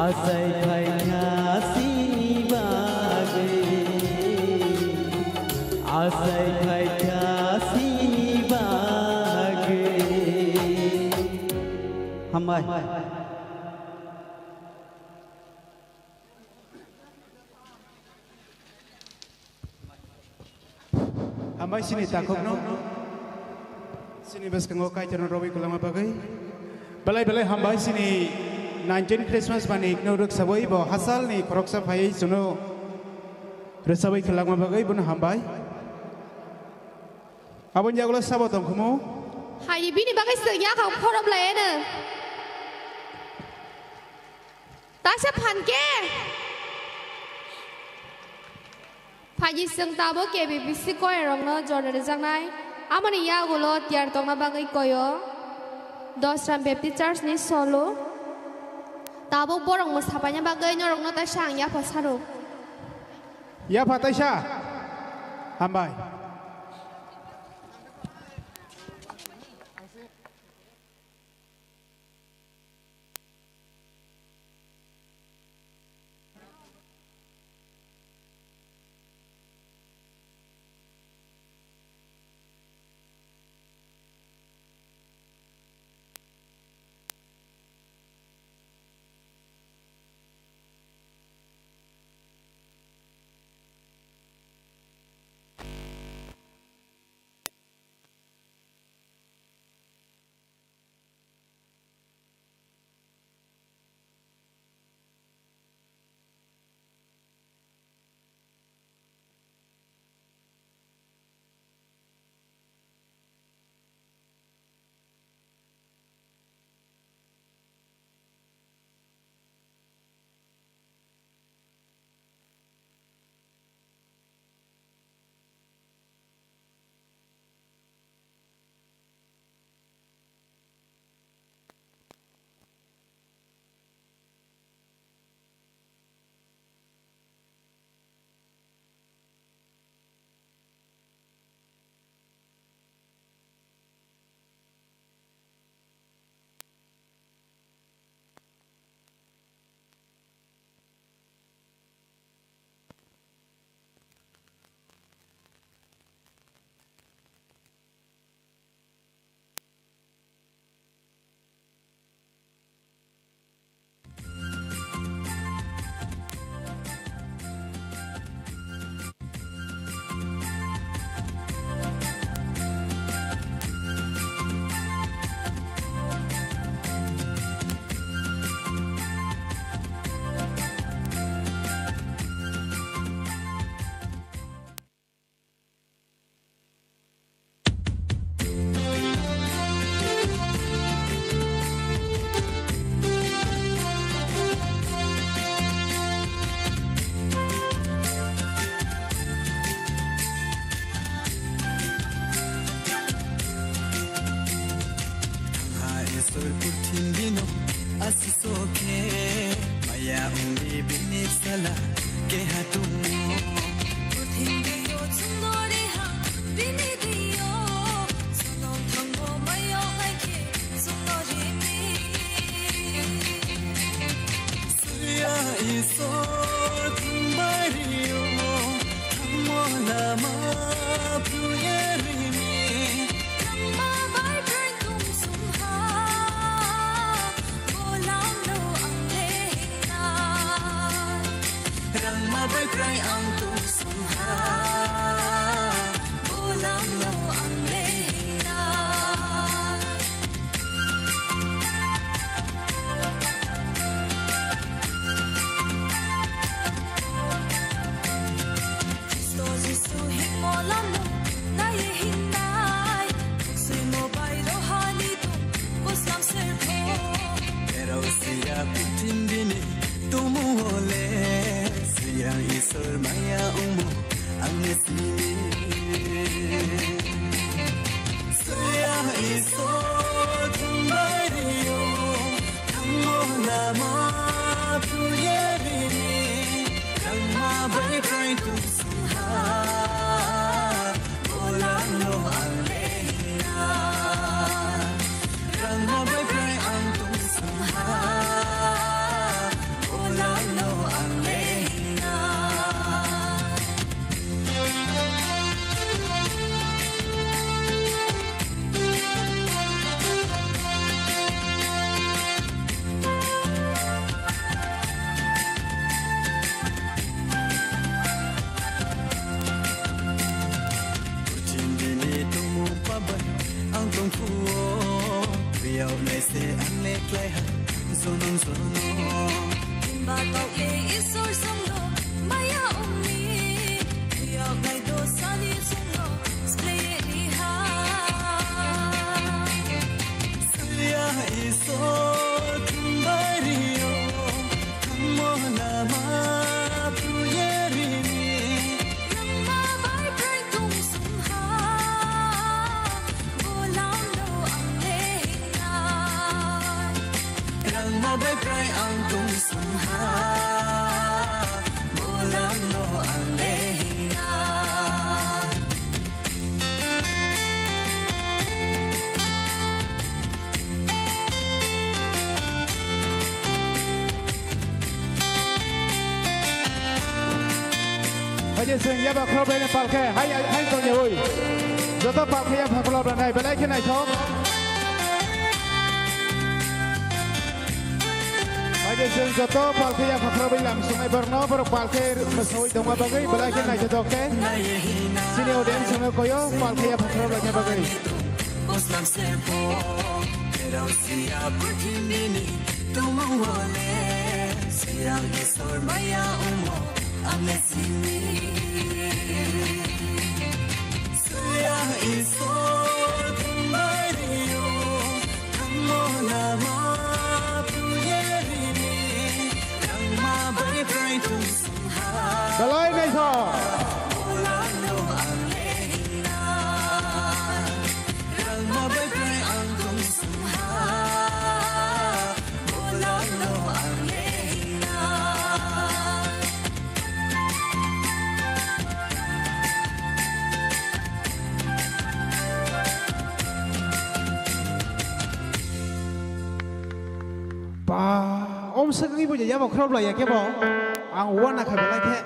[SPEAKER 2] Asai phaikha sini bage Asai phaikha sini bage Hambai
[SPEAKER 12] Hambai hambai sini takok no sini bes kengo kai chano robi kulama bagai balai hambai sini 19 Christmas bani no ruk sabai bo hasal ni korok sa phai suno resabai kulama bagai bun hambai abon jagulo sabo tong khumo
[SPEAKER 11] hai di bini bagai sengya kau korom lai ne ta se phan ke phai seng ta bo ke bi bisi koi rong no jor de jang nai amani ya gulo tiar tong na bagai koyo Dosram Baptist Church ni Solo tabok borong mo sapanya bagai nyorong no ta sang ya pasaru
[SPEAKER 12] ya pataisha hambai
[SPEAKER 22] se angle klai ha zono
[SPEAKER 21] Timba kau le isor songlo maya umni ya gai do sani songlo splay ni ha
[SPEAKER 22] ya isor kumbario kamona ma puyeri
[SPEAKER 21] Lama bai prai tum sum ha bolam lo ang le na
[SPEAKER 22] Rangma bai prai ang tum sum ha bolam lo ang lehina
[SPEAKER 12] Hãy subscribe cho kênh Ghiền Mì Gõ để không bỏ lỡ những video hấp dẫn Hãy subscribe cho kênh Ghiền Mì Gõ để không bỏ lỡ Dalai này thôi. Om sức đi bây giờ giáo vào khâu lại cái bộ ang uwan na kabelai ke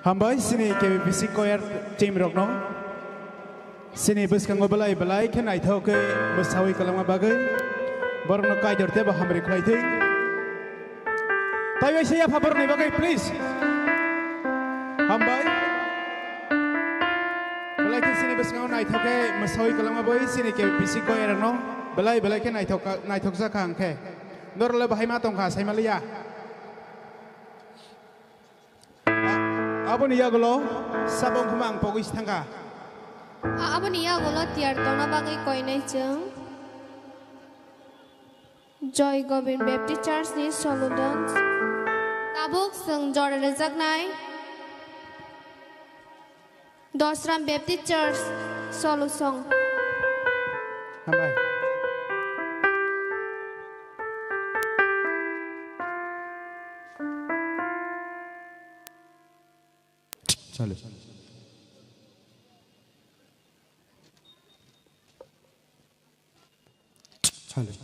[SPEAKER 12] Hambai sini ke bisi koyar team rokno sini bus kang belai belai ke nai thau ke besawi kalama bagai borno kai dorte ba hamri khai thei tai saya favor ni bagai please Hambai belai ke sini bus kang nai thau ke besawi kalama boy sini ke bisi koyar no belai belai ke nai thau sa kang ke nor le bahai ma tong kha sai malia Apa ni ya golo sabong kumang pogis tangka
[SPEAKER 11] Apa ni ya golo tiar tona bagai koi nai jeng Joy Gobind Baptist Church ni Soludons Tabuk seng jor rezak nai Dosram Baptist Church Solusong
[SPEAKER 12] Hambai Chale. Chale.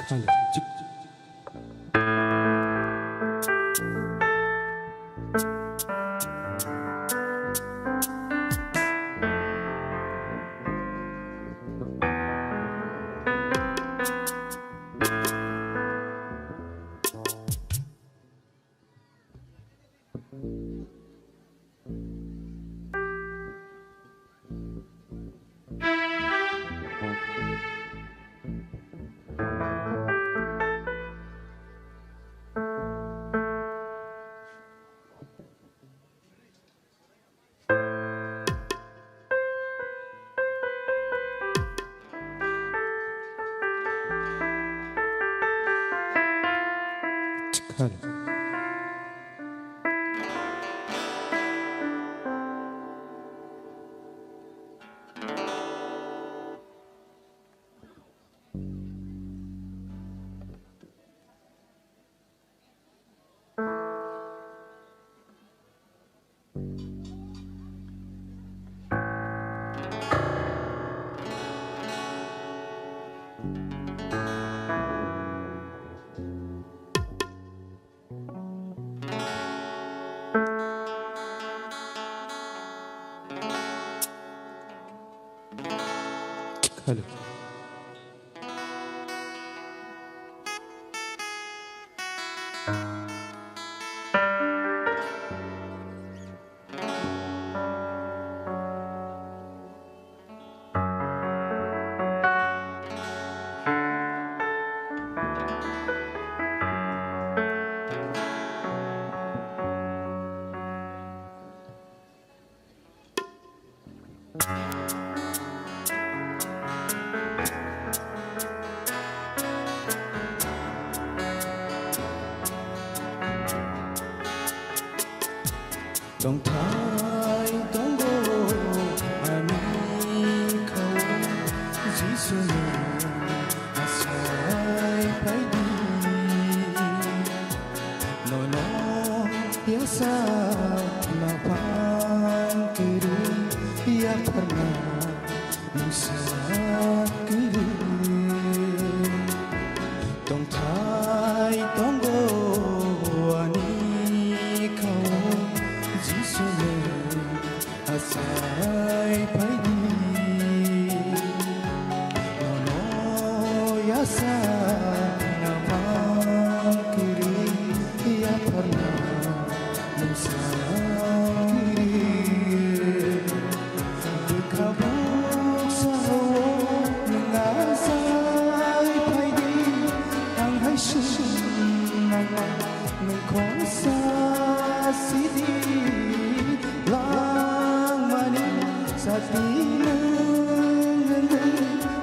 [SPEAKER 12] Chale.
[SPEAKER 22] Dong thai dong go ani khâu Giêsu asai pai di no no biasa na pan kiri ya pernah musakiri dong thai dong go ani khâu Giêsu asai pai di no no ya sa na pan kiri ya pernah musakiri berkabung sahawa mengasai pai di ang hai sumama mengkosa sidi lang mani sati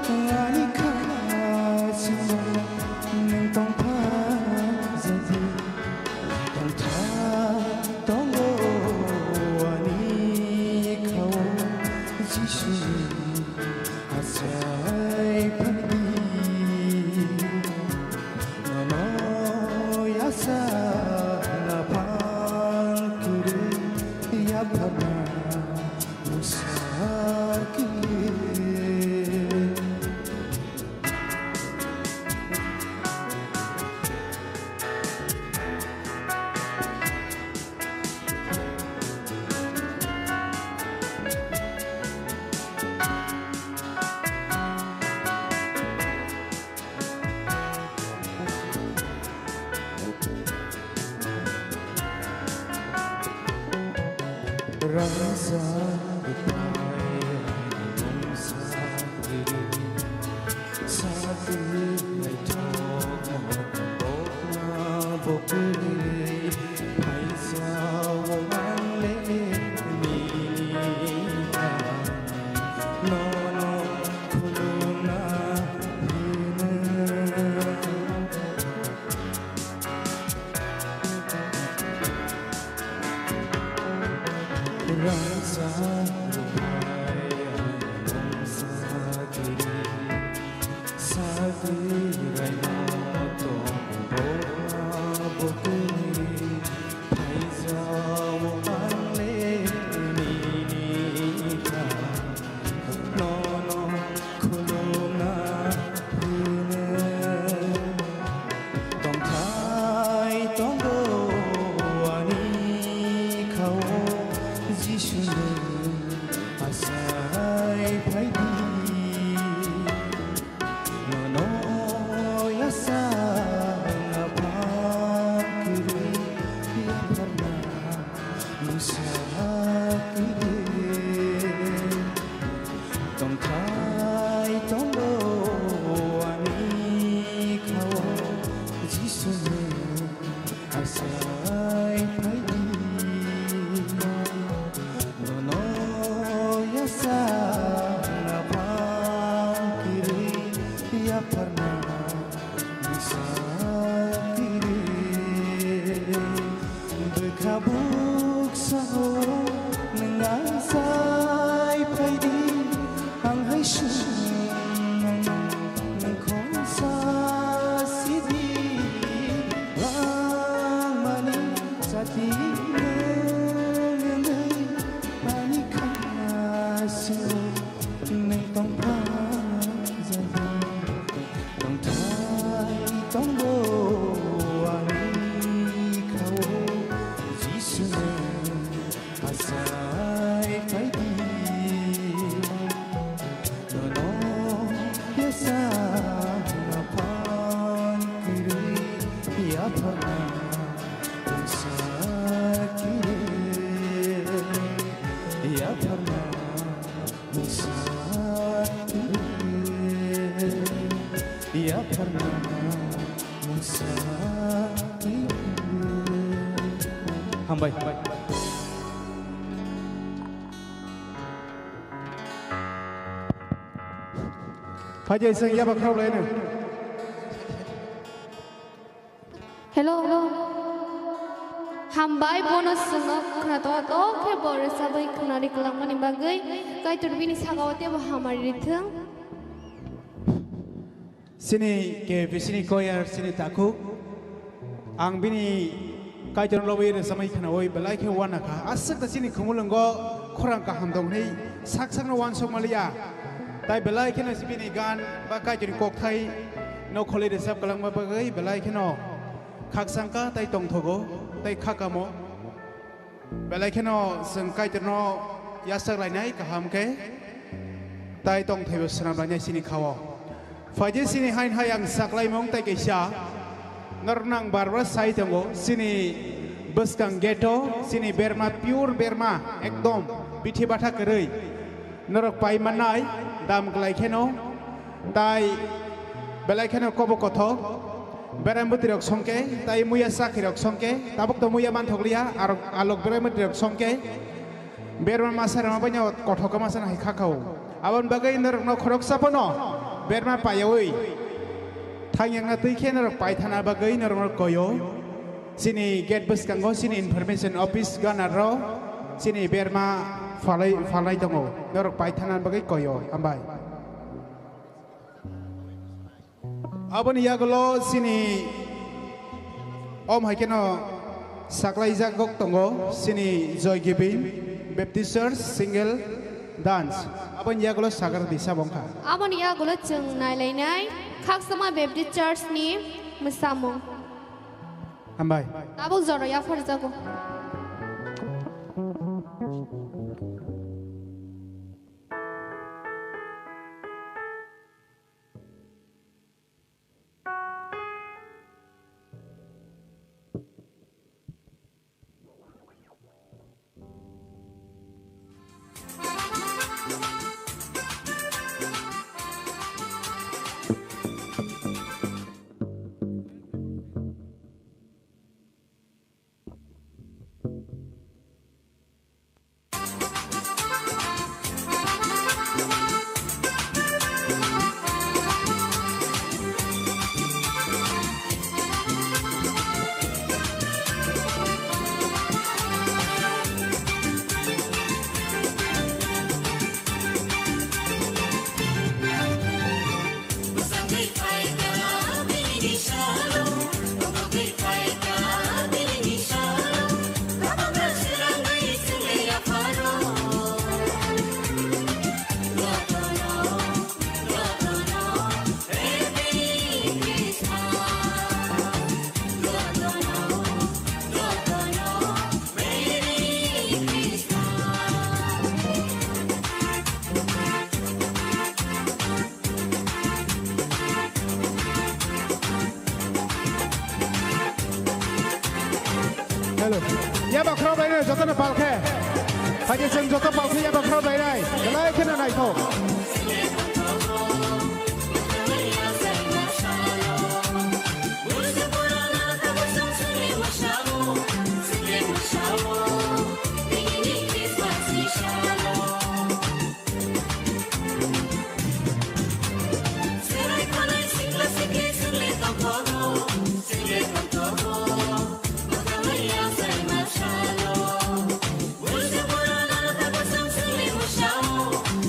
[SPEAKER 22] ngani kasih neng tong pa jadi tong tha tong go ani khâu Giêsu asai pai no no ya sa na pan kiri ya pernah musakiri rasa upai bangsa diri satu itu bokna bokuri paisa wong le ni no no kuluna rasa upai bangsa diri satu raina to bokna bokuri paisa wong le ni no no kuluna tong thai tong go ani khâu Giêsu asai pai di no no ya sa na pan kiri ya pernah musakiri tong thai tong go ani khâu Giêsu asai pai di no no ya sa na pan kiri ya pernah musakiri berkabung sahawa mengasai pai di ang hai mengkosa sidi lang mani sati pani kasih neng tong pa jadi tong thai tong go ani khâu Giêsu asai pai di no no ya sa na pan kiri ya pernah musakiri ya pernah musakiri ya pernah musakiri
[SPEAKER 20] Hambai
[SPEAKER 12] Phải dây sinh giáp khâu lên nè.
[SPEAKER 11] Hello. Hambai bonus sengok kena to ke boros sabai kena di kelang mani bagai kai turbini sagawati bah hamari riteng.
[SPEAKER 12] Sini ke sini koyar sini takuk. Ang bini kai jon lobi re samai kena oi belai ke wana ka asak ta sini kumulenggo kurang ka hamdong ni sak sak no wan Somalia. Tai belai ke na sini gan ba kai jon kok thai no khole de sab kelang ma bagai belai ke no khak sangka tai tong thogo tai khakamo belai ke no seng kai jon no yasak lai nai ka ham ke tai tong thai sanam lai nai sini khawo. Fajar sini hain hayang saklai mong tai kesia nernang barwa sai tenggo sini beskang geto sini berma pure berma ekdom bithi batha kerei norok pai manai dam klai kheno tai belai kheno kobo kotho beram butirok songke tai muya sakhirok songke tabuk to muya man thoglia ar alok beram butirok songke berma masara ma banyo kotho ka masana hai khakau abon bagai norok no khorok sapono berma payoi Thang yang nanti kena rok pai thana bagai normal koyo sini get bus kanggo sini information office ganaro sini berma falai tongo norok pai thana bagai koyo ambai abon yagolo sini om hakeno saklai jagok tongo sini joy giving Baptist Church single dance abon yagolo sagar disa bongka
[SPEAKER 11] Abon yagolo jeng nai lai nai Kak sama Baptist Church ni mesamo.
[SPEAKER 12] Ambai.
[SPEAKER 11] Abang zoro ya farzago.
[SPEAKER 12] Ya bakro bai ne joto na palkhe haje seng joto palkhe ya bakro bai nai galai khena nai tho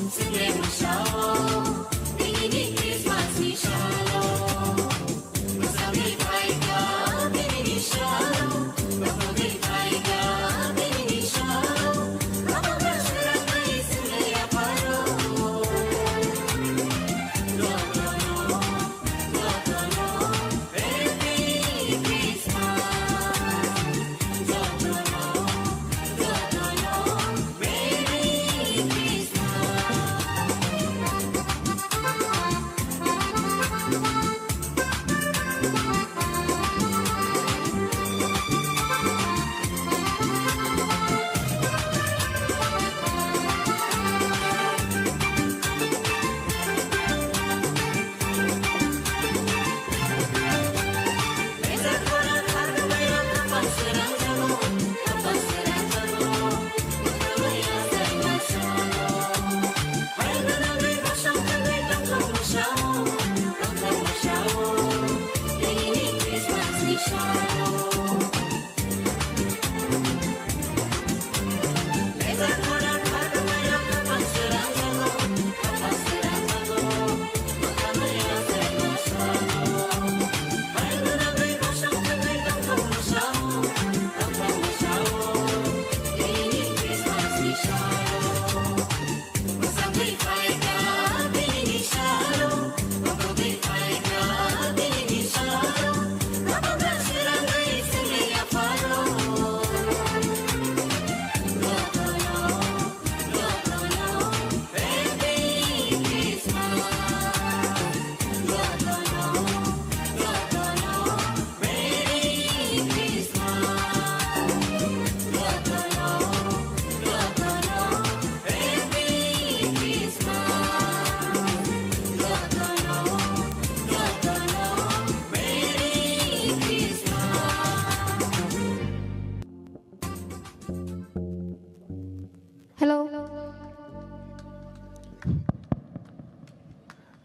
[SPEAKER 21] Sing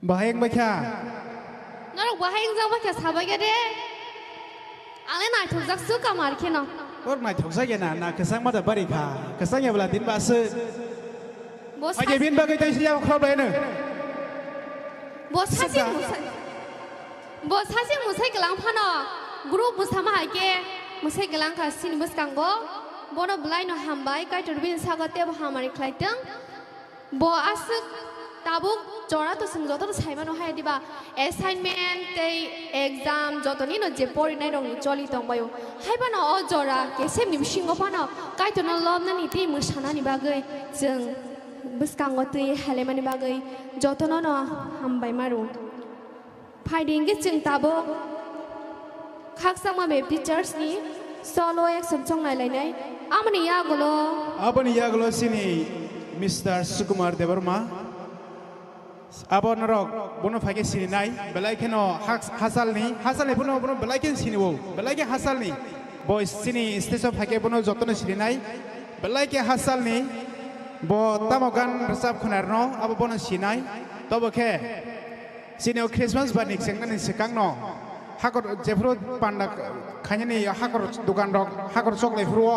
[SPEAKER 12] bahayang baca.
[SPEAKER 11] Narok bahayang jang baca sabai gede. Ale nai thujak su kamar kino.
[SPEAKER 12] Or mai thok sa gena na kesang mata bari kha. Kesang ya bela din ba se.
[SPEAKER 11] Bos
[SPEAKER 12] Aje bin bagai tai sia khrob lai ne.
[SPEAKER 11] Bos hasi musai gelang phano. Group musama haike. Musai gelang ka sin bus kanggo. Bono belai no hambai kai turbin sagate bo hamari khlaiteng. Bo asuk tabuk jora to sing joto saima no hai diba assignment tei exam joto ni no je pori nai rong choli tong bayo hai ba no o jora ke sem nim singo pa no kai to no lom na ni ti musana ni bagai jeng buskango tei hale mani bagai joto no no hambai maru phaiding ge jeng tabo khaksama me teachers ni solo action chong nai lai nai amani ya golo
[SPEAKER 12] sini Mr. Sukumar Devarma. Abo narok bono fage sini nai belai keno hasal ni bono belai ken sini wo belai ke hasal ni boys sini stage of fage bono jotno sini nai belai ke hasal ni bo tamogan resap khunar no abo bono sinai tobo ke sini o Christmas banik sengna ni sekang no hakor jefro panda khanya ni hakor dukan rok hakor chokle fru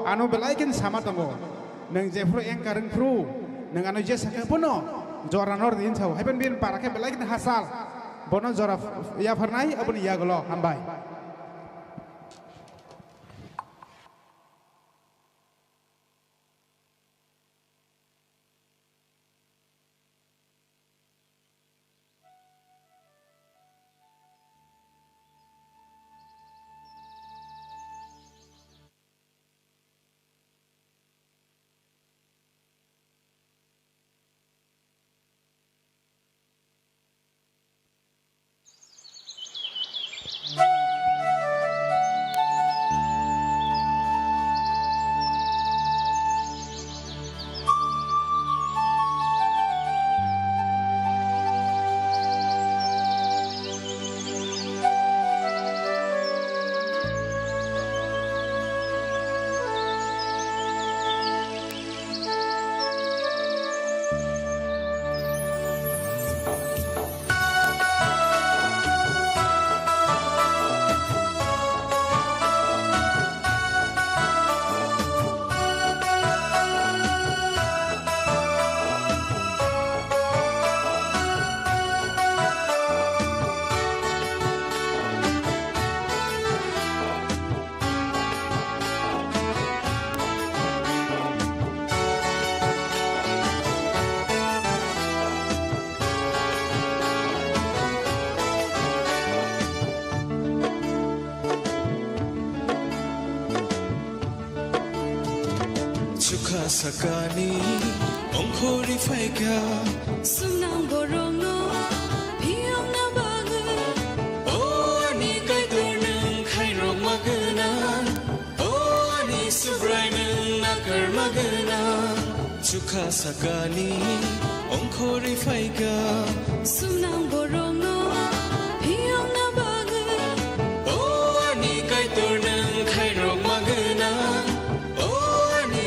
[SPEAKER 12] anu belai ken sama tongo nang jefro engkareng fru nang anu je sakang bono Jora nor din tahu, heben bin para ke belai kita hasal, bono jora ya pernai, abun ya golo hambai.
[SPEAKER 4] Sakani ongkhori faika
[SPEAKER 21] sunang borong no piong na bange
[SPEAKER 4] o ani kai tur nang khai rong magana o ani subrai nang nakar magana chukha sakani ongkhori faika
[SPEAKER 21] sunang borong no piong na bange
[SPEAKER 4] o ani kai tur nang khai rong magana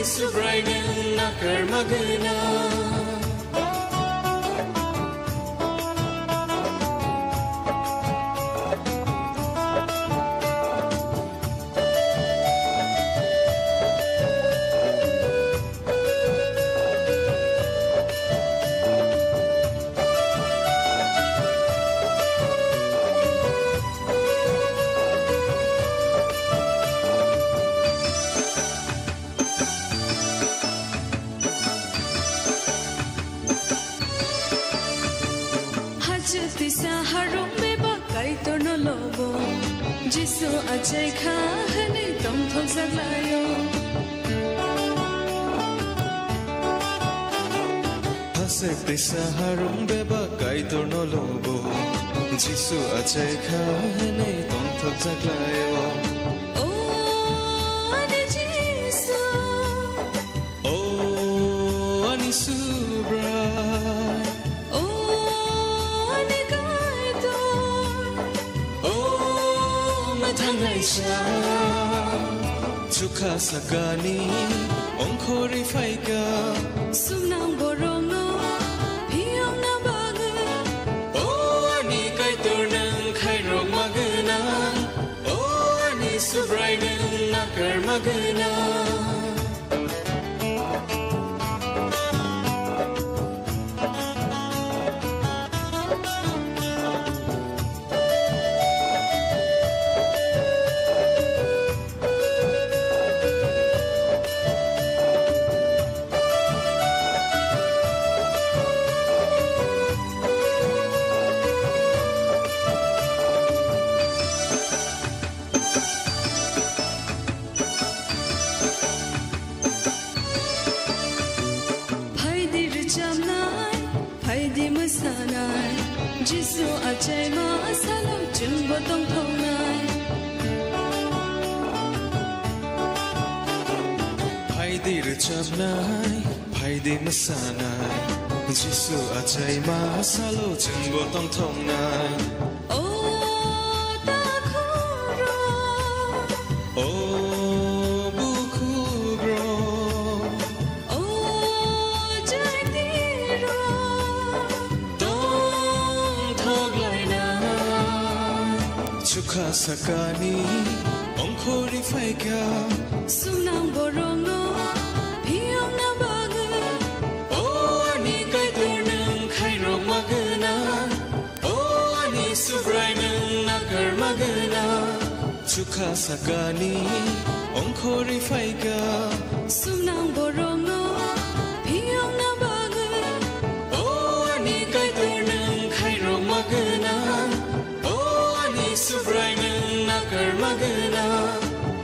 [SPEAKER 4] Subrai nang nakar magana
[SPEAKER 21] Jisu ajai kha hani tom thok saglayo
[SPEAKER 4] Hasek tisa harum beba kai tor no lobo Jisu ajai kha hani tom thok saglayo
[SPEAKER 21] Oh ani Jisu
[SPEAKER 4] Oh ani subra Chukha sakani ongkhori faika
[SPEAKER 21] sunang borong no piong na bange
[SPEAKER 4] nakarmagana Jisu acai masalah jumbo tong thongnai Phaidir chamnai phaidir masanai Jisu acai masalah jumbo tong thongnai
[SPEAKER 21] Oh takuro
[SPEAKER 4] Oh bukubro
[SPEAKER 21] Oh jaitiro
[SPEAKER 4] Chukha sakani ongkhori faika
[SPEAKER 21] Sunang borong no Piyong na bagu
[SPEAKER 4] Oh ani kai turnang khai rok magana Oh ani subrai nang nakar magana Chukha sakani ongkhori faika
[SPEAKER 21] Sunang borong no Piyong na bagu
[SPEAKER 4] Oh ani kai turnang khai rok magana Subrai nang nakar magana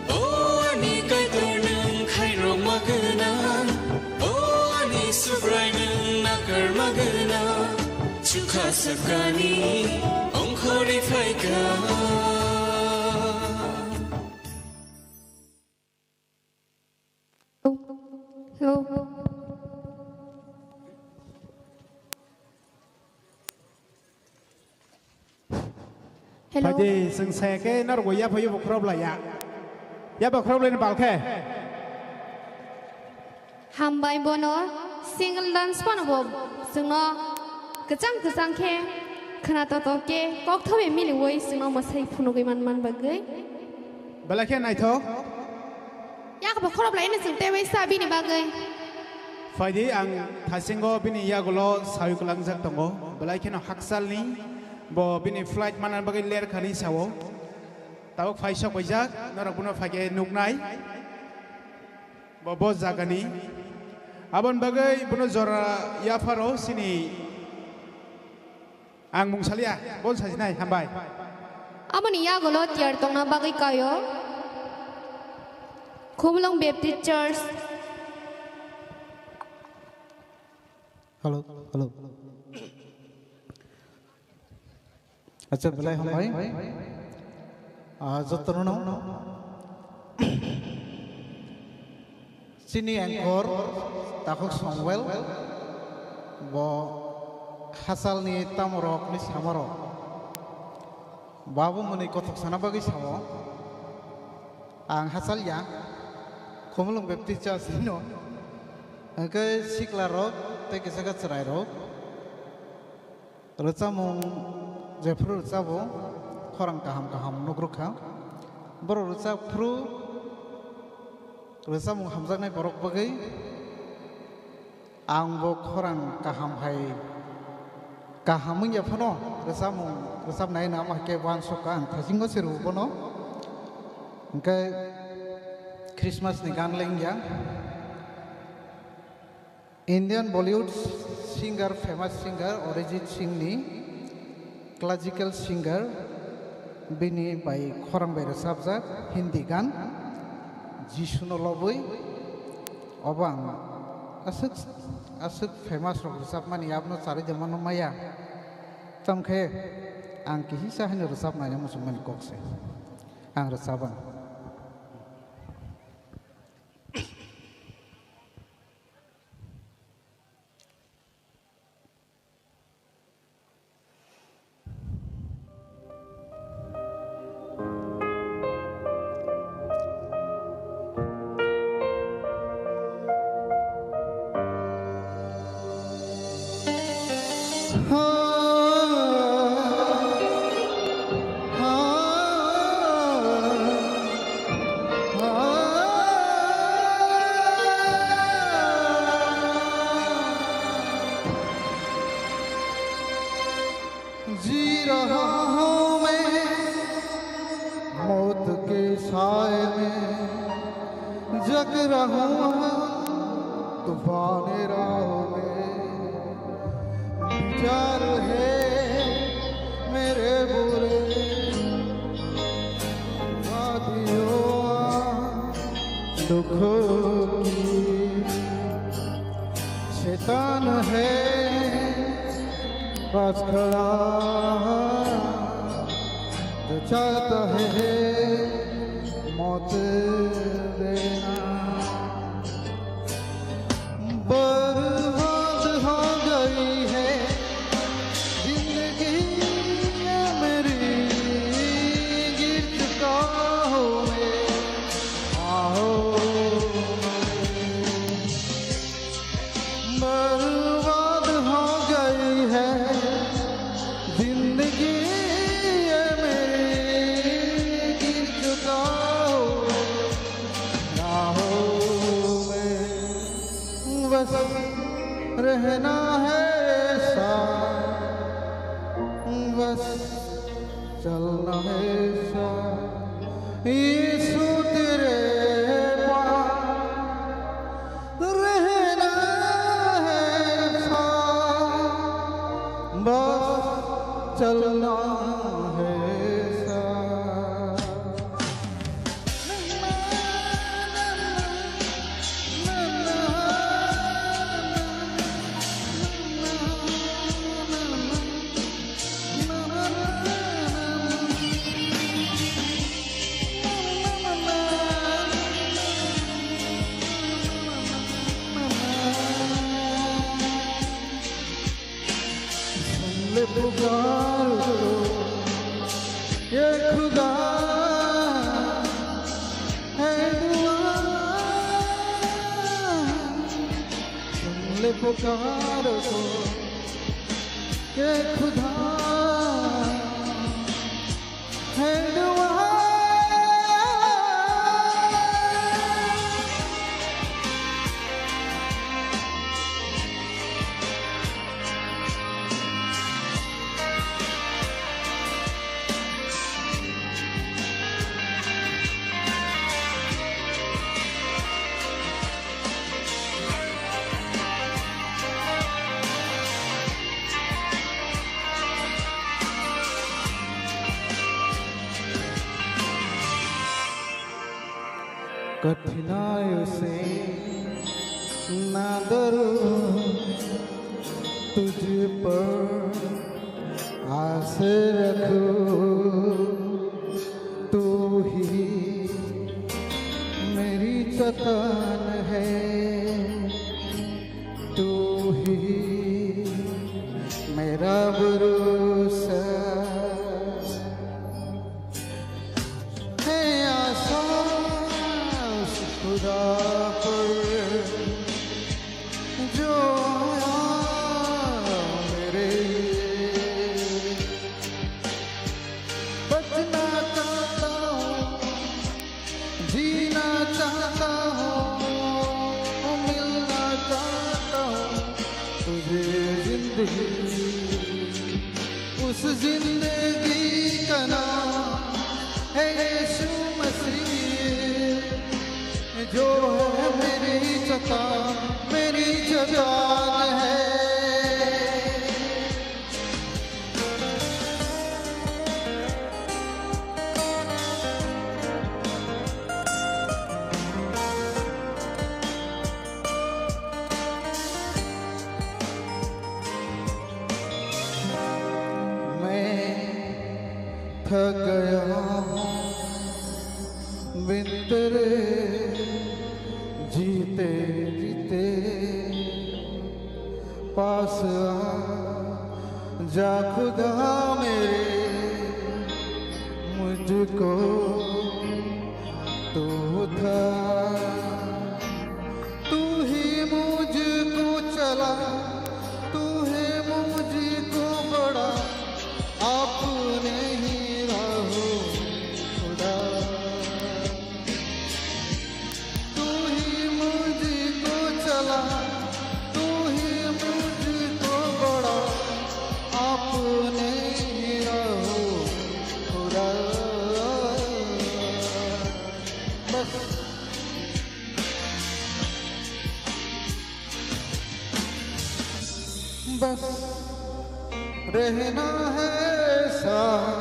[SPEAKER 4] Oh ani kai turnang khai rok magana Oh ani subrai nang nakar magana Chukha sakani ongkhori faika
[SPEAKER 12] Hello. Jadi sengse ke nar gue ya payu bukrob lah ya bukrob lain balke.
[SPEAKER 11] Hambai bono single dance pano bob sengno kecang ke kena toto ke kok thobe mili woi sengno masai puno gue man bagai.
[SPEAKER 12] Balake naik to?
[SPEAKER 11] Ya ke bukrob lain seng tewe sabi ni bagai.
[SPEAKER 12] Fadi ang thasinggo bini ya gulo sayu kulang zak tongo balake no haksal ni. Bo bini flight mana bagai ler khani sawo tawak faisok bajak narak buno fage nuknai bo bo jagani abon bagai buno zora ya faro sini ang mungsalia bon sajinai hambai
[SPEAKER 11] amani ya golo tiar tongna bagai kayo Kumlong Baptist Church.
[SPEAKER 22] Hello. अच्छा बेलाय हमबाय जतनो सिनी एंकर ताखो संवेल बो हासालनि तामरकनि सामरक बाबु मनि कथक साना बागै सावो आं हासालया कमलम बेप्टिस्ट सिनो अंके सिक्ला रक ते केसगा चराय रक रचामं जेफ्रु रचाबो खरं kaham नग्रुखा बर रचाफ्रु रचामं हामजानाय बरक बागै आंबो खरं kaham हाय kaham ya फनो रचाम नाय ना माके वान सका आं थाजिंगो सेरु बनो अंके क्रिसमस नि गान लेंगिया Indian Bollywood singer famous singer Arijit Singh नि क्लासिकल सिंगर बिनी बाय खरं बाय रोजाबजाक हिंदी गान जिसुनो लबै अबां असुक फेमस रोजाब मानि आपनो सारे जमानो माया तमखे आं किहि साहनो रोजाब नाय मुसलमान कक्से आं रोजाबा भटक रहा हूँ तूफान राह में, विचार है मेरे बुरे वादियों दुखों की, शैतान है पास खड़ा जो चाहता है मौत देना। बर्बाद हो गई है जिंदगी मेरी, गिर चुका हूँ मैं आओ। बर्बाद हो गई है जिंदगी रहना है साथ, बस चलना है साथ, यीशु तेरे पास रहना है साथ, बस चलना है साथ। पुकार ये खुदा है दुआ, सुन ले पुकार को ये खुदा है दुआ। कठिनाइयों से ना डरो, तुझ पर आस रखो, तू ही मेरी चट्टान है, तू ही मेरा भरोसा है। आशा खुदा पर जो मेरे बचना चाहता हूँ, जीना चाहता हूँ, मिलना चाहता हूँ तुझे जिंदगी, उस जिंदगी का नाम है यीशु मसीह, जो है मेरी चट्टान, मेरी चट्टान है। मैं थक गया हूँ बिन तेरे, जीते जीते पास आ जा खुदा मेरे, मुझको तू था, तू ही मुझको चला, तू है मुझको बड़ा, आपने ही रहो खुदा, तू ही मुझको चला, तू ही मुझको बड़ा, आपने ही रहो खुदा, बस
[SPEAKER 18] बस रहना है साथ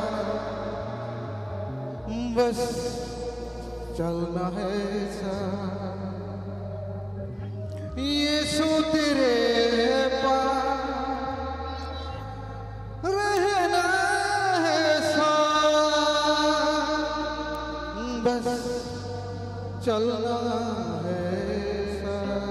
[SPEAKER 18] बस चलना है साथ यीशु तेरे पास रहना है साथ बस चलना है साथ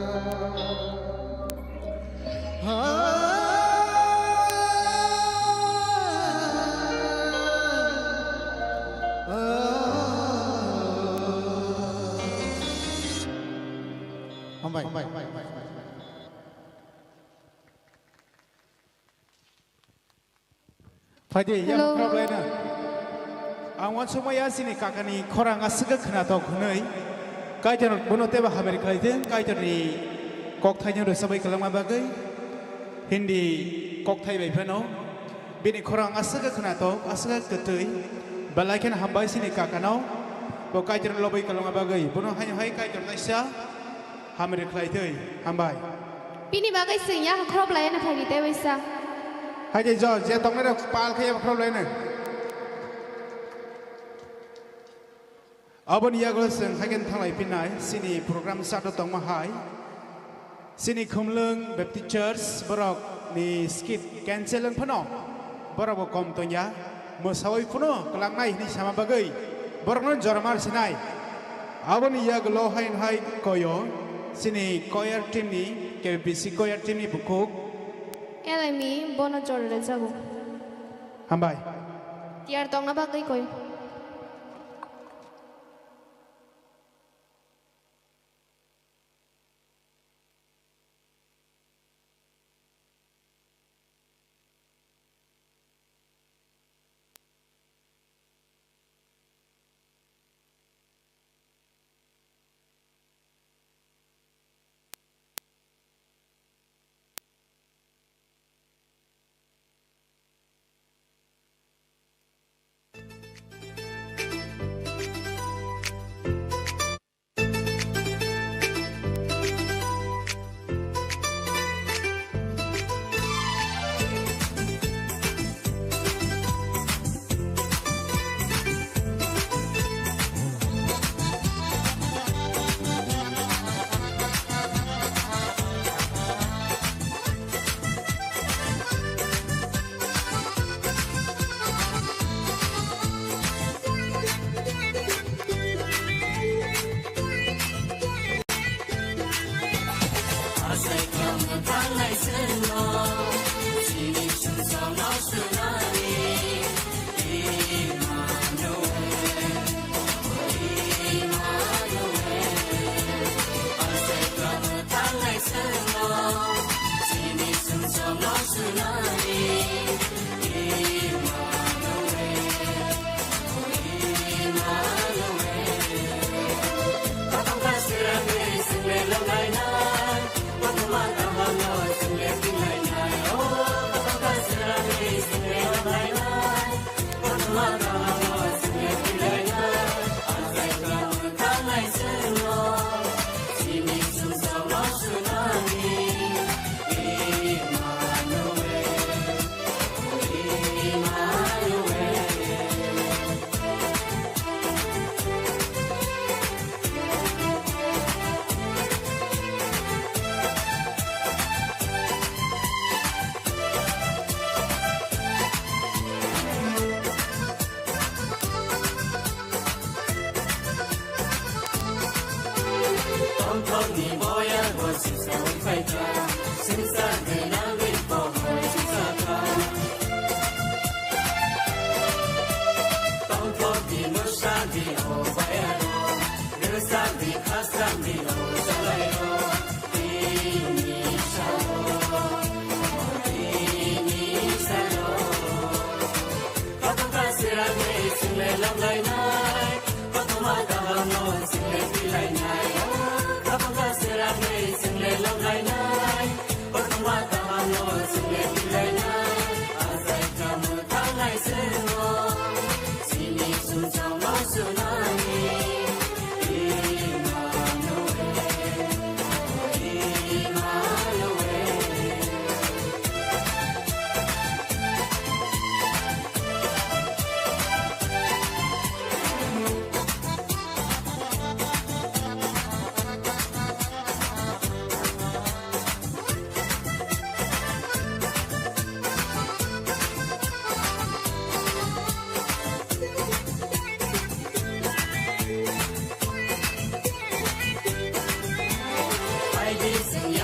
[SPEAKER 12] Padi yang problema. Awan semua sini kakani korang asal kena tahu kunai. Kaitan bono teba Amerika itu, kaitan ni kok thainya dah sampai kelam bagai. Hindi kok thai berpeno. Bini korang asal kena tahu, asal ketui. Balaikan hambai sini kakanau. Bo kaitan lobai kelam bagai. Bono hanya hai kaitan Malaysia. Amerika itu hambai.
[SPEAKER 11] Bini bagai senyah kerap lain apa di tewisa.
[SPEAKER 12] Hai je George, je tong ni pal kaya kerap lain. Abon ia kalau seng hagen thanglai pinai sini program satu tong mahai sini kumleng Baptist Church borok ni skit cancelan pano borok bokom tonya mesawai pano kelang nai ni sama bagai borok non jormal sinai abon ia kalau hai koyo sini choir team ni KBC choir team ni bukuk
[SPEAKER 11] elemi bono jorre jago
[SPEAKER 12] hambai
[SPEAKER 11] tiar tong na bagai koyo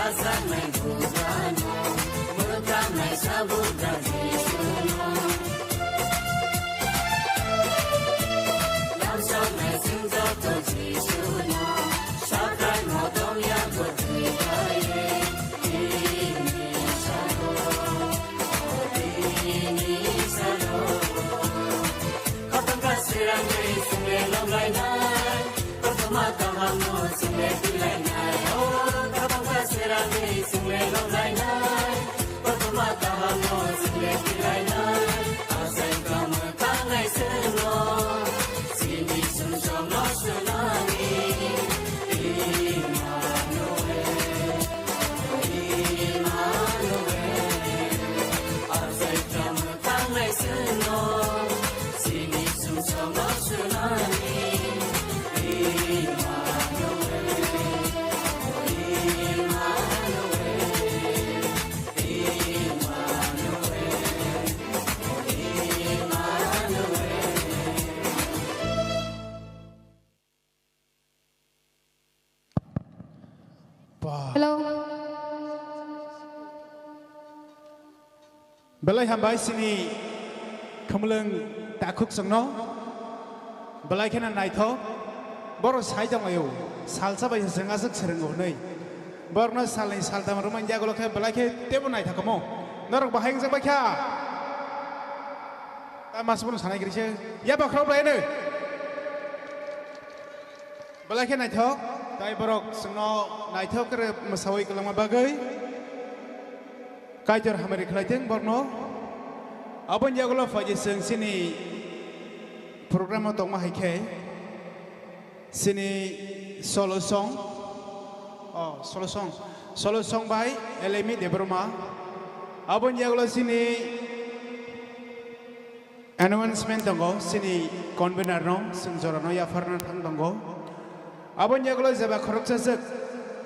[SPEAKER 13] Asanai Bugano, Murukamai Sabudra Jisuno. Lamsanai Sinzato Jisuno, Shakai Modom Yagotri Gaye, Ini Salo, Ini Salo. Kapangka Sirangai Singelong Lainai, Pertumata Hamu Singe Bilainai, Kapangka Sirangai Singelong Lainai, Pertumata Hamu Singe Bilainai, Asai Kama Kangai Seno, Sini Sunjong No Sunani, Immanuel, Immanuel, Asai Kama Kangai Seno, Sini Sunjong No Sunani,
[SPEAKER 11] Hello.
[SPEAKER 12] Belai hambai sini kemuleng takuk sengno. Belai kena naito. Baru saya jangan ayu. Salsa bayi sengasuk serengu nih. Baru nas salin salta merumah jago lokal belai ke temu naita kamu. Norok bahaya yang sebab kia. Mas pun sana kiri sih. Ya bakal belai ni. Belai ke naito. Tapi borok sengno naito kere masawai kelama bagai. Kajar hamari kelajeng borno. Apa jago lo fajar seng sini program untuk mahike. Sini solo song, solo song by Elemi de Burma. Abon jago sini announcement tunggu, sini convener no, senjorano ya Fernand tunggu. Abon jago zeba korok sesek,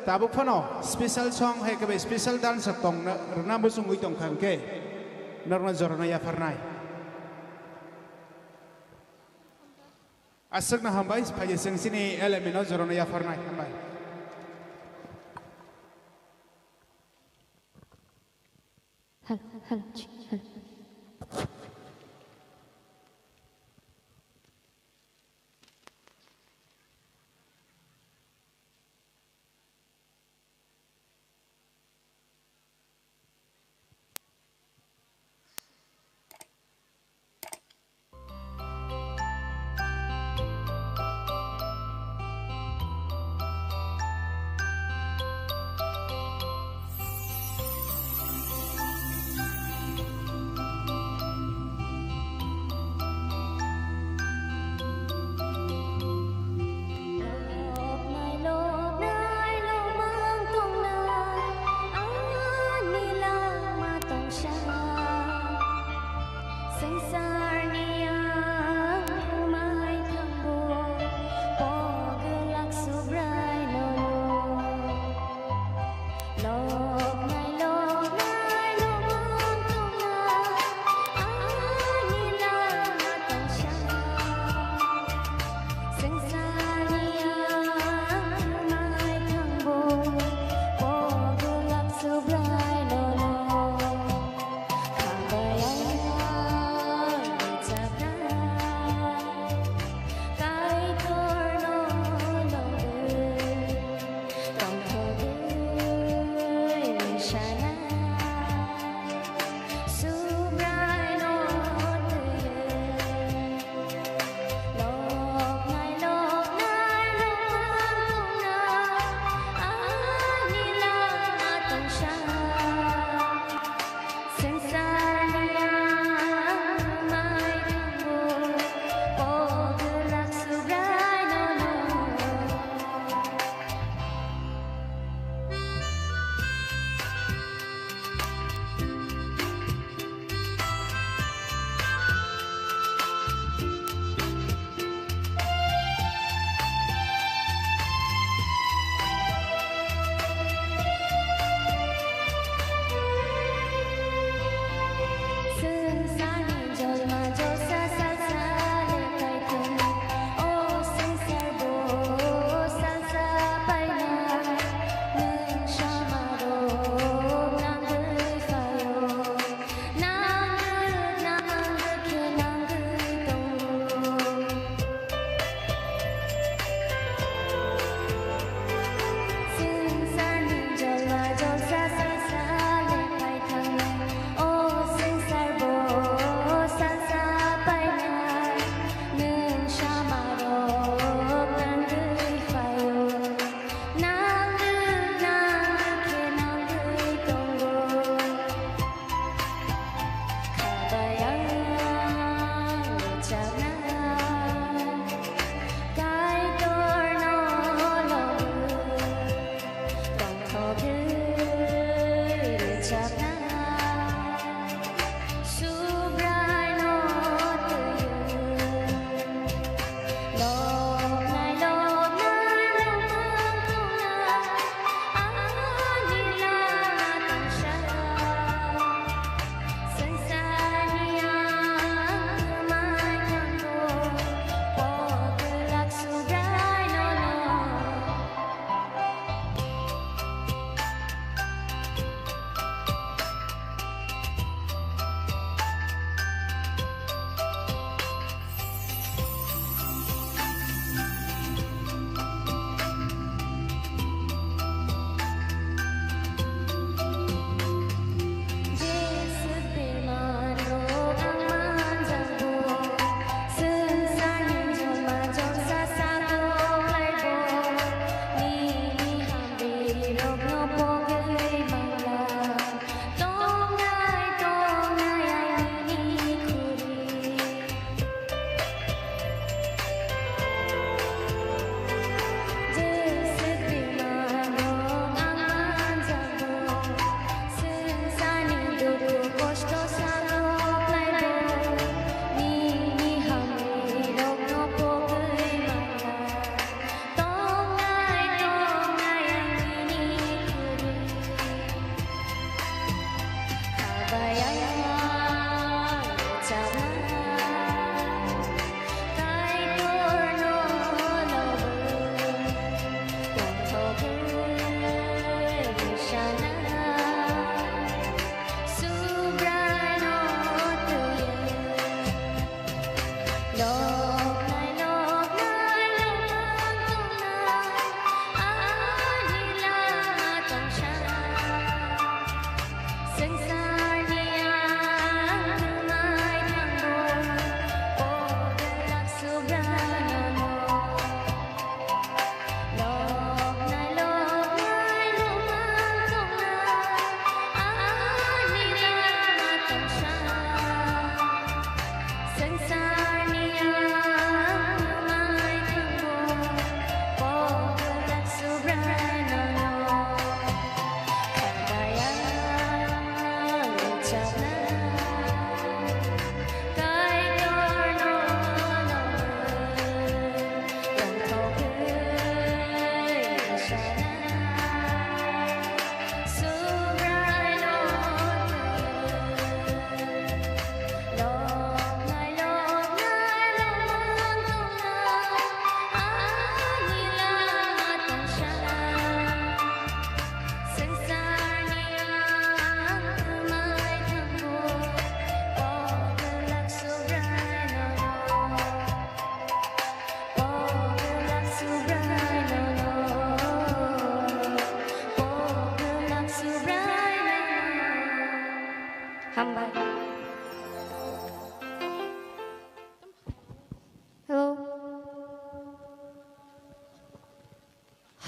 [SPEAKER 12] tabuk pano special song hai kebe special dance tong, rena busung itong kangke, norma jorano ya Fernand. Asal nak hambai supaya seng sini elemen zorona ya Fernand hambai.
[SPEAKER 5] Hal.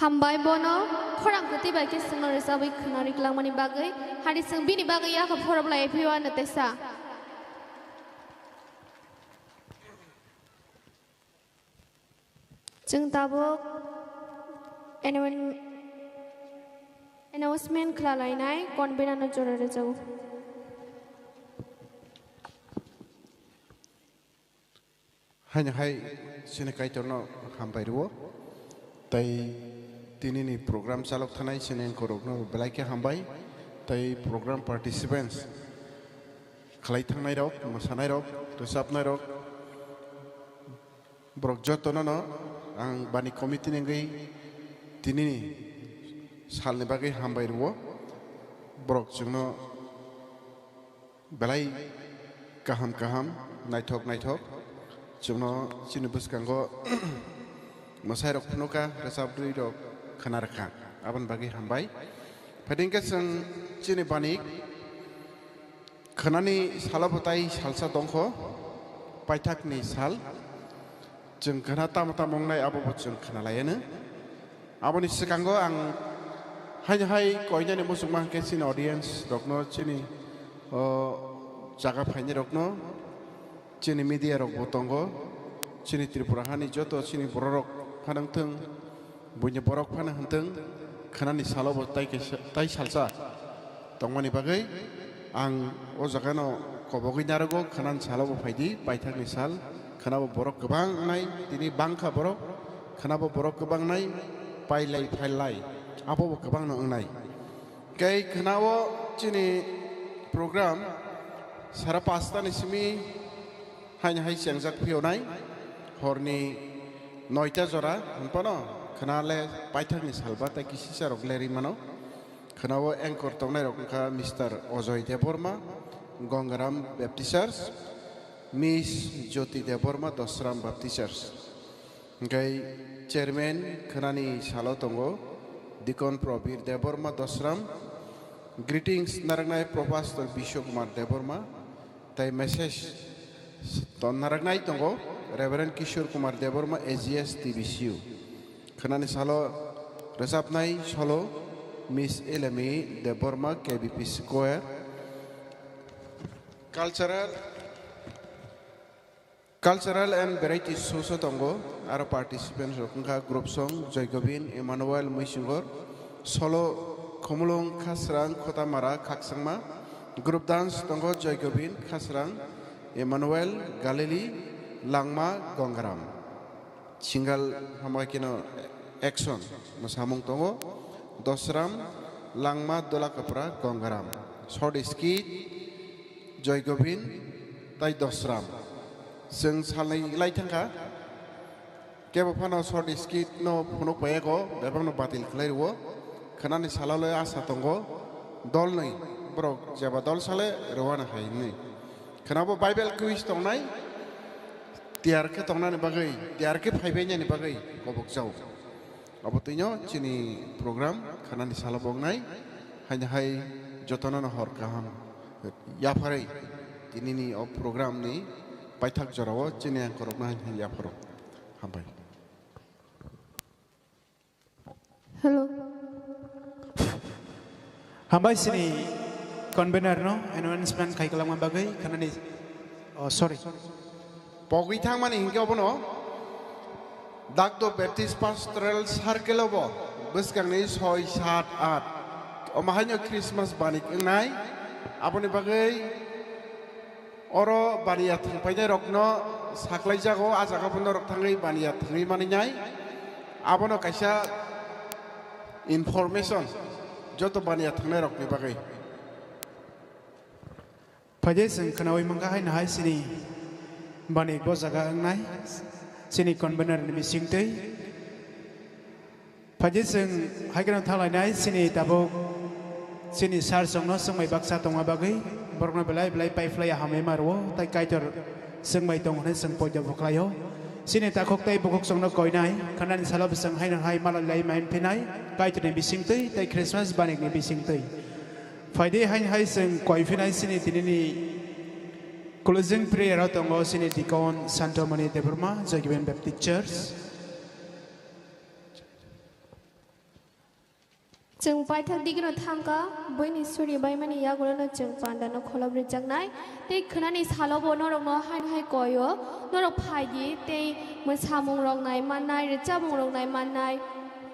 [SPEAKER 11] Hambai bono khorang keti bagi senor resabai kenari kelang mani bagai hari seng bini bagai ya ke porab lai piwa netesa. Jeng tabuk announcement kelalai nai konbena no jora rejau.
[SPEAKER 3] Hanya hai sini kaitorno hambai ruo, tai tini ni program salok thanai sini korokno belai ke hambai, tai program participants khalai thangnai rok, mosanai rok, resapnai rok, brok jotono no ang bani komite nengai tini ni sal ni bagai hambai ruo, brok jengno belai kaham naitok. Cuma sini bus kanggo masai rok penuka resap dui rok kenarakan. Aban bagi hambai. Padahal seng sini panik. Kenani salah botai salsa dongko. Paitak ni sal. Jeng kena tam mongnai abu boceng kena layana. Aban ni sekanggo ang hanya hai koinya ni musuh mah ke sini audience rokno sini jaga hanya rokno. Cini media rok botongo, cini Tripurahani joto cini borok panang teng, bunyi borok panang henteng, kenani salo bot tai salsa, tongmani bagai, ang o jagano kobogi narago kenan salo bot paidi, paitang ni sal, kenapa borok kebang nai, ini bangka borok, kenapa borok kebang nai, pailai, apa bot kebang nong nai, kay kenapa cini program, sara pasta ni simi hanya hai siangjak pionai horni noita jora hanpano kenale paithak ni salba ta kisi sarok leri mano kenawo anchor tongnai rok ka Mr. Ojoy Deborma Gongaram Baptisters Miss Jyoti Deborma Dosram Baptisters ngai chairman kenani salo tongo Dikon Probir Deborma Dosram greetings narangnai Professor Bishop Kumar Deborma tai message Ton naragnai tongo Reverend Kishore Kumar Deborma AGS TBCU. Kenani salo resapnai solo Miss Elemi Deborma KBP Square. Cultural and variety soso tongo aro participants rokungka group song Joygobin Emmanuel Muisingor solo Komulong Khasrang Khotamara Khaksangma group dance tongo Joygobin Khasrang Emmanuel Galili Langma Gongaram single hamakino action masamung tongo Dosram Langma Dolakapra Gongaram short skit Joygobin tai Dosram sing salai laitangka kebo phano short skit no phonok bayego bebang no batil khlaiwo khanani salalo asa tongo dol nei brok jaba dol sale rawana haini Kenapa Bible quiz tongnai? Tiar ke tongnai bagai, tiar ke phaibenya ni bagai, kobok jauh. Abotinyo cini program kanan di salah bongnai hanya hai jotonan hor kaham. Ya parai, ini ni program ni paithak jarawo cini yang korokna hanya ya paro. Hampai.
[SPEAKER 11] Hello.
[SPEAKER 12] Hambai sini convener no announcement kai kalang bagai karena ni sorry
[SPEAKER 3] pogi thang mani hingga apa no Dagdo Baptist Pastoral Circle apa bus kang ni 6, 7, 8 omahanya Christmas banik ngai apa ni bagai oro baniat thangpai rokno saklai jago ajaka pun rok thangai baniat thangai mani nyai apa no kaisa information joto baniat thangai rok ni bagai
[SPEAKER 12] Pajai seng kenawai mangkahai nahai sini bani go jaga ngai sini convener ni bising tei Pajai seng hai kana thalai nai sini tabo sini sar song no seng mai baksa tonga bagai borna belai pai flai hame marwo tai kaitor seng mai tong ne seng poja boklayo sini takok tai bokok song no koi nai kanan salab seng hai nang hai malalai main pinai kaitor ni bising tei tai Christmas bani ni bising tei Friday hai seng koi finai sini tinini closing prayer atau ngo sini Dikon Santo Mani Deborma Joygobin Baptist Church
[SPEAKER 11] जों बायथाक दिगनो थांगा बैनि सुरि बाय माने यागुरनो जों पान्दानो खलाब्रे जांनाय ते खोनानि सालबो नरंनो हाय गयो नरक फायदि ते मोसामुं रंनाय माननाय रेचामुं रंनाय माननाय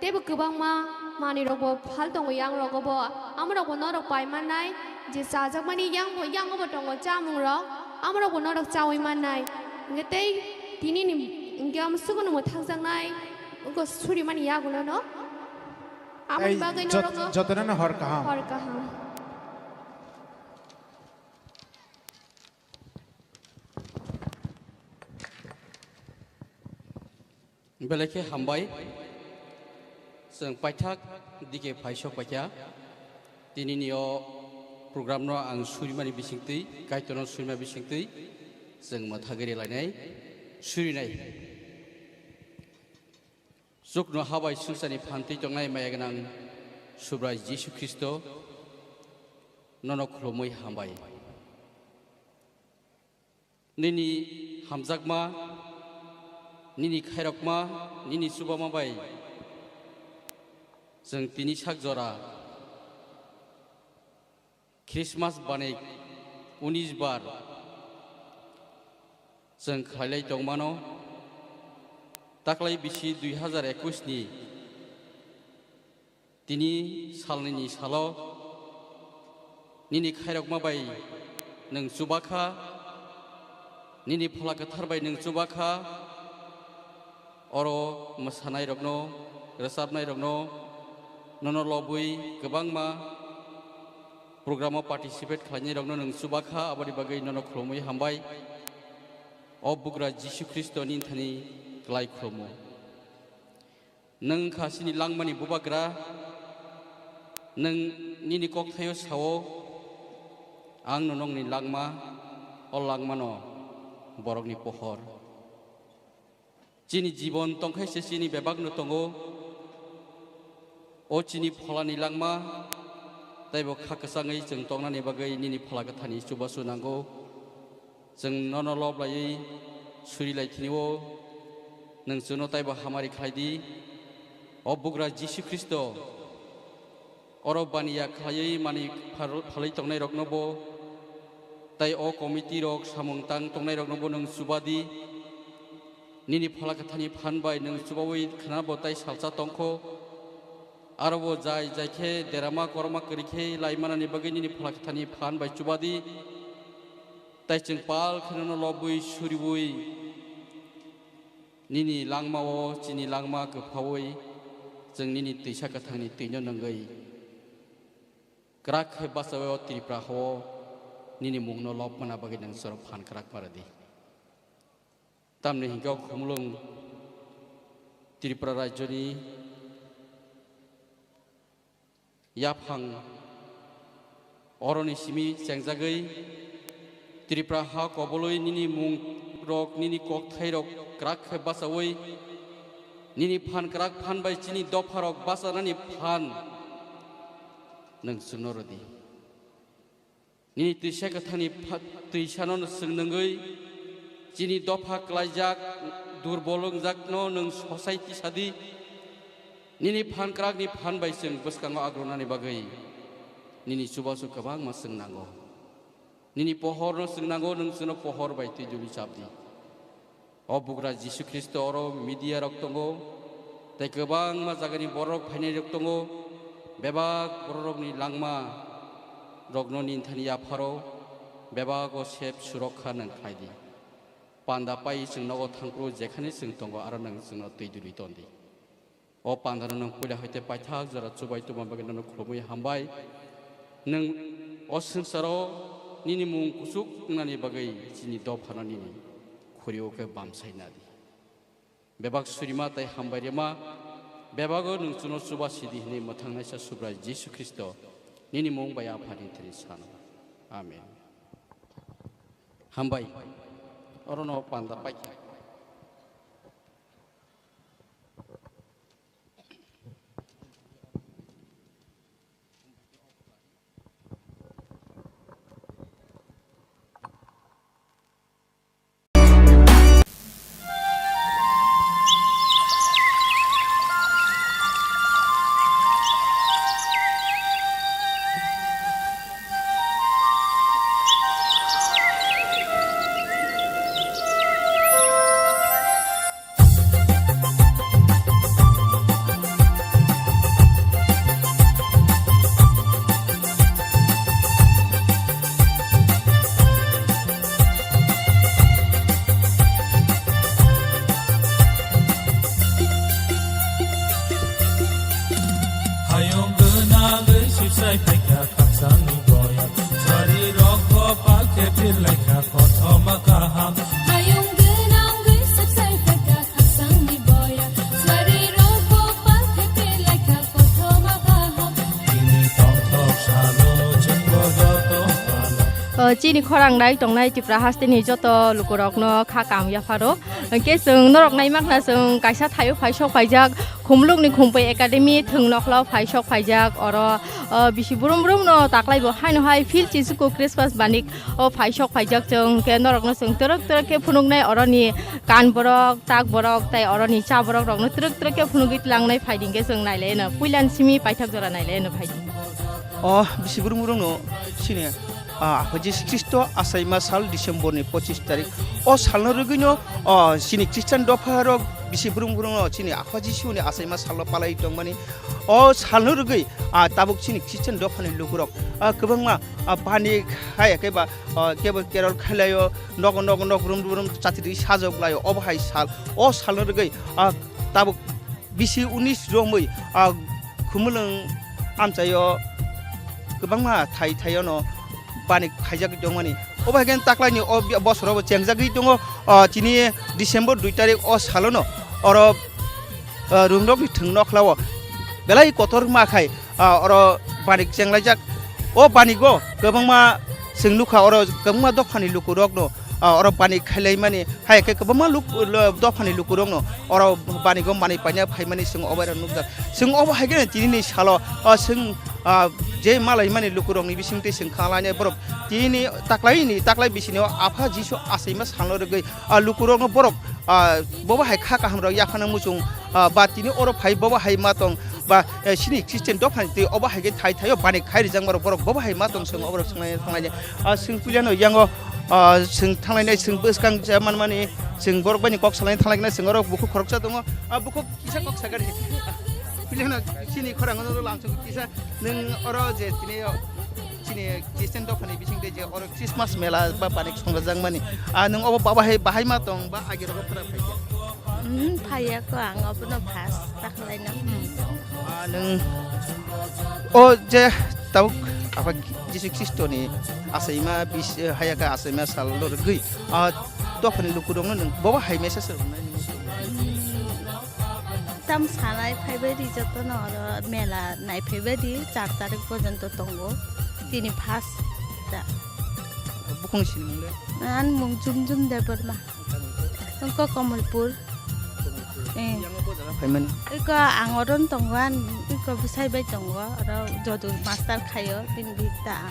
[SPEAKER 11] तेबो गोबां मानि रगबो फाल दङ यां रगबो आमरगबो नरक पाय माननाय जे जाजाक मानि यांगबो दङ जामुं रग आमरगबो नरक जावै माननाय ते दिनिनि इंगाम सुगुनो मोथांजांनाय उगो सुरि माने यागुरनो
[SPEAKER 12] Ay, jotonan hor kaham.
[SPEAKER 11] Hor kaham.
[SPEAKER 7] Belake hambai, seng paitak dike paisok pakia, tini nio program no ang surimani bisingti, kaitono surima bisingti, seng mathagiri lainai, surinai. Sukno habai susani phanti tongnai mayaganang subrai Yesu Kristo nono khlomoi hambai nini hamjakma nini khairokma nini subama bai जों तिनि sak jora Christmas banai 19 bar जों khlailai tongmano Taklai bisi 2021 ni tini salni salo nini khairokma bai nang subakha nini phalakathar bai nang subakha oro mosanai rokno resabnai rokno nono lobui gobangma programo participate khlainai rokno nang subakha abadi bagai nono khlomui hambai o bugra Jesu Kristo ni thani Klai kromo, neng kasini langmani bubagra, neng nini kok thayo sawo, ang nonong ni langma, ol langmano, borok ni pohor. Cini jibon tongkai sesini bebak nutongo, o cini pola ni langma, taibo kakasangai jeng tongna ni bagai nini pola kathani subasu nanggo, jeng nono lob lai suri lai tiniwo. Nang suno taiba hamari khaidi obugra Jesu Kristo oro baniya khlai mani phalai tongnai roknobo tai o committee rok samung tang tongnai roknobo nang subadi nini phalakathani phanbai nang subawai khnabo tai salsa tongkho arobo jai jaikhe derama korma korikhe laimanani bagai nini phalakathani phanbai subadi tai chingpal khnono lobui suribui Nini langma o cini langma ke pawai jeng nini tisa kathangni tinyo nanggai krak he basawo Tripura ho nini mungno lop mana bagi nang sor phan krak maradi tamne hingau khumlung Tripura rajyoni yaphang oroni simi jengjagai Tripura ha koboloi nini mung rok nini kok thai rok krak he basawoi nini phan krak phan bai chini dopharok basarani phan nang sunorodi nini tisa kathani tisanon sungngoi chini dopha klaijak durbolong jakno nang society sadi nini phan krak ni phan bai sung buskango agronani bagai nini subasu kabang ma sungnango nini pohor no sungnango nang suno pohor bai tijuli sabdi O bugra Jesu Kristo oro media rok tongo tai gobang ma jagani borok phainai rok tongo bebak borok ni langma rokno ni thani apharo bebak o sep surakha nang khaidi panda pai singnogo thangpro jekhane sing tongo aro nang singno tuiduri tondi o pandano nang puila hoite paithak jara chubai tuma bagano nang khlomui hambai nang o sangsaro nini mung kusuk nani bagai chini do phana nini khuriyo ke bamsai nadi bebak surima tai hambairema bebago nung chuno suba sidi hini mathangna sa subra Jesu Kristo nini mung baya phani thri sana amen hambai orono panda pai
[SPEAKER 6] sai pekya kapsani boya sari rokho palke pir lekha kothoma kaham
[SPEAKER 21] Hayung genang gisap sai pekya kapsani boya sari rokho palke pir lekha kothoma kaham
[SPEAKER 6] ini tongthok shalo chengbo joto
[SPEAKER 8] chini khorang nai tong nai tipra hasteni joto lukurok no kha kam ya pharo ke sung norok nai mak na sung kaisa thayo phaisok phaijak khumluk ni khumpai academy thungnokla phaisok phaijak oro bisi burum burum no taklai bo haino hai fil chisuko christmas banik o phaisok phaijak jong ke norok no sung terek terek ke phunuk nai oro ni kan borok tak borok tai oro ni cha borok rok no terek terek ke phunugit langnai phaiding ke sung naile na puilan simi paithak jora naile na phaiding
[SPEAKER 9] bisi burum burum no sini Haji Kristo asaima sal Desember ni 25 tarik salno rugino sini Christian dofaro bisi burung burung sini Haji siu ni asaima sal palai tongmani salno rugi tabuk sini Christian dofani lugurok kebangma pani hai keba keba kerol khalayo nog burum burum chatiri sajok layo obhai sal salno rugi tabuk bisi 19 romoi khumulung amchayo kebangma thai no panik khajak dongmani obagen taklai ni bosoro chengjagi dongo chini December 2 tarik salono oro rumdok ni thungnok lawo belai kotor ma khai oro panik chenglajak panigo gobangma singluka oro gobangma dofani lukurok no oro panik khailai mani hai ke gobangma luk dofani lukurok no oro panigo mani panya phaimani sing obara nukjak sing oba hagen chini ni salo sing je malai mani lukurong ni bising te sing khalanya borok tini taklai bisini apha jisu asaima salno rgai lukurong borok boba hai kha kaham ro yakhana musung ba tini oro phai boba hai matong ba sini Christian dofan te oba hai ge thai thayo bani khai rijang borok boba hai matong sing oborok sangai sing puliano yango sing thanglai sing beskang jaman mani sing borok bani kok salai thanglai sing oro buku khoroksa dongo buku kisa kok sagari pilihna sini khorang no lamchung kisa neng oro je tini sini Christian dofani bising de je oro Christmas mela ba panik songrajang mani neng obo baba hai bahai matong ba agir ro pura phai
[SPEAKER 24] phaya ko ang obo phas taklai na
[SPEAKER 9] neng je tau apa Yesus Kristo ni asaima bis hayaka asaima sallo rgui dofani lukudong neng baba hai mesa ser
[SPEAKER 24] tam sanai phaibedi joto no mela nai phaibedi 4 tarik porjonto tongo tini phas da
[SPEAKER 9] bukong sinmungle
[SPEAKER 24] an mung jum deborma ko Kamalpur
[SPEAKER 9] phaimani
[SPEAKER 24] iko angoron tongwan iko bisai bai tongo aro jodu master khayo tin bita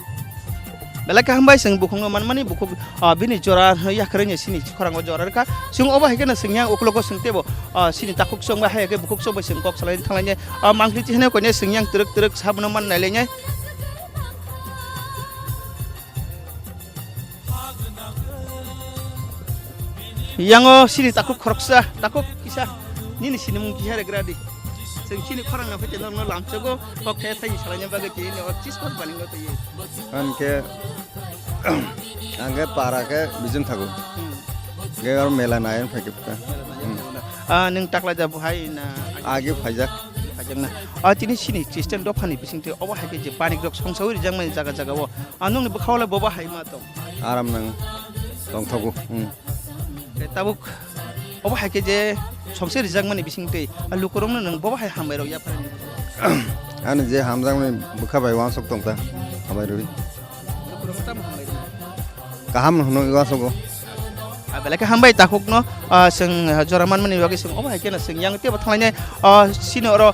[SPEAKER 9] bela ka hambai sing bukong man mani bukuk bini jora yakrenya sini khorang jora ka sing oba hekena singyang ukloko singtebo sini takuk song ba heke bukuk so ba sing kok salai thanglanya mangli ti hene ko ne singyang terek sabno man nailenya yango sini takuk khoroksa takuk kisa nini sini mung kihare gradi sing sini khorang na phete no lamchago kok khe thai salanya ba ge tini or chispot balingo to ye
[SPEAKER 25] anke angge para ke bijun thago ge ar mela nayan phake
[SPEAKER 9] neng takla ja bhai na
[SPEAKER 25] age phajak
[SPEAKER 9] na tini sini Christian dofani bisingte oba hake je panik rok songsauri jangmani jaga jaga wo anong ni bkhawla boba hai ma to
[SPEAKER 25] aram nang tong thago
[SPEAKER 9] tabuk oba hake je songsauri jangmani bisingte lukurong nang boba hai hambai ro ya phani
[SPEAKER 25] ane je hamjang ni bukhabai wan sok tongta hambai ro
[SPEAKER 9] lukurong tam hambai
[SPEAKER 25] kaham no iwa sogo
[SPEAKER 9] belaka hambai takuk no sing joraman mani wagi sing oba hake na sing yang te bathlanya sino ro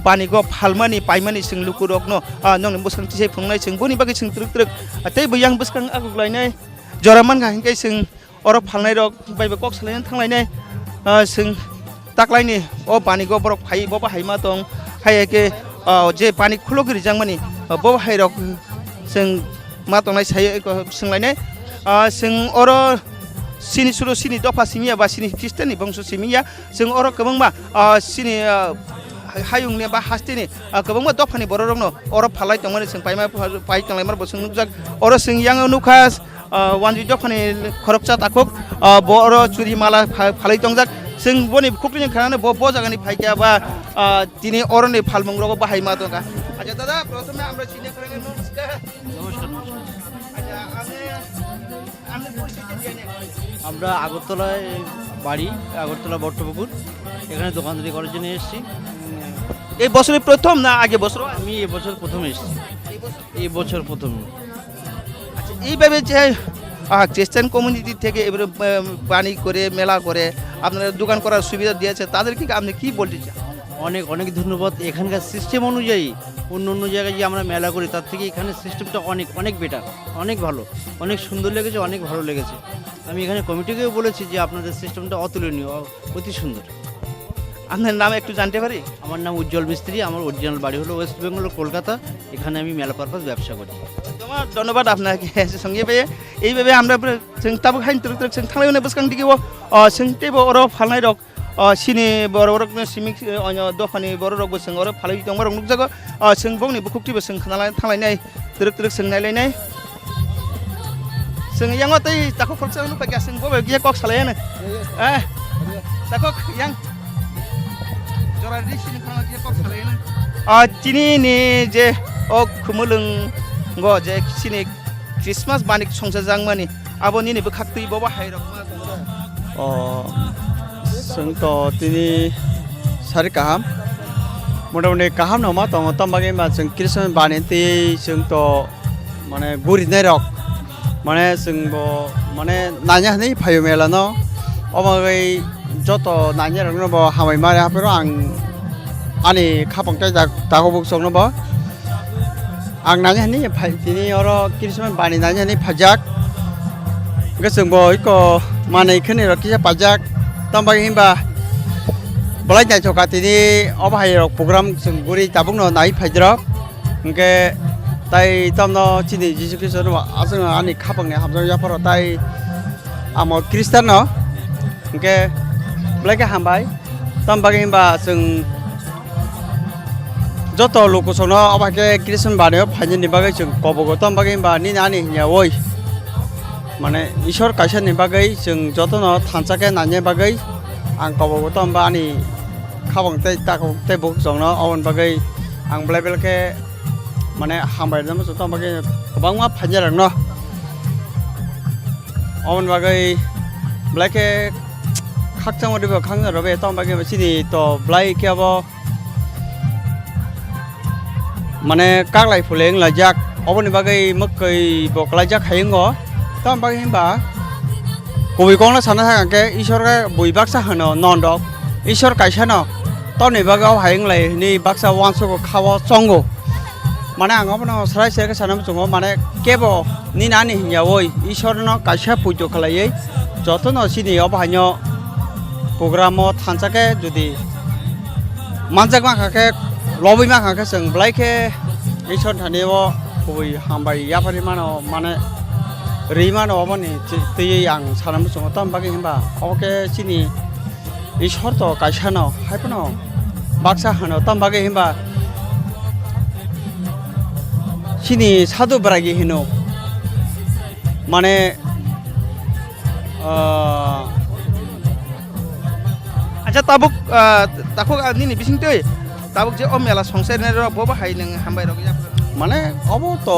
[SPEAKER 9] bani go phalmani paimani sing lukurok no nong busang tisai phungnai sing boni bagi sing truk atei buyang buskang aguglainai joraman ga hingkai sing oro phalnai rok baibe kok salainan thanglai sing taklaini bani go borok phai boba haima tong haike je pani khulogiri jangmani boba hai rok sing ma tongnai sai ko singlainai sing oro sini suro sini dofa simia ba sini Christian ni bangso simia sing oro kabangma sini hayung ne ba hastini kabangma dofa ni bororong no oro phalai tongmani sing paima pai tanglai mar bosung nukjak oro sing yang nukas wanji dofa ni khorokcha takuk boro churi mala phalai tongjak sing boni khukling khana bo jagani phaikya ba tini oro ni phalmung rogo bahai ma tonga আচ্ছা দাদা প্রথমে আমরা চিনে করে নমস্কার আচ্ছা আমি পরিচিতি দিয়ে নেন
[SPEAKER 23] আমরা আগরতলায় বাড়ি আগরতলা বট্টপুকুর এখানে দোকানদারি করার জন্য এসেছি
[SPEAKER 9] এই বছরে প্রথম না আগে বছর
[SPEAKER 23] আমি এবছর প্রথম এসেছি এই বছর প্রথম
[SPEAKER 9] আচ্ছা এইভাবে যে খ্রিস্টান কমিউনিটি থেকে এবারে বাণী করে মেলা করে আপনারা দোকান করার সুবিধা দিয়েছে তাদেরকে আপনি কি বলতে চান
[SPEAKER 23] অনেক অনেক ধন্যবাদ এখানকার সিস্টেম অনুযায়ী অন্য অন্য জায়গায় যে আমরা মেলা করি তার থেকে এখানে সিস্টেমটা অনেক অনেক বেটার অনেক ভালো অনেক সুন্দর লেগেছে অনেক ভালো লেগেছে আমি এখানে কমিটিকেও বলেছি যে আপনাদের সিস্টেমটা অতুলনীয় অতি সুন্দর
[SPEAKER 9] আপনার নাম একটু জানতে পারি
[SPEAKER 23] আমার নাম উজ্জ্বল মিস্ত্রি আমার অরিজিনাল বাড়ি হলো ওয়েস্ট বেঙ্গল কলকাতা এখানে আমি মেলা পারপাস ব্যবসা করি
[SPEAKER 9] তোমার ধন্যবাদ আপনাকে সঙ্গে পেয়ে এইভাবে আমরা जों ताबो हाइन तुरक तुरक जों थांलाय बोसकां दिगो जों टेबो अर फालनाय रक सिनि बर रक सिमिक दफानि बर रक बोसों अर फालय दं बर नुक जागो जों बंनि बुखुक्तिबो जों खानालाय थांलायनाय तुरक तुरक जों नायलायनाय जों यांग तै ताखौ खरसा नु फाय जों बबे गिया कक सालायानो ताखौ yang जरा रिसिनि खाना गिया कक सालायानो तिनि नि जे ओ खुमुलुं गो जे सिनि क्रिसमास बानिक संसा जांमानि आबोनि निबो खाक्तै बबा हायरक
[SPEAKER 2] मा जोंथ' दिनै सारि गाहाम मथा-मथि गाहाम नङा दङ तमबागै मा जों क्रिसमास बानायनोथै जोंथ' माने गुरिनाय रक माने जोंबो माने नायनो हानाय फायो मेलानो अमागै जत' नायनो रकनोबो हामाय मारे हाफेरो आं आंनि खाफांथाय दागोबो संनोबो आं नायनो हानाय दिनै आरो क्रिसमास बानायनानै हानाय फाजाक जोंबो इको माने खोने रखिया पाजाक तमबागै हिमबा बलाय नायथ'का दिनै अबाहाय रक प्रग्राम जों गुरि दाबुंनो नाय फायद्रक ओंके ताई तमनो दिनै जिसु ख्रिस्ट जों आंनि खाफांनाय हाबजाव जाफोराव ताई आमो ख्रिस्टान न ओंके बलायके हामबाय तमबागै हिमबा जों जत' लोकसनो अबाके क्रिसमास बानायाव फायनायनि बागै जों कबगो तमबागै हिमबा निना आंनि हिया ओइ माने ईश्वर कायसानि बागै जों जतनो थानसाके नायनो बागै आं कबगो तमबा आंनि खाबांथाय ताखौथाय बुकजोंनो अवन बागै आं ब्लाइबेलके माने हामबायनो मोसो तमबागै गोबां मा फायनायरनो अवन बागै ब्लाइके खाकचांगदिबो खांनो रबे तमबागै सिनि तो ब्लाइकेबो माने कागलाय फुलें लाजाक अबनि बागै मकै बकलायजाक हायंगो तमबागै हिमबा बबेखौनो साननो थाखाय ईश्वरके बय बाक्सा होनो नन्दक ईश्वर कायसानो तनि बागाव हायंलाय नि बाक्सा वानसको खाव चंगो माने आंगो सराय सेरके सानो चंगो माने केबो नि नानि हिया ओइ ईश्वरनो कायसा पुजो खालायै जतनो सिनि अबहायनो प्रग्रामो थानसाके जुदि मानजाक माखाके लबै माखाके जों ब्लाइके ईश्वर थानायाव बय हामबाय याफारि मानो माने रैमानो अबनि तैयै आं सानामो सङो तमबागै हिमबा अके सिनि ईश्वर तो कायसानो हायपनो बाक्सा होनो तमबागै हिमबा सिनि साधु ब्रागि हिनो माने
[SPEAKER 9] अच्छा ताबुक ताखौ निनि बिसिंतै ताबुक जे मेला संसारने र बबा हाय नों हामबाय रग
[SPEAKER 2] माने अब तो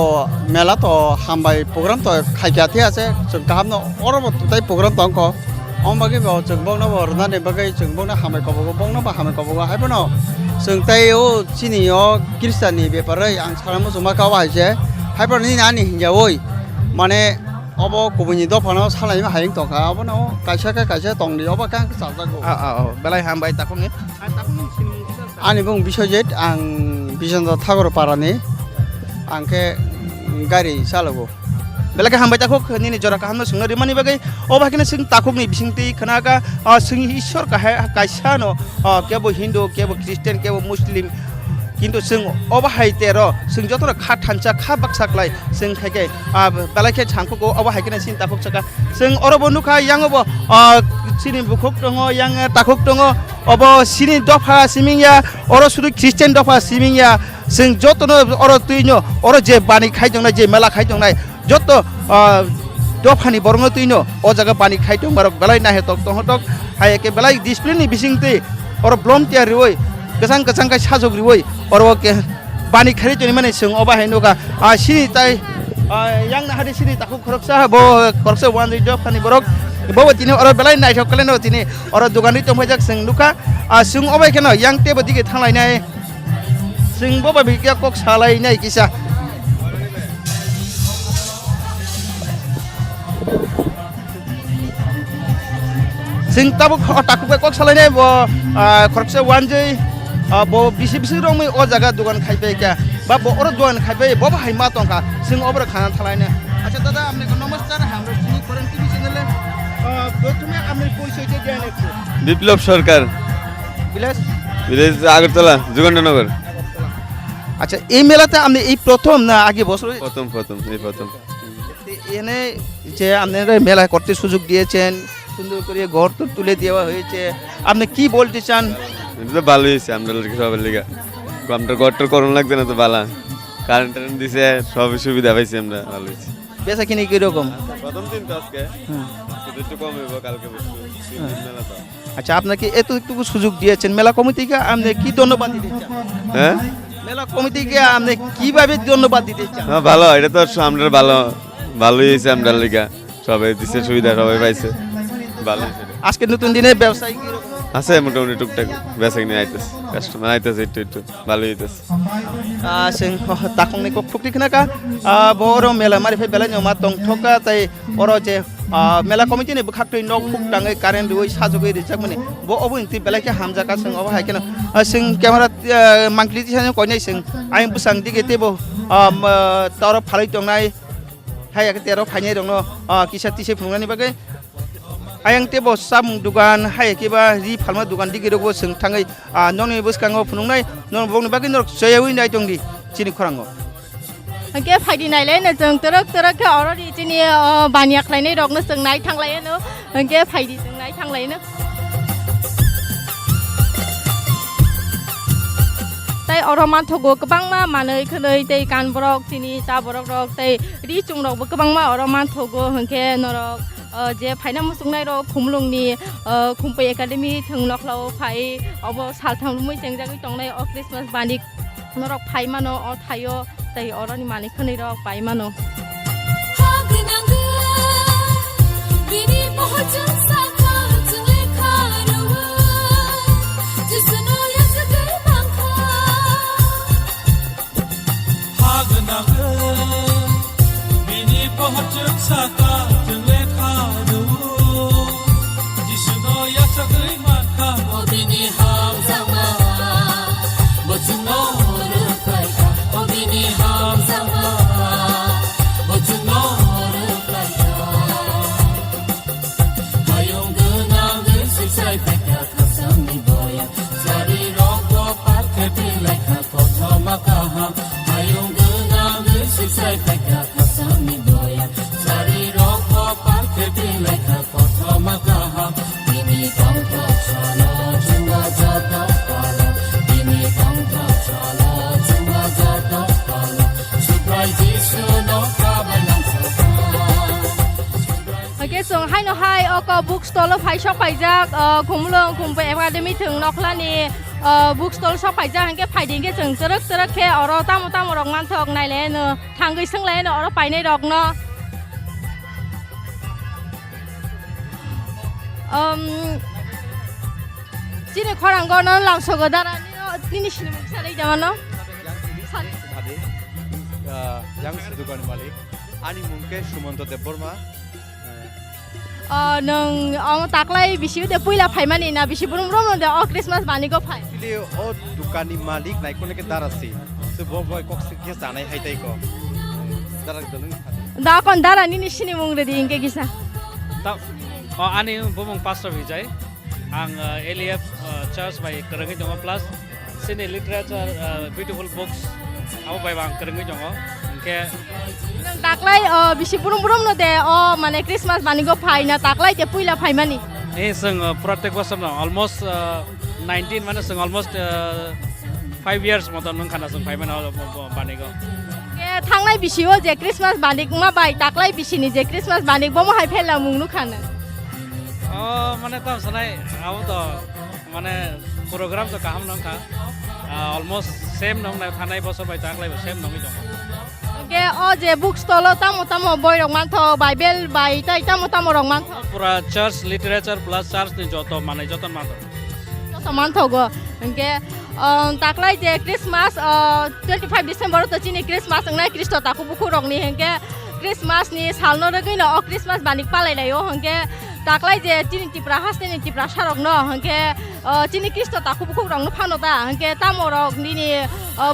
[SPEAKER 2] मेला तो हामबाय प्रग्राम तो खायखायाखै आसे जों गाहामनो अरबो ताय प्रग्राम दंख अमबागै बाव जों बंनो बरनानै बागै जों बंनो हामबाय कबगो बंनो बा हामबाय कबगो हायबनो जों ताय ओ सिनियो क्रिस्टाननि बेपारै आं सानामो जमा गावा हायसे हायबनि नानि हिया ओइ माने अब गुबुननि दफानो सालायनो हायं दंखा अबनो कायसा दंनि अब का जाजागौ
[SPEAKER 9] बेलाय हामबाय ताखौनि
[SPEAKER 2] आंनि बुं बिश्वजित आं बिजन्द थागरपारानि आंखे गारि सालागो
[SPEAKER 9] बेलाके हामबाय ताखौ निनि जरा काहामनो सोंनो रिमानि बागै अबाकिनो जों ताखौनि बिसिंति खोनागा जों ईश्वर कायसानो केबो हिन्दु केबो ख्रिस्टियान केबो मुस्लिम किन्तु जों अबाहाय तेर जों जतरा खा थानसा खा बाक्साक्लाय जों खायके बेलाके छांखौ अबाहायकिनो सिन ताखौ सका जों अरबो नुखा यांगबो सिनि बुखुक दङ yang ताखुक दङ अब सिनि दफा सिमिंया अर सुदु ख्रिस्टियान दफा सिमिंया जों जतनो अर तुइनो अर जे बानि खायदोंनाय जे मेला खायदोंनाय जत दफानि बरंनो तुइनो अ जागा बानि खायदों बार बेलाय नाहे तक तक हायके बेलाय डिसिप्लिननि बिसिंति अर ब्लम तियारि ओइ गोजां गोजां गाय साजग्रि ओइ अर के bani khari joni mane sung oba hai nuka sini tai yang na hadi sini taku khoroksa bo khoroksa wan ri job khani borok bo tini oro belai nai thok kalen no tini oro dogani tom hajak sung nuka sung oba keno yang te bodi ke thanglai nai sung bo ba bi ka kok salai nai kisa sing tabu taku ke kok salai nai bo khoroksa wan jai bo bisi rong mai o jaga dogan khaipe kya ba bo oro dogan khaipe bo ba haima tongka sing obra khana thalai na acha dada amne ko namaskar hamro chini koran tv channel প্রথমে আপনার পরিচয়টা দেন একটু
[SPEAKER 1] বিপ্লব সরকার
[SPEAKER 9] village
[SPEAKER 1] village Agartala যুগন্ডনগর
[SPEAKER 9] আচ্ছা এই মেলাতে আপনি এই প্রথম না আগে বছর
[SPEAKER 1] প্রথম এই প্রথম
[SPEAKER 9] এনে যে আপনারা মেলা করতে সুযোগ দিয়েছেন সুন্দর করে ঘর তো তুলে দেওয়া হয়েছে আপনি কি বলতে চান
[SPEAKER 1] এটা তো ভালোই হয়েছে আমরা সবার লিগা আমরা ঘরটার করণ লাগবে না তো ভালো কারেন্ট দিছে সব সুবিধা পাইছি আমরা ভালো হয়েছে
[SPEAKER 9] বেচা কিনি কিরকম
[SPEAKER 1] প্রথম দিন তো আজকে একটু কম হইব কালকে মেলা তো
[SPEAKER 9] আচ্ছা আপনাকে এতটুকু সুযোগ দিয়েছেন মেলা কমিটিকে আপনি কি ধন্যবাদ দিতে চান
[SPEAKER 1] হ্যাঁ
[SPEAKER 9] মেলা কমিটিকে আপনি কিভাবে ধন্যবাদ দিতে চান
[SPEAKER 1] হ্যাঁ ভালো এটা তো আমরা ভালোই হয়েছে আমরা লিগা সবাই দিছে সুবিধা সবাই পাইছে ভালো হয়েছে
[SPEAKER 9] আজকে নতুন দিনে ব্যবসায়ী কিরকম
[SPEAKER 1] আছে মোটামুটি টুকটাক বেচা কিনে আইতেছে কাস্টমার আইতেছে একটু ভালোই হইতেছে
[SPEAKER 9] sing takong ko pukti kena ka boro mela mari fe bela nyoma tong thoka tai oro je mela committee ni bukhak toi nok phuk dangai current roi sajogoi rijak mani bo obun ti bela ke hamja ka sing oba hai kena sing camera mangkli ti sane koi nai sing aing busang dige te bo toro phalai tong nai hai ak tero phainai dong no kisa ti se phungani bagai ayang tebo sam dugan hai kiba ri phalma dugan digi rogo sing thangai noni buskango phunungnai non bongni bagi nor soyawi nai tongdi chini khorango
[SPEAKER 8] ke phaidi nai le na jong torak ke already chini bania khlainai rok na sing nai thanglai no ke phaidi sing nai thanglai no tai oroman thogo kabangma manei khnei tei kan borok chini ta borok rok tei ri chung rok kabangma oroman thogo hangke norok जे फाइना मुसुंगनाय रो खुमलुंगनि खुमपै एकाडेमी थंनखलाव फाइ अब सालथामलुमै जेंजागै तंनाय अ क्रिसमास बानिक नरक फाइ मानो अ थायो तै अरनि माने खनै रक पाइ मानो बिनि महजन साका जुले खारवा जिसनो यसगै बांखा
[SPEAKER 6] हागनागो बिनि महजन साका जुले
[SPEAKER 8] book stall phai shop phai jak khumlong khumpe academy thung noklani book stall shop phai jak hangke phai ding ke jeng jerak ke oro tam rok man thok nai le no thangai sing le no oro pai nei rok no chini khorang go no langsogo dara ni sinimuk sari jamano
[SPEAKER 10] yang dukan malik ani mungke sumanto deborma
[SPEAKER 8] nung taklai bisi de puila phai mani na bisi burum rom de Christmas bani ko phai
[SPEAKER 10] actually o dukani malik nai kone ke darasi se boy kok se ke sanai hai tai ko darak dolung
[SPEAKER 8] da kon dara ni sini mung de ingke gisa
[SPEAKER 14] ta ani bomong pastor vijay ang LF church by kerengi jongo plus sini literature beautiful books abo by bang kerengi jongo ke
[SPEAKER 8] taklai bisi burum no de mane Christmas bani go phai na taklai te puila phai mani
[SPEAKER 14] sing pratek bosor no almost 19 mane sing almost 5 years moton nang khana sing phai mane bani go
[SPEAKER 8] ke thangnai bisio je Christmas bani ma bai taklai bisini je Christmas bani bo mo hai phela mung nu khana
[SPEAKER 14] mane tam sanai abo to mane program to kaham nang kha almost same नंग ना थानाय बसर बाय तांलायबो सेम नंगै दङ
[SPEAKER 8] के ओ जे book stall तामो तामो बय रक मानथ बाइबेल बाय ताइ तामो तामो रक मानथ
[SPEAKER 14] पुरा चर्च लिटरेचर प्लस चर्च नि जत माने जतन मानथ
[SPEAKER 8] जत मानथ गो के ताकलाय जे क्रिसमास 25 डिसेम्बर त चिनि क्रिसमास नंगनाय ख्रिस्ट ताखु बुखु रकनि हंके क्रिसमास नि सालनो रगैन ओ क्रिसमास बानिक पालायलायो हंके ताकलाय जे चिनि टिप्रा हास्तेनि टिप्रा सारक न हंके चिनि ख्रिस्ट ताखु बुखु रंनो फानोता हंके तामो रक निनि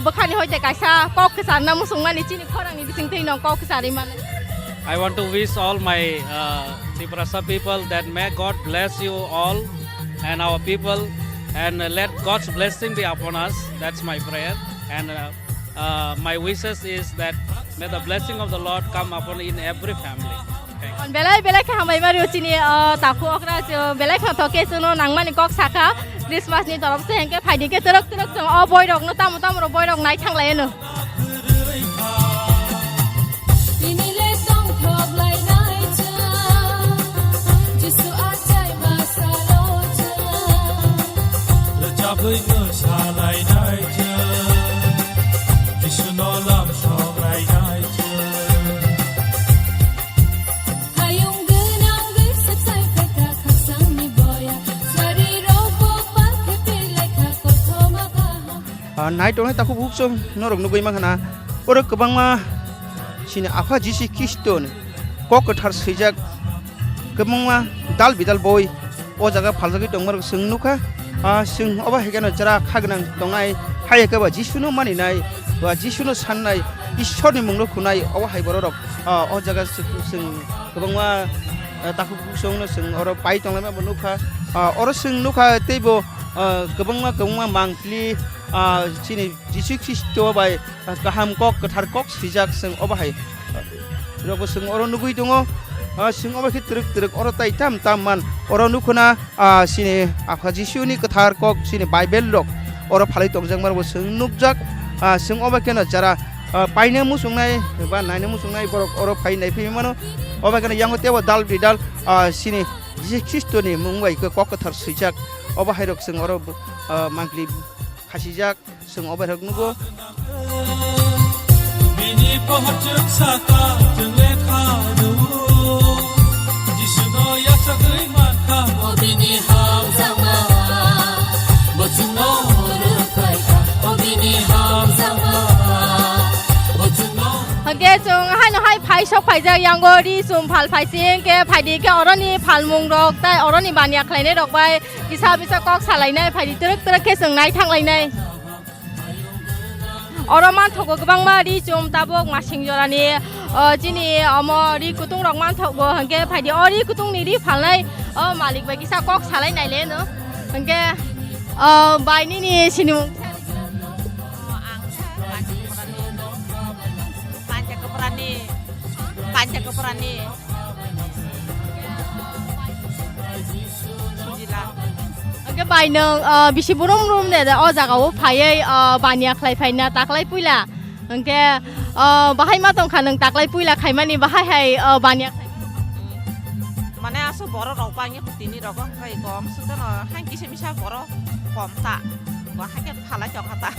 [SPEAKER 8] बखानि होइते कायसा कक केसारना मुसुंमानि चिनि खरांनि बिसिं थैनो कक केसारि माने
[SPEAKER 14] I want to wish all my Tiprasa people that may God bless you all and our people and let God's blessing be upon us. That's my prayer and my wishes is that may the blessing of the Lord come upon in every family.
[SPEAKER 8] Belai belai ka hamai mari chini taku okra belai ka to ke suno nangmani kok saka Christmas ni taraf se hengke phaidi ke terok terok jong o boy rok no tamu tamu ro boy rok nai thanglai no
[SPEAKER 9] night ओने ताखु बुक सम नरक नुगै माखना ओरो गोबांमा सिनि आफा जिसु ख्रिस्टन कक थार सैजाक गोबांमा दाल बिदाल बय ओ जागा फालजागै दंमार जों नुखा जों अबा हेगानो जरा खागनां दंनाय हायेकबा जिसुनो मानिनाय बा जिसुनो साननाय ईश्वरनि मुंनो खुनाय अबा हायबर रक ओ जागा जों गोबांमा ताखु बुक सम जों अरो पाइ दंनाय मा नुखा अरो जों नुखा तेबो गोबांमा मांख्लि चिनि जिसु ख्रिस्ट बाय गाहाम कक गोथार कक सिजाक जों अबाहाय रगो जों अरो नुगै दङ जों अबाखि तरक तरक अरो ताइताम ताममान अरो नुखना चिनि आफा जिसुनि गोथार कक चिनि बाइबेल रक अरो फालै दंजां मारबो जों नुगजाक जों अबाखेनो जरा पाइनो मुसुंनाय बा नायनो मुसुंनाय बरक अरो फाइनाय फैमानो अबाखेनो यांगो तेव दाल बिदाल चिनि जिसु ख्रिस्टनि मुंबाय कक गोथार सिजाक अबाहाय रक जों अरो मांख्लि खासिजाक जों अबायरक नुगो बिनि पहचुक साका जों लेखा नु जिसुनो यासगै माखा ओ बिनि हाम जामा बचुनो रुखायका ओ बिनि हाम जामा बचुनो हगे जों हानो हाय फाइ सक फाइजा यांगो रि सुम फाल फाइसिं के फाइदि के अरनि फालमुं रक ताय अरनि बानिया खलायनाय रक बाय किसा बिसा कक सालायनाय फाइदि तरक तरक के जोंनाय थांलायनाय अरमान थगो गोबां मा रि जुम ताबक मासिं जरानि जिनि अमो रि कुतुं रक मान थगो हंके फाइदि अरि कुतुं नि रि फालनाय मालिक बाय किसा कक सालायनायले न हंके बायनि नि सिनु पान्जाकपरानि के बायनो बिसि बुरुम रुम दे अ जागाव फायै बानिया खलाय फायना ताकलाय पुइला हंके बाहाय मा दंखा नों ताकलाय पुइला खायमानि बाहाय हाय बानिया
[SPEAKER 15] माने आसो बर रपाङि खुतिनि रग खाय गम सुतन हां किसे मिसा बर कमता बा हाके फाला जखाता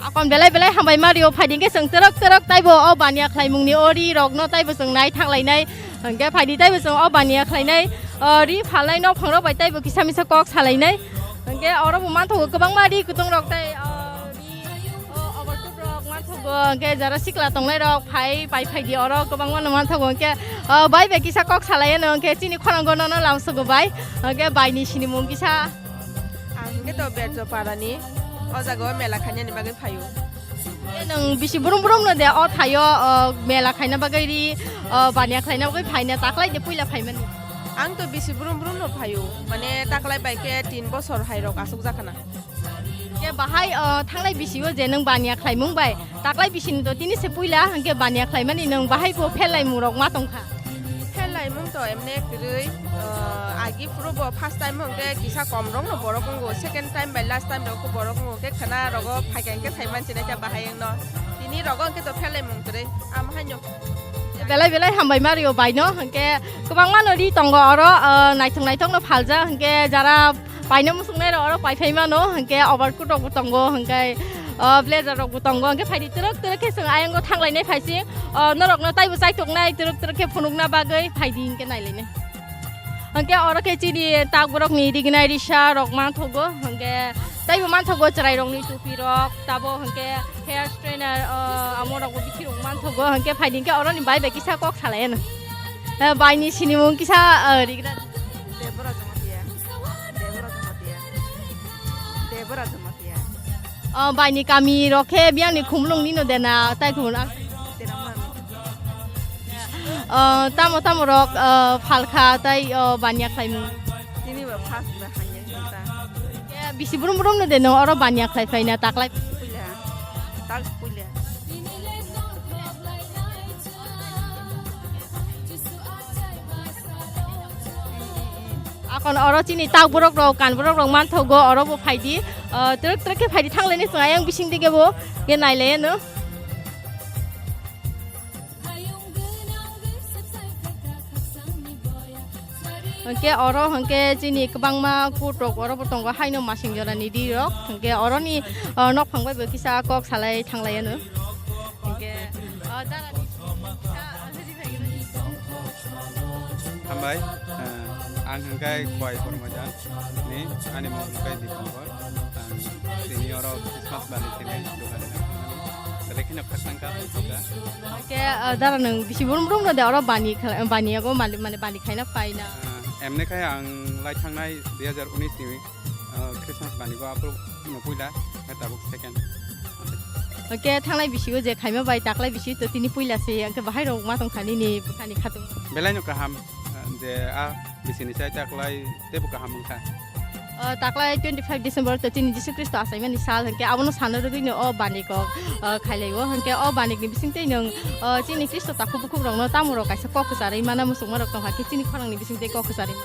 [SPEAKER 8] akon belai belai hambai mario फाइदिं के जों तरक तरक ताइबो अ बानिया खलाय मुंनि अरि रग न ताइबो जों नाय थांलायनाय हंके फाइदि ताइबो जों अ बानिया खलायनाय रि फालाय न फंरो बाय ताइबो किसा मिसा कक सालायनाय हंके अरो मान थगो गोबां मारि कुतुं रक ताइ अबरटुक रक मान थगो हंके जरा सिकला तंनाय रक फाइ बाय फाइदि अरो गोबां मान थगो हंके बाय बे किसा कक सालाय न हंके चिनि खनांगो न लामसगो बाय हंके बायनि सिनि मुं किसा
[SPEAKER 15] आंगे तो बेजो पारानि अजागो मेला खायनायनि बागै फायो
[SPEAKER 8] नों बिसि बुरुम बुरुम न दे अ थायो मेला खायना बागै रि बानिया खायना बागै फायना ताकलाय दे पुइला फायमोन
[SPEAKER 15] आं तो बिसि बुरुम बुरुम न फायो माने ताकलाय बायके 3 बोसोर हायरक आसुक जाखाना
[SPEAKER 8] के बाहाय थांलाय बिसिबो जे नों बानिया खायमुं बाय ताकलाय बिसिनि तो तिनि से पुइला हंके बानिया खायमानि नों बाहाय बो फेलाय मुरक मा तंखा
[SPEAKER 15] फेलाय मुं तो एमने गरै आगि पुरोबो फर्स्ट टाइम हंके किसा कम रंग न बरकंगो second time by last time रको बरकंगो के खाना रगो फायकेंके थाइमानसि नाय बाहायं न तिनि रगो के तो फेलाय मुं गरै आम हायनो
[SPEAKER 8] बेलाय बेलाय हामबाय मारियो बायनो हंके गोबां मानरि तंग अरो नायथं नायथं न फालजा हंके जरा बायनो मुसुंनाय अरो पाइफाय मानो हंके अबार कुटक तंगो हंके ब्लेजार रक बुतंगो अंके फाइदि तरक के जों आयंगो थांलायनाय फाइसि नरकनो ताइबो साइथकनाय तरक के फुनुगना बागै फाइदि इंके नायलायनाय अंके अरके चिनि तागबरक नि रिगनाय रिसा रक मानथगो अंके ताइबो मानथगो चराय रंनि टुपि रक ताबो अंके हेयर स्ट्रेनर आमरक बिखि रक मानथगो अंके फाइदि इंके अरनि बाय किसा कक सालायनो बायनि सिनिमु किसा रिगना बायनि कामि रखे बियानि खुमलुंनि न देना ताइखुना तामो तामो रक फालखा ताइ बानिया खाइमु
[SPEAKER 15] दिनैबो फास हायो ता
[SPEAKER 8] बिसि बुरुम बुरुम न देनो अर बानिया खाइ फाइना ताकलाय
[SPEAKER 15] पुइला ताक पुइला
[SPEAKER 8] आकन अर चिनि ताक बुरक रक कान बुरक रक मानथगो अरबो फाइदि तरक के फाइदि थांलायनि जों आं बिसिं दिगेबो गे नायलायनो हंके अरो हंके चिनि कबांमा कुटक अरो बतंगो हाइनो मासिं जरानि दिरक हंके अरनि नक फांबायबो किसा कक सालाय थांलायनो हंके दारानि
[SPEAKER 1] हामबाय आं हंकाय खय फरमाजा नि आनि मुंकाय दिखंबर दिनि अरो क्रिसमास बानि तिने दुगाने लेकिन खसंका होगा
[SPEAKER 8] के दारा नों बिसि बुरुम बुरुम न दे अरो बानियागो माने बानि खायना फाइना
[SPEAKER 1] एमने खाय आं लाइ थांनाय 2019 नि क्रिसमास बानिगो आपरो नपुइला ताबुक सेकेन्ड
[SPEAKER 8] के थांनाय बिसिगो जे खायमा बाय ताकलाय बिसि तो तिनि पुइलासे अंके बाहाय रक मा तंखानि नि बुखानि खातुम
[SPEAKER 1] बेलायनो काहाम जे आ बिसिनि साय ताकलाय तेबु काहाम खा
[SPEAKER 8] ताकलाय 25 डिसेम्बर तो तिनि जिसु ख्रिस्ट आसायमानि साल हंके आबनो सानो रगिनो अ बानिको खायलायगो हंके अ बानिकनि बिसिंते नों चिनि ख्रिस्ट ताखु बुखु रंनो तामुरो कायसा ककसारै माना मुसुक मारक तंहा के चिनि खरांनि बिसिंते ककसारै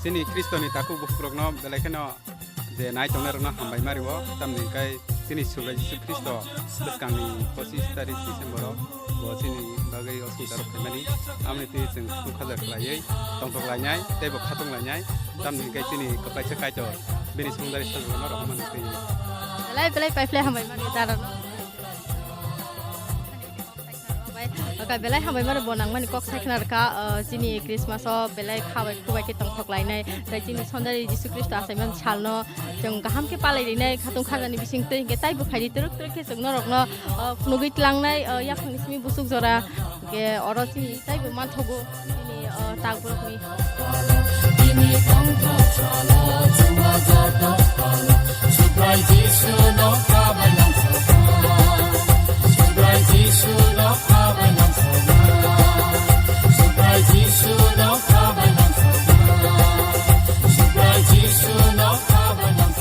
[SPEAKER 1] चिनि ख्रिस्टनि ताखु बुखु रंनो बेलायखनो जे नाय तंना रंनो हामबाय मारिवो तामनि काय चिनि सुबाय जिसु ख्रिस्ट बसकांनि 25 तारिख डिसेम्बर चिनि बागै असुदार फैमानि आमनि ति जों खाजार लायै तंथलायनाय तेबो खातंलायनाय तामनि काय चिनि कपायसा कायतो बेनि सुंदारि साननो रखमान फैयो
[SPEAKER 8] बेलाय पाइपलाय हामबाय मारि दारा का बेलाय हामबाय मारि बनां मानि कक साइखनार का चिनि क्रिसमास बेलाय खाबाय खुबाय के तंथलायनाय ताय चिनि सन्दारि जिसु ख्रिस्ट आसायमान सालनो जों गाहाम के पालायनाय खातुं खाजानि बिसिंते के ताइबो फाइदि तरक के जों नरकनो फुनुगै लांनाय याखंनि सिमि बुसुक जरा के अर चिनि ताइबो मानथगो चिनि तागबरकनि
[SPEAKER 13] दिनि तंथो चलो जुवा जतो पालो सुब्राय जिसु नो खाबायलां सगा सुब्राय जिसु नो खाबायलां सगा सुब्राय जिसु नो खाबायलां सगा सुब्राय जिसु नो खाबायलां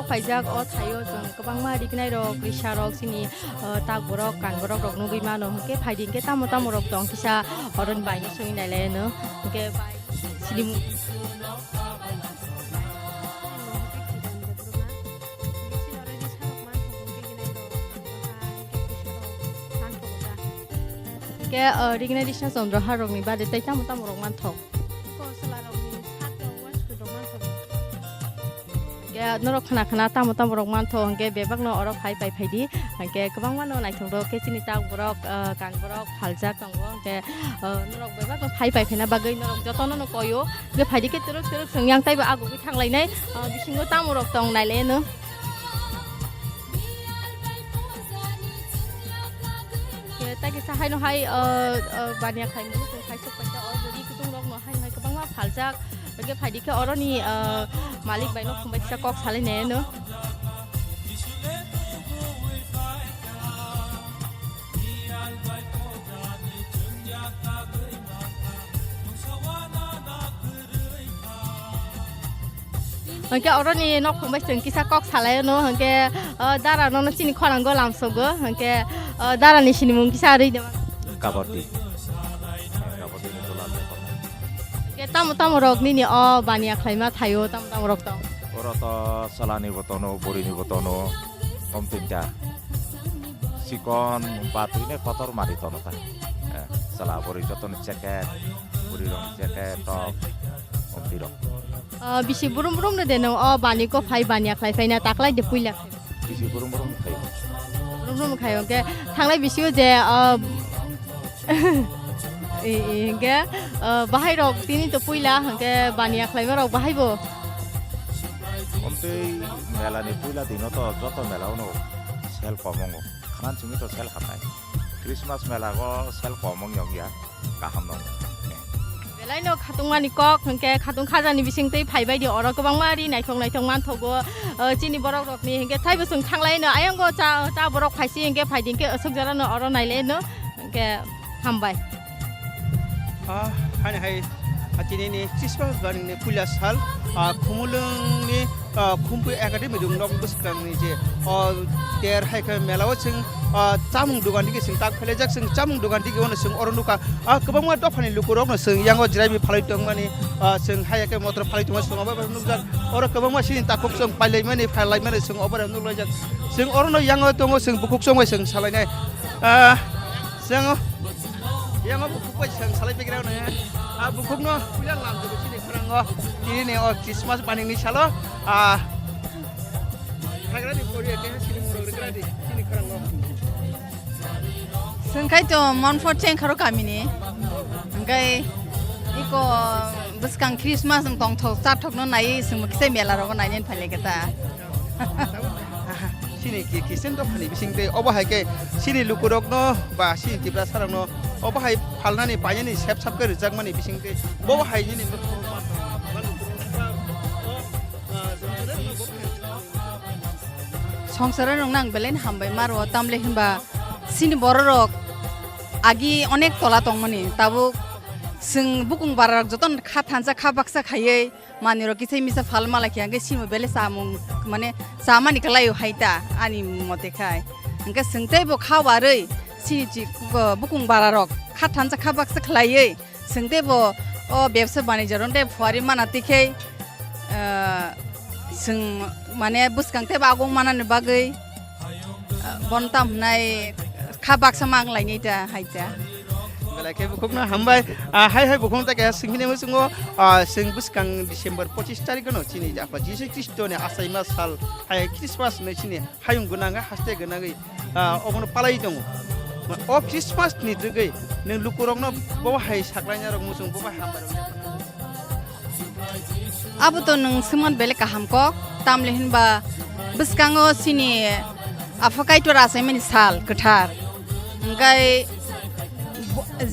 [SPEAKER 8] फाइजाक अ थायो जों गोबां मा रिगनाय रक रिसा रक सिनि तागबरक कानबरक रक नुगै मानो हके फाइदि के तामो तामो रक दं किसा अरन बायनि सङि नायलायनो हके बाय सिलिम के रिगनाय रिसा चन्द्र हारकनि बादे ताइ तामो तामो रक मानथक ke norok khana khana tam tam rok man tho ke bebak no orok phai pai phai di ke kabang man no nai thong ro ke chini tak borok kan borok phalja tongo ke norok bebak no phai pai phena bagai norok jotono no koyo ke phai di ke turuk turuk songyang tai ba agu bi thanglai nai bisingo tam rok tong nai le no ke ta ke sa hai no hai bania khai mu ko khai sok pai ta or bodi kutung rok no hai hai kabang ma phalja ke phai di ke oroni malik bai no khumbai sa kok sale ne no ke oroni no khumbai seng kisa kok sale no ke dara no chini khorang go lam sogo ke dara ni sini mung kisa ri de
[SPEAKER 4] kabati
[SPEAKER 8] ke tam tam rok ni o bania khlaima thayo tam tam rok tong
[SPEAKER 4] oro to salani botono borini botono omtinja sikon batrine kotor mari tono ta sala bori joton jacket bori rong jacket top omtiro
[SPEAKER 8] bisi burum burum ne deno o bani ko phai bania khlai phaina taklai de puila
[SPEAKER 4] bisi burum burum khai
[SPEAKER 8] burum burum khai ke thanglai bisi je ke bahai rok tini to puila ke bania khlai rok bahai bo
[SPEAKER 4] omte mela ni puila dino to joto mela ono sel komongo khanan chumi to sel khanai christmas mela go sel komong yongya kaham nong
[SPEAKER 8] belai no khatung mani kok ke khatung khajani bising tei phai bai di oro kobang mari naithong man thogo chini borok rok ni ke thai busung thanglai no ayang go cha borok phaisi ke phai din ke asuk jara no oro naile no ke hambai
[SPEAKER 9] hani hai achini ni Christmas ganing ni pula sal khumulung ni khumpu academy dung nok buskang ni je ter hai ka melawa sing chamung dugan digi sing tak phale jak sing chamung dugan digi ona sing oronuka kobang ma dofani lukurok no sing yango jirai bi phalai tong mani sing hai ka motor phalai tong sing oba nukjak oro kobang ma sin takuk sing palai mani phalai mani sing oba nuklai jak sing orono yango tongo sing bukuk song sing salai nai sing yang aku buat sang salai pikirau na bukuk no bilang lam tu sini kurang ini ni Christmas paning ni salo kagak di Korea ke sini murah kagak di sini kurang
[SPEAKER 16] sengkai tu monfort ceng karo kami ni engkai iko buskang Christmas tong thok start thok no nai sung kse mela ro nai nen phale kita
[SPEAKER 9] sini kisen to phani bising te oba hai ke sini lukurok no ba sini tibra sarang no oba hai phalna ni paye ni sep sap ke rijak mani bising te bo hai ni
[SPEAKER 16] সংসারে রং বেলেন হামবাই মারো তামলে হিমবা সিনি বড়রক আগি অনেক তলা তংমনি তাবো जों बुकुं बाराक जतन खा थानसा खा बाक्सा खायै मानिरो किसै मिसा फाल मालाखि आंगे सिमो बेले सामुं माने सामानि कलायो हाइता आनि मते खाय आंगे सोंथै बो खावारै सिनिजि बुकुं बारारक खा थानसा खा बाक्सा खलायै सोंथै बो ओ बेबसा बानिजारनते फुवारि मानातिखै जों माने बुसकांते बागं मानानि बागै बनताम नाय खा बाक्सा मांगलायनि ता हाइता
[SPEAKER 9] belai bukuk na hambai hai bukung ta kaya singine musungo sing buskang Desember 25 tarik no chini apa Jesus Kristo ne asai masal hai Christmas ne chini hayung gunanga haste gunangai ogono palai dong o Christmas ni dugai ne lukurong no bawa hai saklanya rong musung bawa hambar
[SPEAKER 16] abu to nung simon bele kaham ko tamlehin ba buskango sini afakai to rasai meni sal ketar ngai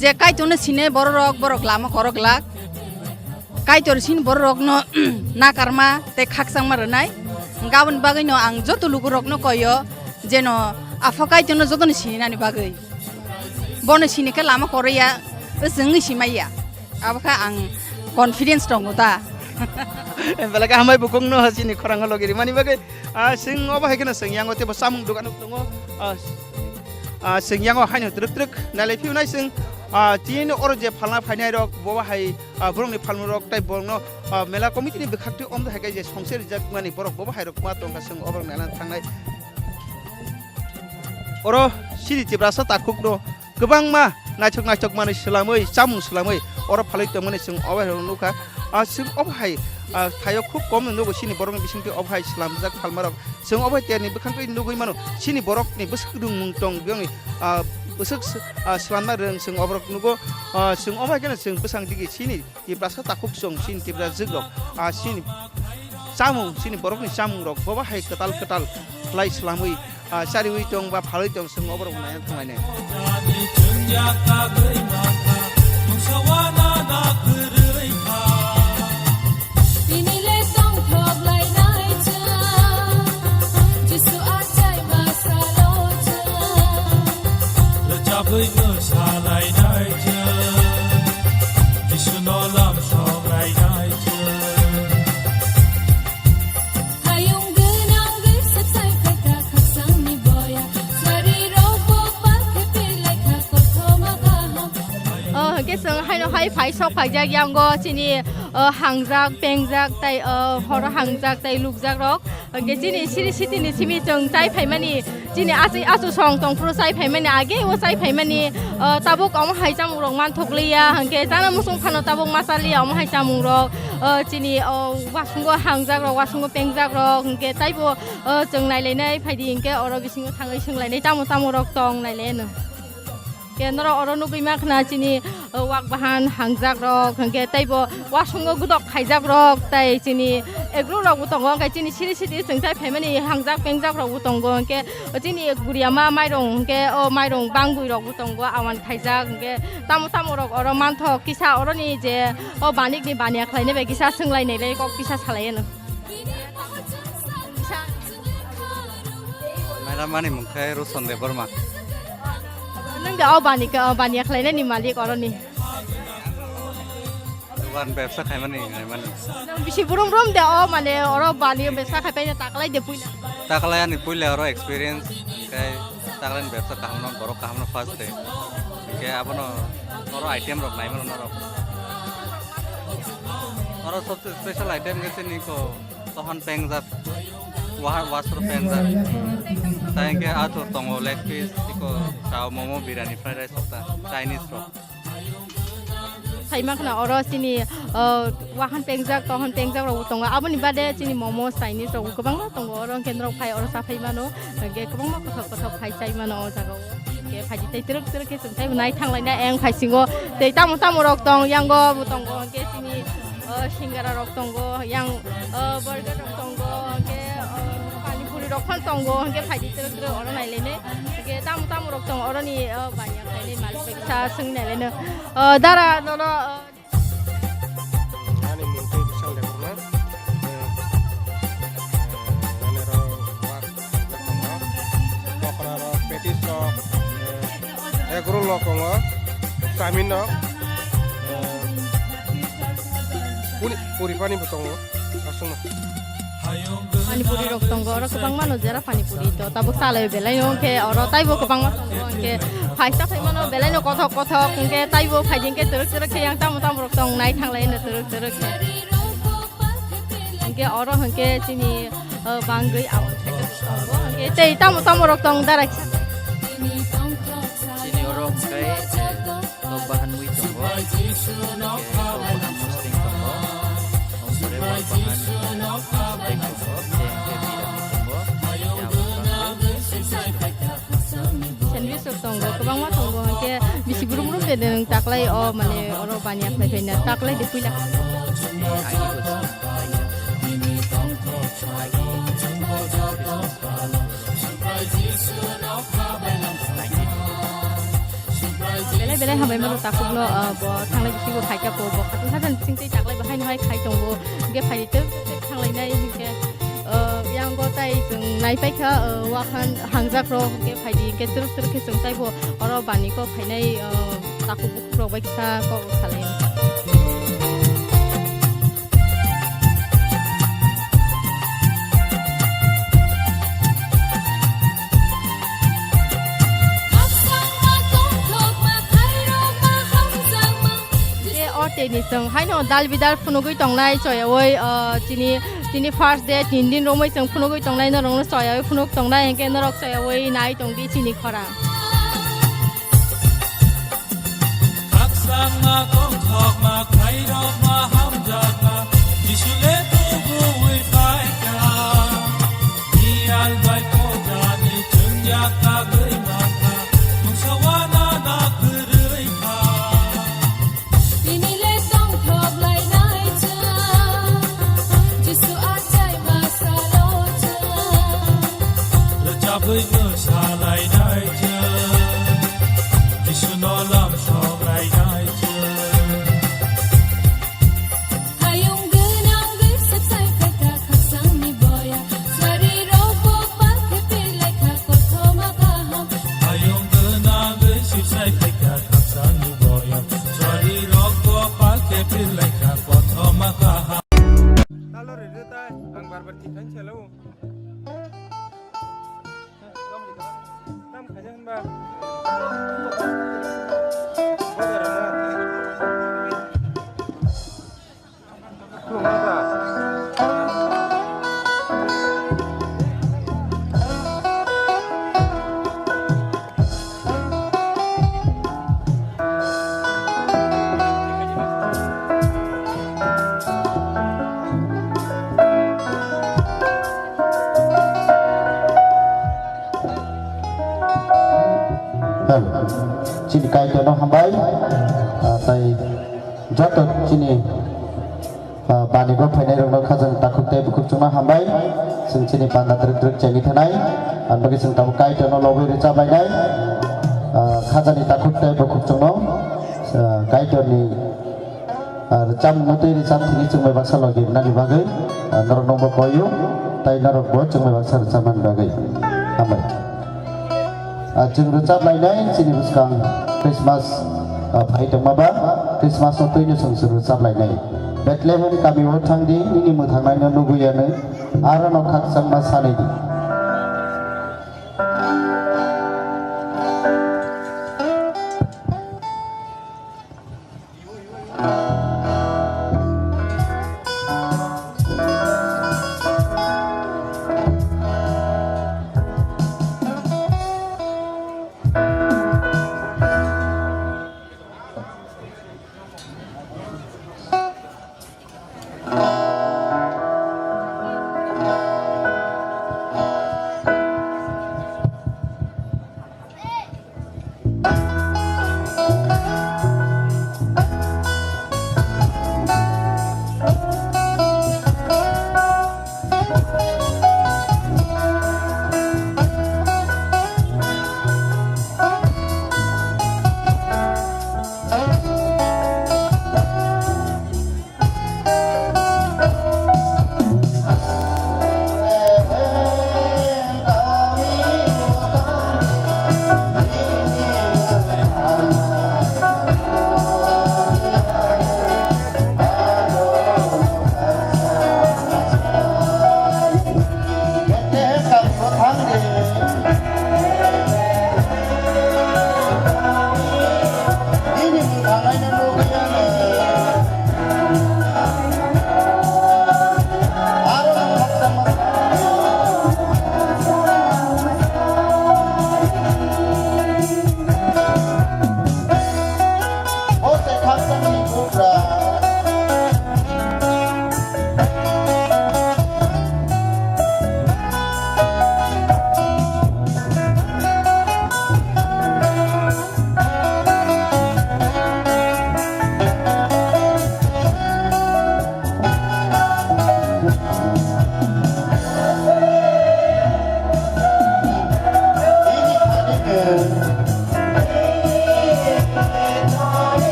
[SPEAKER 16] je kai to ne sine borok lama korok lak kai to sin borok no na karma te khaksang marnai gabon bagai no ang joto lukurok no koyo jeno afakai to no joto ne sinani bagai bono sinike lama korya जोंनि सिमाया abaka ang confidence dong ta
[SPEAKER 9] belaka hambai bukung no sini khorang logiri mani bagai sing oba hekena sing yang ote samung dukan tungo sing yang o haino truk nalai piu nai sing tin or je phalna phainai rok boba hai borong ni phalmu rok tai borong no mela committee ni bekhakti om hagai je songser jak mani borok boba hai rok ma tongka sing obrong nalan thangnai oro siri tibrasa takuk no gobang ma nachok mani slamoi chamung slamoi oro phalai tongmani sing oba nuka जों अबहाय थायो खूब कम नुगो सिनि बरकनि बिसिंथि अबहाय स्लामजाक फालमारक जों अबहाय तेरनि बखांथि नुगै मानो सिनि बरकनि बोसोदुं मुं दं बियावनि बोसोक स्लामना रों जों अबरक नुगो जों अबहाय केन जों बोसां दिगि सिनि इब्रासा ताकुक जों सिनि तिब्रा जोगो सिनि जामुं सिनि बरकनि जामुं रक बबाहाय कताल कताल लाइ स्लामै सारिवै दं बा फालै दं जों अबरक नाय थांलायनाय
[SPEAKER 8] hai phái sok phái jak yang go chini hangjak pengjak tai hor hangjak tai lukjak rok ge chini siri siti ni simi chong tai phai mani chini asu song tong pro sai phai mani age o sai phai mani tabuk om hai cham rok man thokliya hangke jana musung phano tabuk masali om hai cham rok chini wasungo hangjak rok wasungo pengjak rok hangke tai bo chong nai lenai phai di hangke oro bisingo thangai sunglainai tamu rok tong nai len Kendra orang nu bima kena cini wak bahan hangjak rok, hingga taibo wasungo gudok haijak rok, tai cini egru rok utongo, hingga cini siri sengtai pemeni hangjak pengjak rok utongo, hingga cini guriama mairong, hingga mairong bangui rok utongo awan haijak, hingga tamu rok orang mantok kisah orang ni je banik ni banyak lainnya bagi kisah senglai nilai kok kisah salayan.
[SPEAKER 17] Mana mana mungkin rusun deh bermak.
[SPEAKER 8] Nang dah banyak lainnya ni malik orang ni.
[SPEAKER 17] Bukan ব্যবসা খাই মানে মানে.
[SPEAKER 8] Bisi burung dah mana orang banyak ব্যবসা খাই punya taklay dia punya.
[SPEAKER 17] Taklay ni punya orang experience kayak taklay ব্যবসা kaham borok kaham first day. Kayak apa no orang item rok naik mana orang. Orang सबसे special item कैसे नी को tohan pengjat wasur pengjat. Saya ke atur tongo leg piece, iko sawo momo biryani fried rice okta Chinese rock.
[SPEAKER 8] Saya makna orang sini wahan pengjak, tohan pengjak rok tongo. Abu ni bade sini momo Chinese rok. Kebang lah tongo orang kendro kai orang sapai mano. Ge kebang mak kotak kai cai mano jago. Ge pagi tay teruk ke sentai unai thang lain dah eng pagi singo. Tay tamu rok tong yang go tongo. Ge sini singgara rok tongo, yang burger rok tongo. Ge rokhan tongo hingga pagi terus orang naik lene, hingga tamu rok tong orang ni banyak lene malik bisa seng naik lene. Dara nolo.
[SPEAKER 18] Ani mungkin bisa lihat pernah. Ani rok petis rok, egro rok kongo, samin rok, puri pani betongo, langsung.
[SPEAKER 8] Panipuri rok tonggo orang kebang mano jara panipuri itu tabuk salai belai no ke orang taibo kebang mano ke paisa kai mano belai no kotok ke taibo pajing ke teruk ke yang tamu rok tong naik thang lain teruk ke orang ke sini banggai awan ke tei tamu rok tong darak
[SPEAKER 19] sini orang ke bahan wui tonggo bahan musting tonggo
[SPEAKER 8] Sandwich tonggo, kebang mat tonggo, ke bisi burung deh dengan taklay mana orang banyak lagi taklay di punya. Belai hambai malu takut lo, thang lagi sih buat kaya po, kan singkai taklay bahaya nih kaya tonggo, ke kaya itu thang lagi nih ke yang kota itu naik ke wahan hangjak roh ke kaya ke terus ke singkai po, orang bani ko kaya nih takut buk baik sa ko kalian. Ini seng, hai no dal bidal punugui tonglai coyawoi cini first day tin romoi seng punugui tonglai no rong coyawoi punug tonglai engke norok coyawoi nai tongdi cini khora.
[SPEAKER 6] Aksang ma kong thok ma khai rok ma ham jak ma Jisule tugu we paika Ni albai kodani Jengya kagai maka Musawana na kurai ka
[SPEAKER 21] Ini le tong thok lai nai cha Jisu achai masalo cha
[SPEAKER 6] Rajabai no salai nai cha Jisu no lam shok lai nai cha
[SPEAKER 21] Hayung genang gesep sai kata khasang ni boya Sari ropo pakai pilai kakot thoma kaham
[SPEAKER 6] Ayong genang gesip sai kaika kapsan ni boya Sari roko pake pilai kakot thoma kaham
[SPEAKER 18] Talor itu tay, ang barbar chicken selalu. Nam kajan ba.
[SPEAKER 3] Sini kai to no hambai tai joto sini bani go phainai rok no khajang takuk te bukuk chungna hambai sing sini panda druk druk chani thanai an bagi sing tabu kai to no lobai re chabai nai khajani takuk te bukuk chungno kai to ni cham mutei ri cham thini chungmai baksa logi nani bagai norok nombo koyu tai norok bo chungmai baksa chaman bagai hambai Jeng rucap lainai sini buskang Christmas pai tengmaba Christmas no tuinu sung rucap lainai Bethlehem kami wotang di ini mutangai no nuguyane ara no khaksang masane di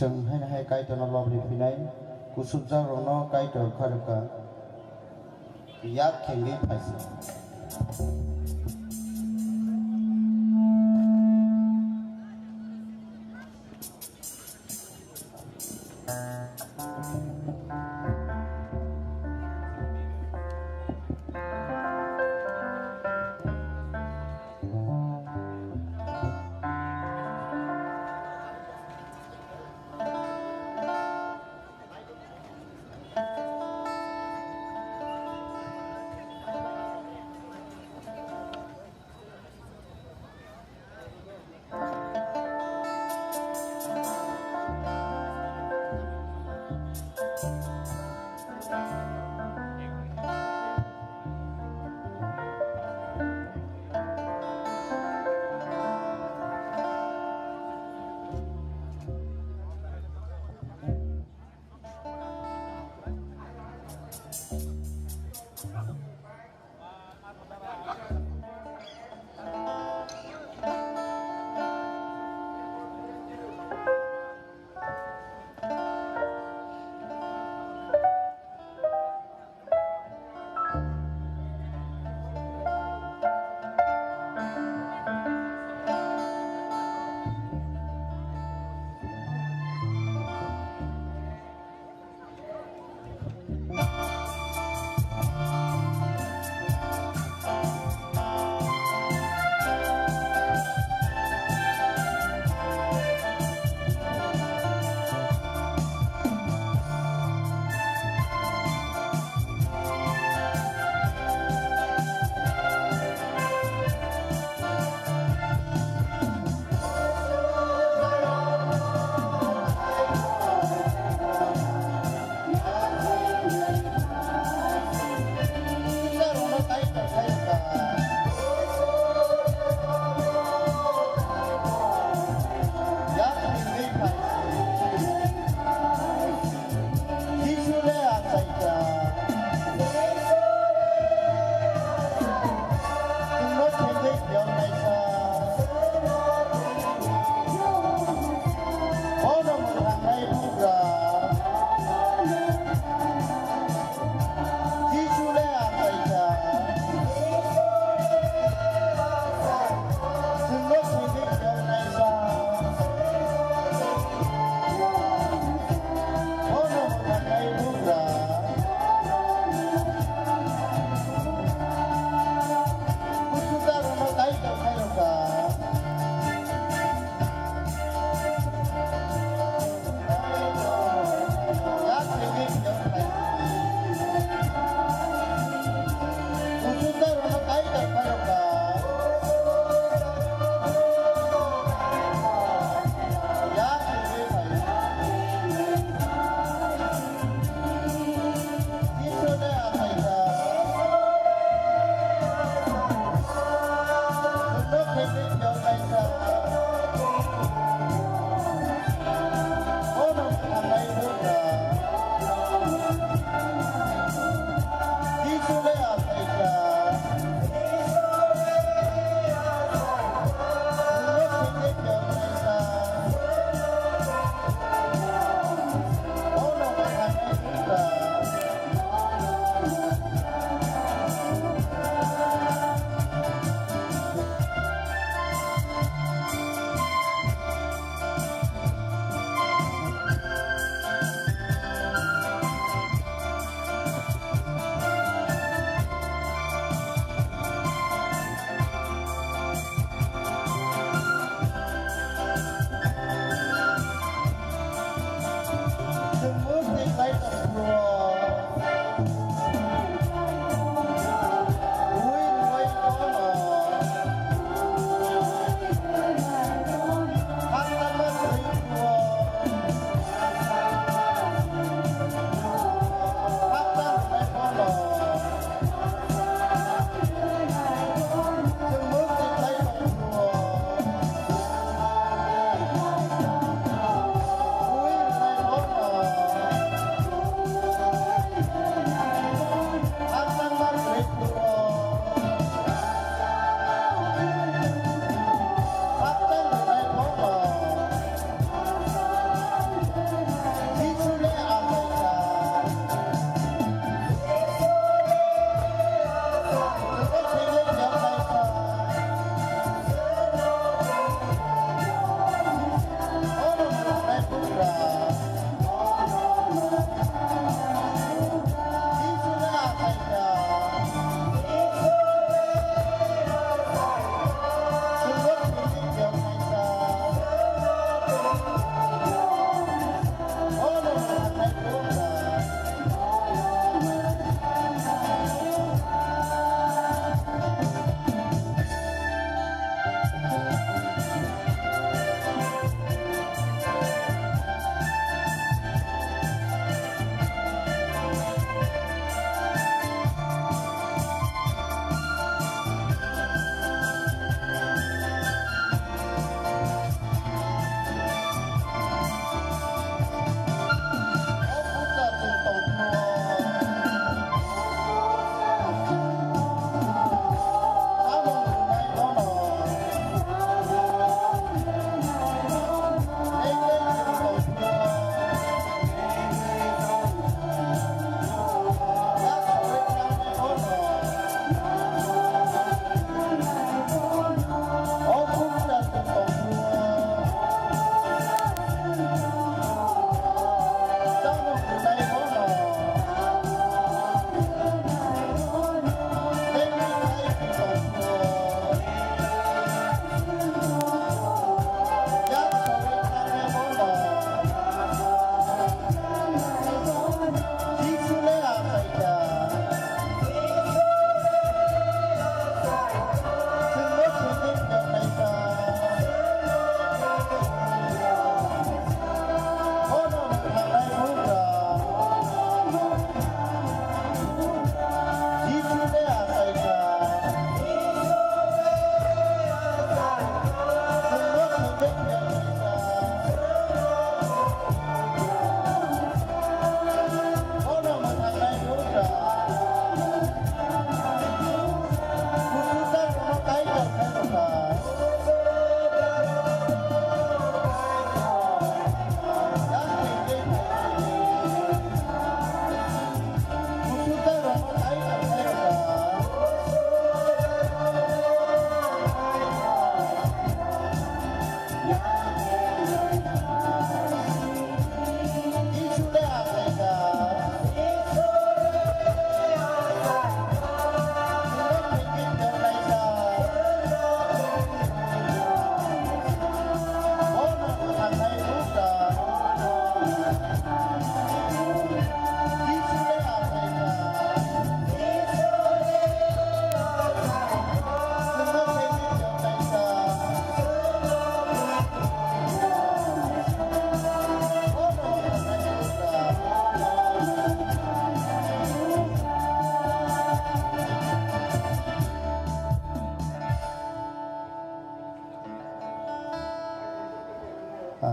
[SPEAKER 3] hai kai to no lobri pinai kusuk ja rono kai to kharka yak khenge phaisi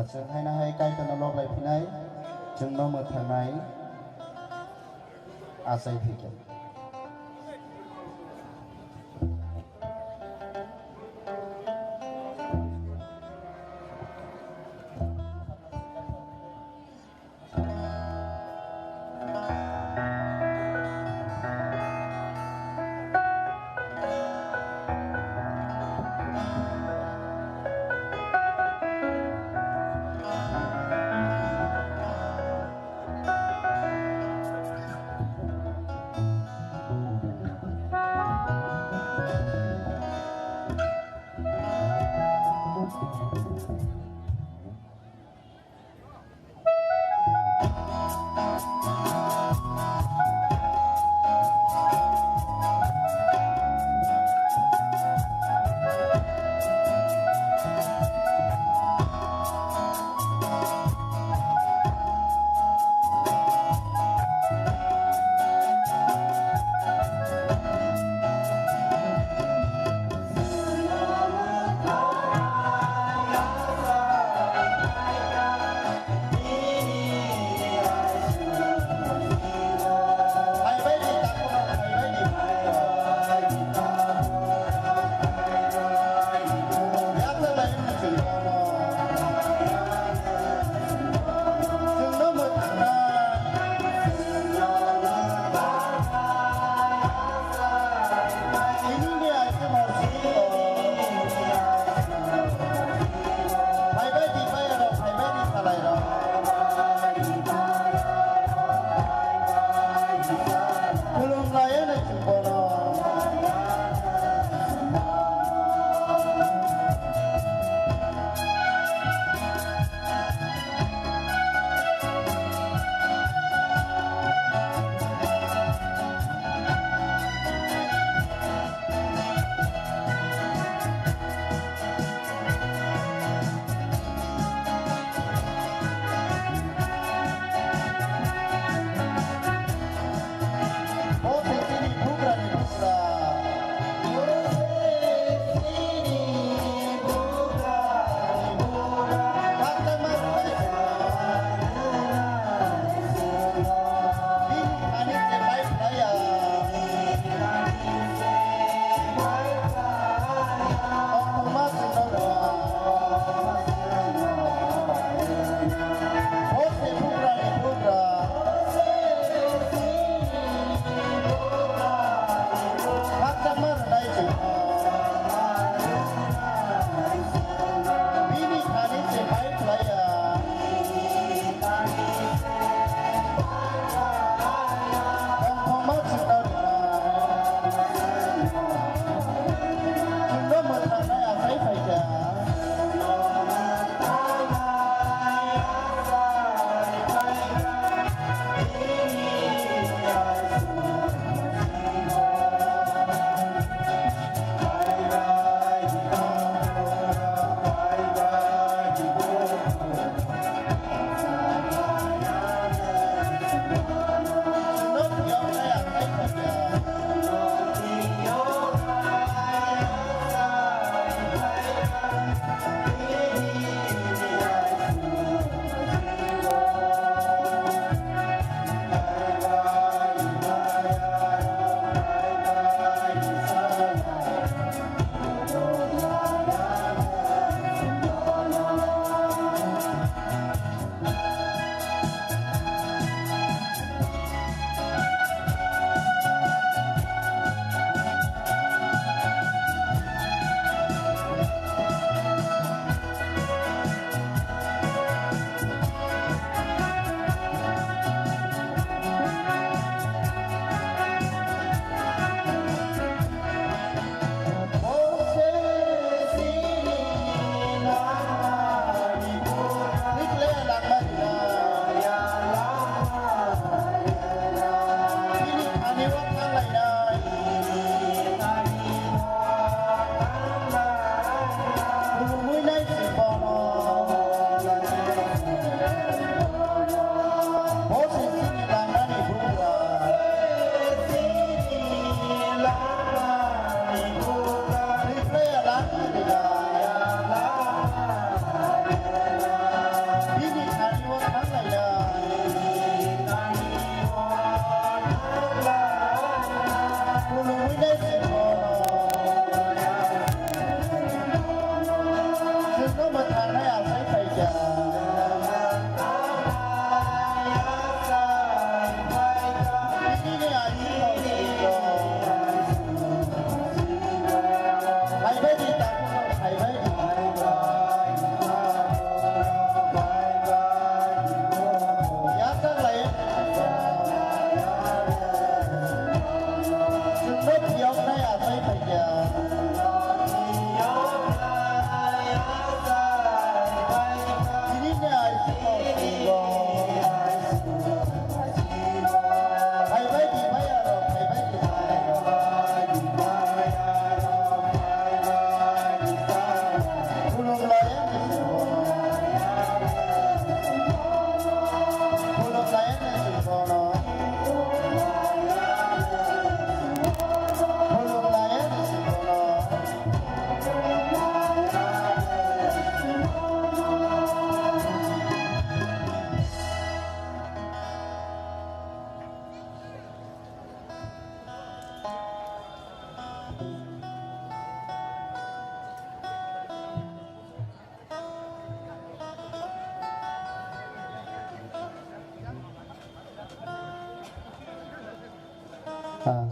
[SPEAKER 3] जों हायनाहाय कायतन लगलायफिनाय जोंनो मोथांनाय आजाय फैगोन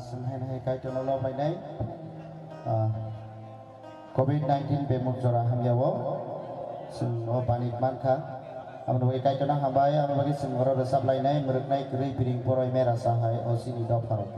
[SPEAKER 3] ซึ่งให้ใกล้ตัวเราไปไหนCOVID-19 เป็นมุกจราหำยาวซึ่งปานิกมันค่ะอำนวยใกล้ตัวน้าหำใบอำนวยซึ่งเราได้สับไล่ไหนมรึกไหนกรีพิริงปรอยเมราสหายโอซินิดอฟารก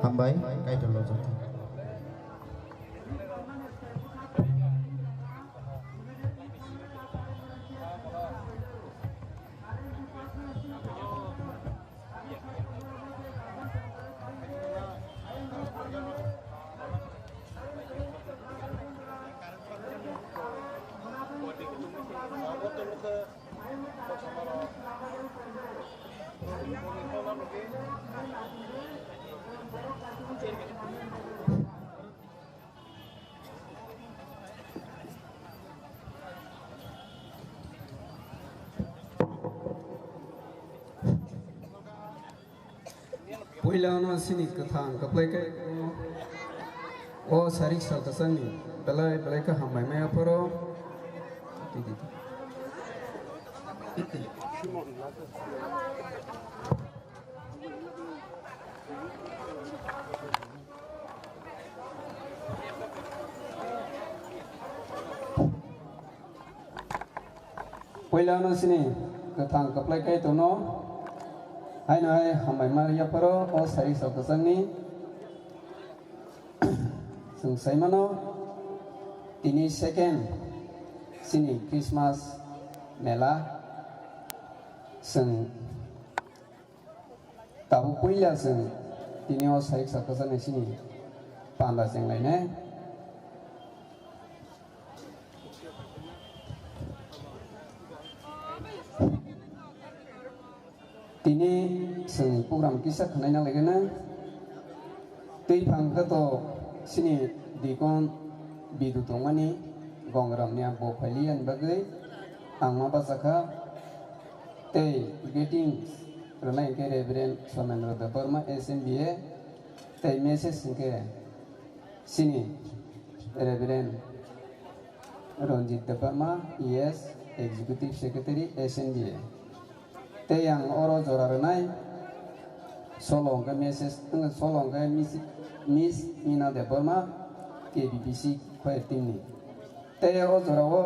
[SPEAKER 3] हामबाय कायतल जथ
[SPEAKER 5] Puilauna sini kathang kaplai kai o sarik sal kasani belai ka hamai maya poro Puilauna sini kathang kaplai kai tono hai nai hamai maria paro o sari sokasani sung saimano ini second sini Christmas mela sung tahu puila sung ini o sari sokasani sini panda sing lainnya Tini seng program kisah kenanya lagi na, tui pangkat to sini dikon bidu tongani gongramnya bopalian bagai angma pasaka tei getting renai ke Reverend Swamendra Deparma SMBA tei message ke sini Reverend Ronjit Deparma ES Executive Secretary SMBA te yang oro jorarenai solong ke message solong ke Miss Mina Deparma ke BBC Khoetimni te o jorawo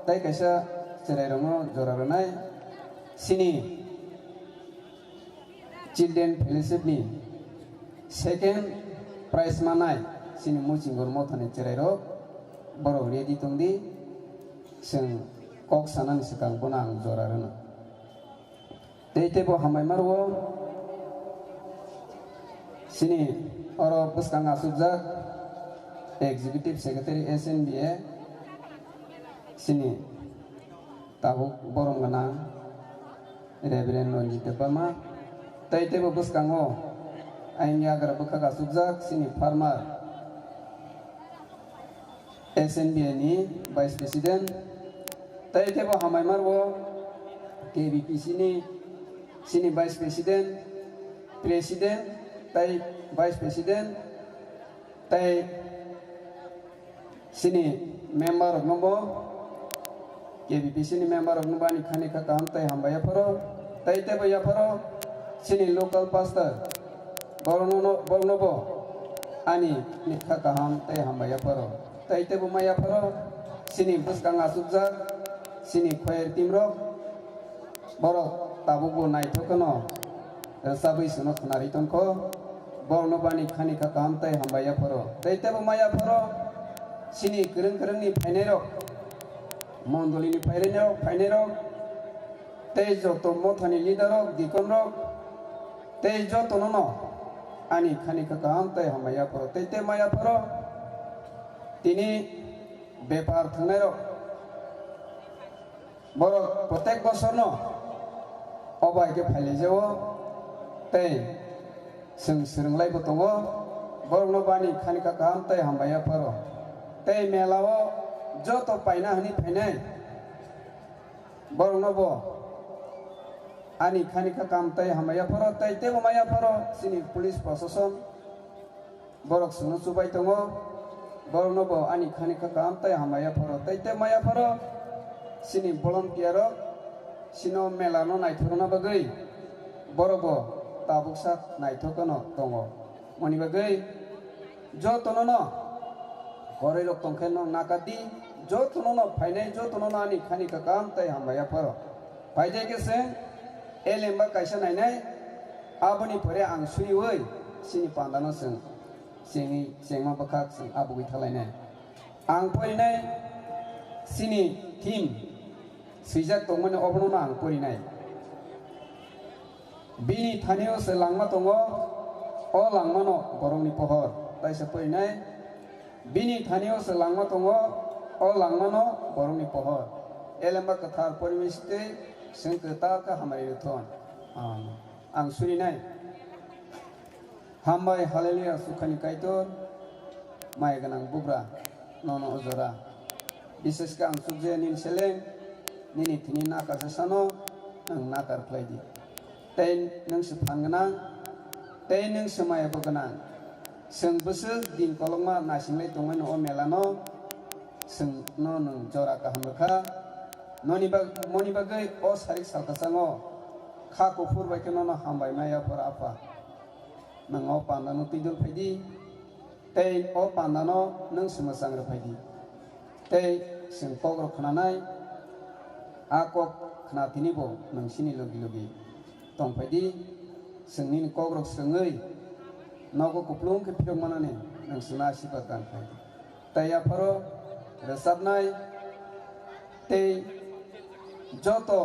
[SPEAKER 5] te kaisa cererongo jorarenai sini Children Fellowship ni second prize manai sini mucingor mothane cerero boro ready tungdi seng kok sanan sekang ponang jorarena Tebo hamai marwo sini oro puskang asubjak Executive Secretary SNBA sini tahu borong genang Reverend Ronjit Deparma tebo puskango aingnya agar bekak asubjak sini farmer SNBA ni Vice President tebo hamai marwo KBP sini Vice President, tai Vice President, tai sini member of Nombo, KBP sini member of Nombo ni khani ka kam tai hambaya paro, tai tebo ya paro, sini local pastor, Bornobo, ani nikha kaham tai hambaya paro, tai tebo maya paro, sini buskang asubja, sini khoer timro, borok tabugo naitokono sabai suno khonariton ko borno bani khani ka kamtai hambaya poro taitebo maya poro sini kereng ni phainero mondoli ni phainero tejo to mothani leader dikonro tejo to no ani khani ka kamtai hambaya poro taite maya poro tini bepar thanero boro protek bosorno Oba ke phale jawo tei serunglai botongo borno bani khani ka kam tai hambaya paro tei melao joto paina hani phainai borno bo ani khani ka kam tai hambaya paro tei tebo maya paro sini police prosecution borok sunu subai tongo borno bo ani khani ka kam tai hambaya paro tei te maya paro sini volunteer sino melano naithokna bagai borobo tabuksa naithokono tongo moni bagai jotono no korei rok tongkhenno nakadi jotono no phainai jotono no ani khani ka kam tai hambaya paro phaide kese elemba kaisa nainai aboni pore ang sui oi sini pandano sing sini sengma bakak sing abu ithalai ang porinai sini tim sijak tongmani obno na ang porinai bini thanio se langma tongo o langmano borongni pohor tai se porinai bini thanio se langma tongo o langmano borongni pohor elemba kathar porimiste sing kata ka hamai ruthon ang surinai hambai haleluya sukhani kaitor mai ganang bugra nono ozora bises ka ang suje nin seleng nini tini nakar sesano ang nakar plaidi ten nang sephan ganang ten nang semaya ganang seng bese din kolongma nasinglai tongan o melano seng no nang jora ka hamka noni bagai o sarik salkasango kha kufur bai keno na hambai maya por apa nang o pandano tidul phaidi tei o pandano nang semasang phaidi tei sing pogro khnanai akok khna tinibo nang sini logi tong phaidi sing nin kogro sengai nogo kuplung ke pidong manane nang sina sipatan phaidi tei aparo resabnai tei joto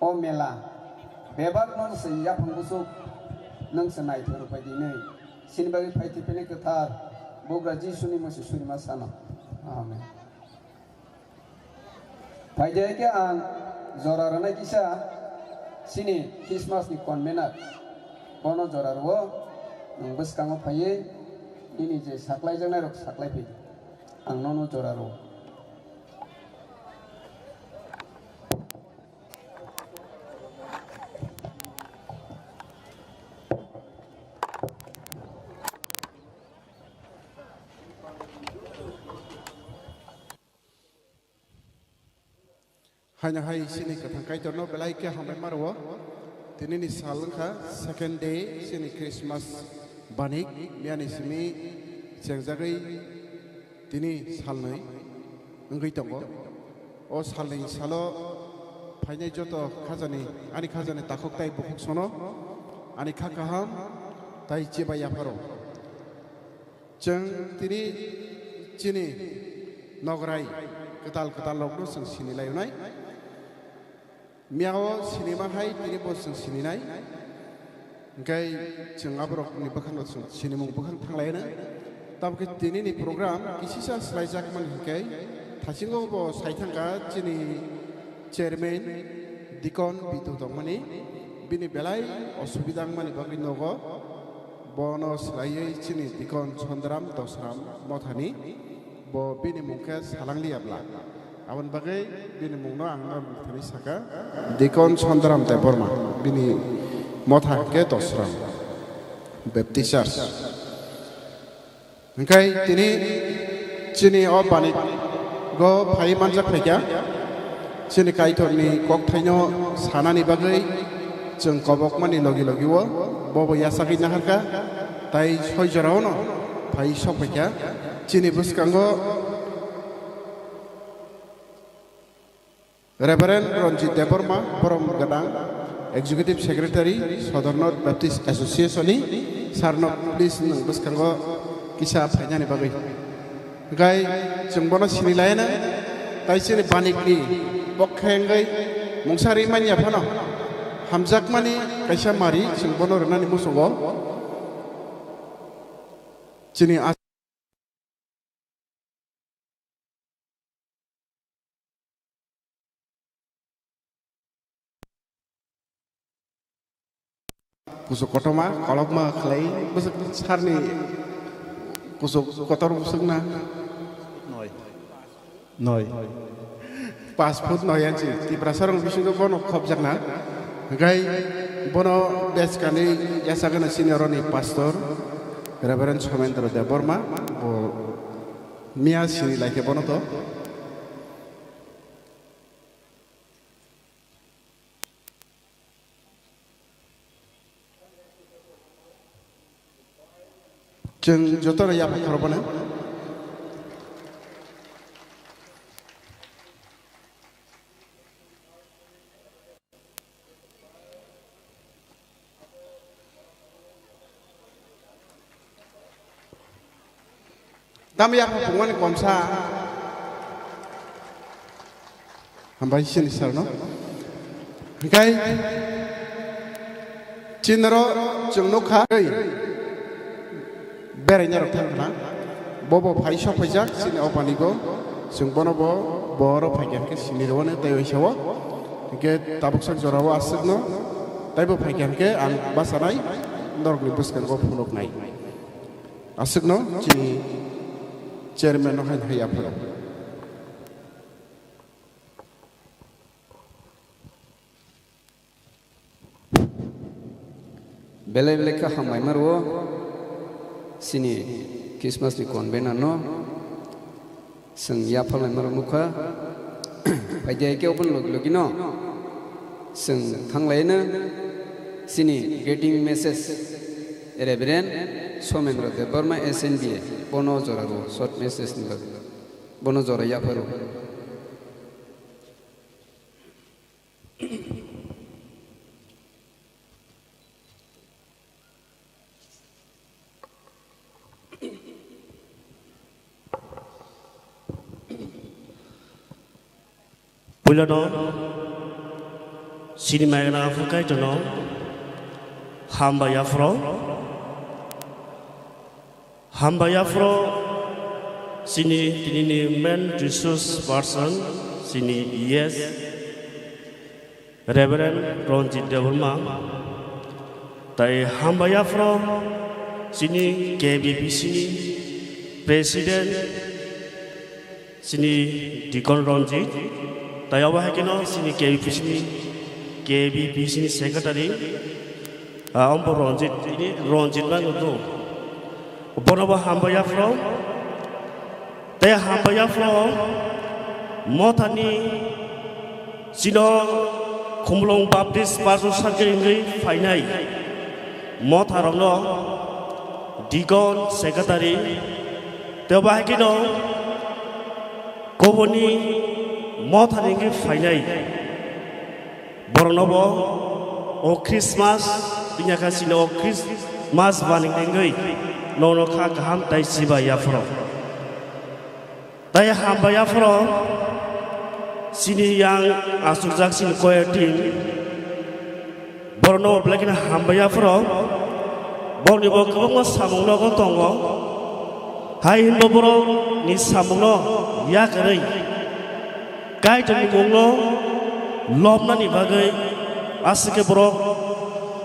[SPEAKER 5] o mela bebak non se ya phangusuk nang sanai thor padi nei sinbagi phaiti pene kathar bogra jisuni masi suri masana amen phaide ke ang zorarana kisa sini Christmas ni konmenat kono zorarwo nang beskango phaye ini je saklai jangnai rok saklai phi ang nono zorarwo
[SPEAKER 7] hanya hai sini katang kai torno belai ke hamai marwo tini ni salangka second day sini Christmas banik miani simi jengjagai tini salnai ngai tongo o salnai salo phainai joto khajani ani khajani takok tai bukuk sono ani khakaham tai chebaya paro jeng tini chini nograi ketal lokno sing sini layunai miao sinema hai tini bos sing sini nai ngai jeng abrok ni bakhan sing sini mung bakhan thanglaina tab ke tini ni program kisisa slaijak man kai thasingo bo saithangka chini chairman dikon bitu dongmani bini belai osubidang mani bagi nogo bono slaiye chini dikon chondram dosram mothani bo bini mungke salang liabla awan bagai bini mungno angna thani saka dikon chondram te borma bini motha ke dosram baptisters engkai tini chini o panik go phai manjak phaikya chini kaitorni kok thaino sanani bagai jeng kobok mani logi wo bobo yasaki naharka tai soi jorao no phai sok phaikya chini buskango Reverend Ronjit Deborma Borom Gadang Executive Secretary Southern North Baptist Association ni sarno please nang buskango kisa phainya ni bagai gai jengbono sini laina tai sini banik ni bokhengai mungsari manya phano hamjak mani kaisa mari jengbono renani musungo chini kusuk kotoma kolokma khlai busuk sarni kusuk kotor busukna noi passport noi anci ti prasarong bisungo bono khobjakna gai bono beskani yasagana senioroni pastor Reverend Somendra Deborma o mia sini like bono to jeng jotor ya korban Tam yak penguan komsa. Hambai sini sarno. Kai Cinero Jungnoka Berenya Rotana Bobo Paisha Pajak Sin Opanigo Sungbonobo Boro Paganke Sinirone Tayoshawa get Tabuksan Jorawa Asino Taibo Paganke and Basanai Norglibus can go full of night. Asigno Chini Chairman of Hayapro.
[SPEAKER 5] Bele bele ka hamai marwo sini Christmas ni konbena no seng ya phalai mar mukha paidai ke open logi no seng thanglai na sini getting message Reverend Somendra Devarma SNBA bono jora ro short message ni bono jora ya pharu
[SPEAKER 11] Pulano Sinimagana Fukai to know Hambayafro Sini Tinini men resource person Sini yes Reverend Ronjit Devarma Tai Hambayafro Sini KBP Sini President Sini Dikon Ronjit Tayawa Hakino, Sini KBP Sini Secretary, Ampo Ronjit Manuto, Bonova Hambayafro, Taya Hambayafro, Motani, Sino Kumlong Baptist Pastor Sakari Fainai, Motarono, Dikon Secretary, Tayawa Hakino, Koboni. Mothaningi fainai Bornobo o Christmas pinyakasino o Christmas baning dengai nono kha kaham tai siba yafro tai hamba yafro sini yang asujak sin koyatin Bornobo blakina hamba yafro bornibo kabongo samungno ko tongo hain boboro ni samungno yakarei Kai jani munglo lomna ni bagai asike bro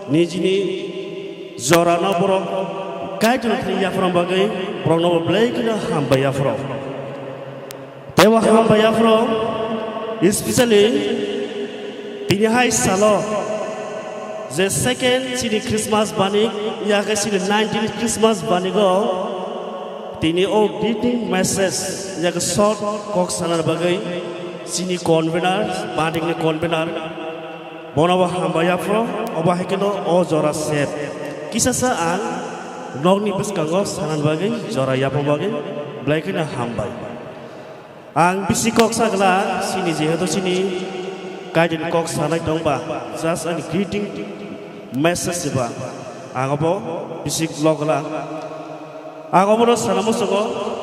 [SPEAKER 11] nijini zorana bro kai jani khani yafram bagai bro no blake na hamba yafro tewa hamba yafro especially pinihai salo the second sini Christmas bani ya ga sini 19 Christmas bani go tini o greeting message ya ga short kok sanar bagai Sini convener, banding ni convener, bonawa hambayafro, obahikino o jora sep. Kisah saan, nogni beskangos sanan bagay, jora yapo bagay, blaikina hambay. Ang bisikok sagla, sini jeheto sini, kajen kok sanay dongba, just an greeting message ba. Ang opo bisik logla, ang opo no sanamusogo.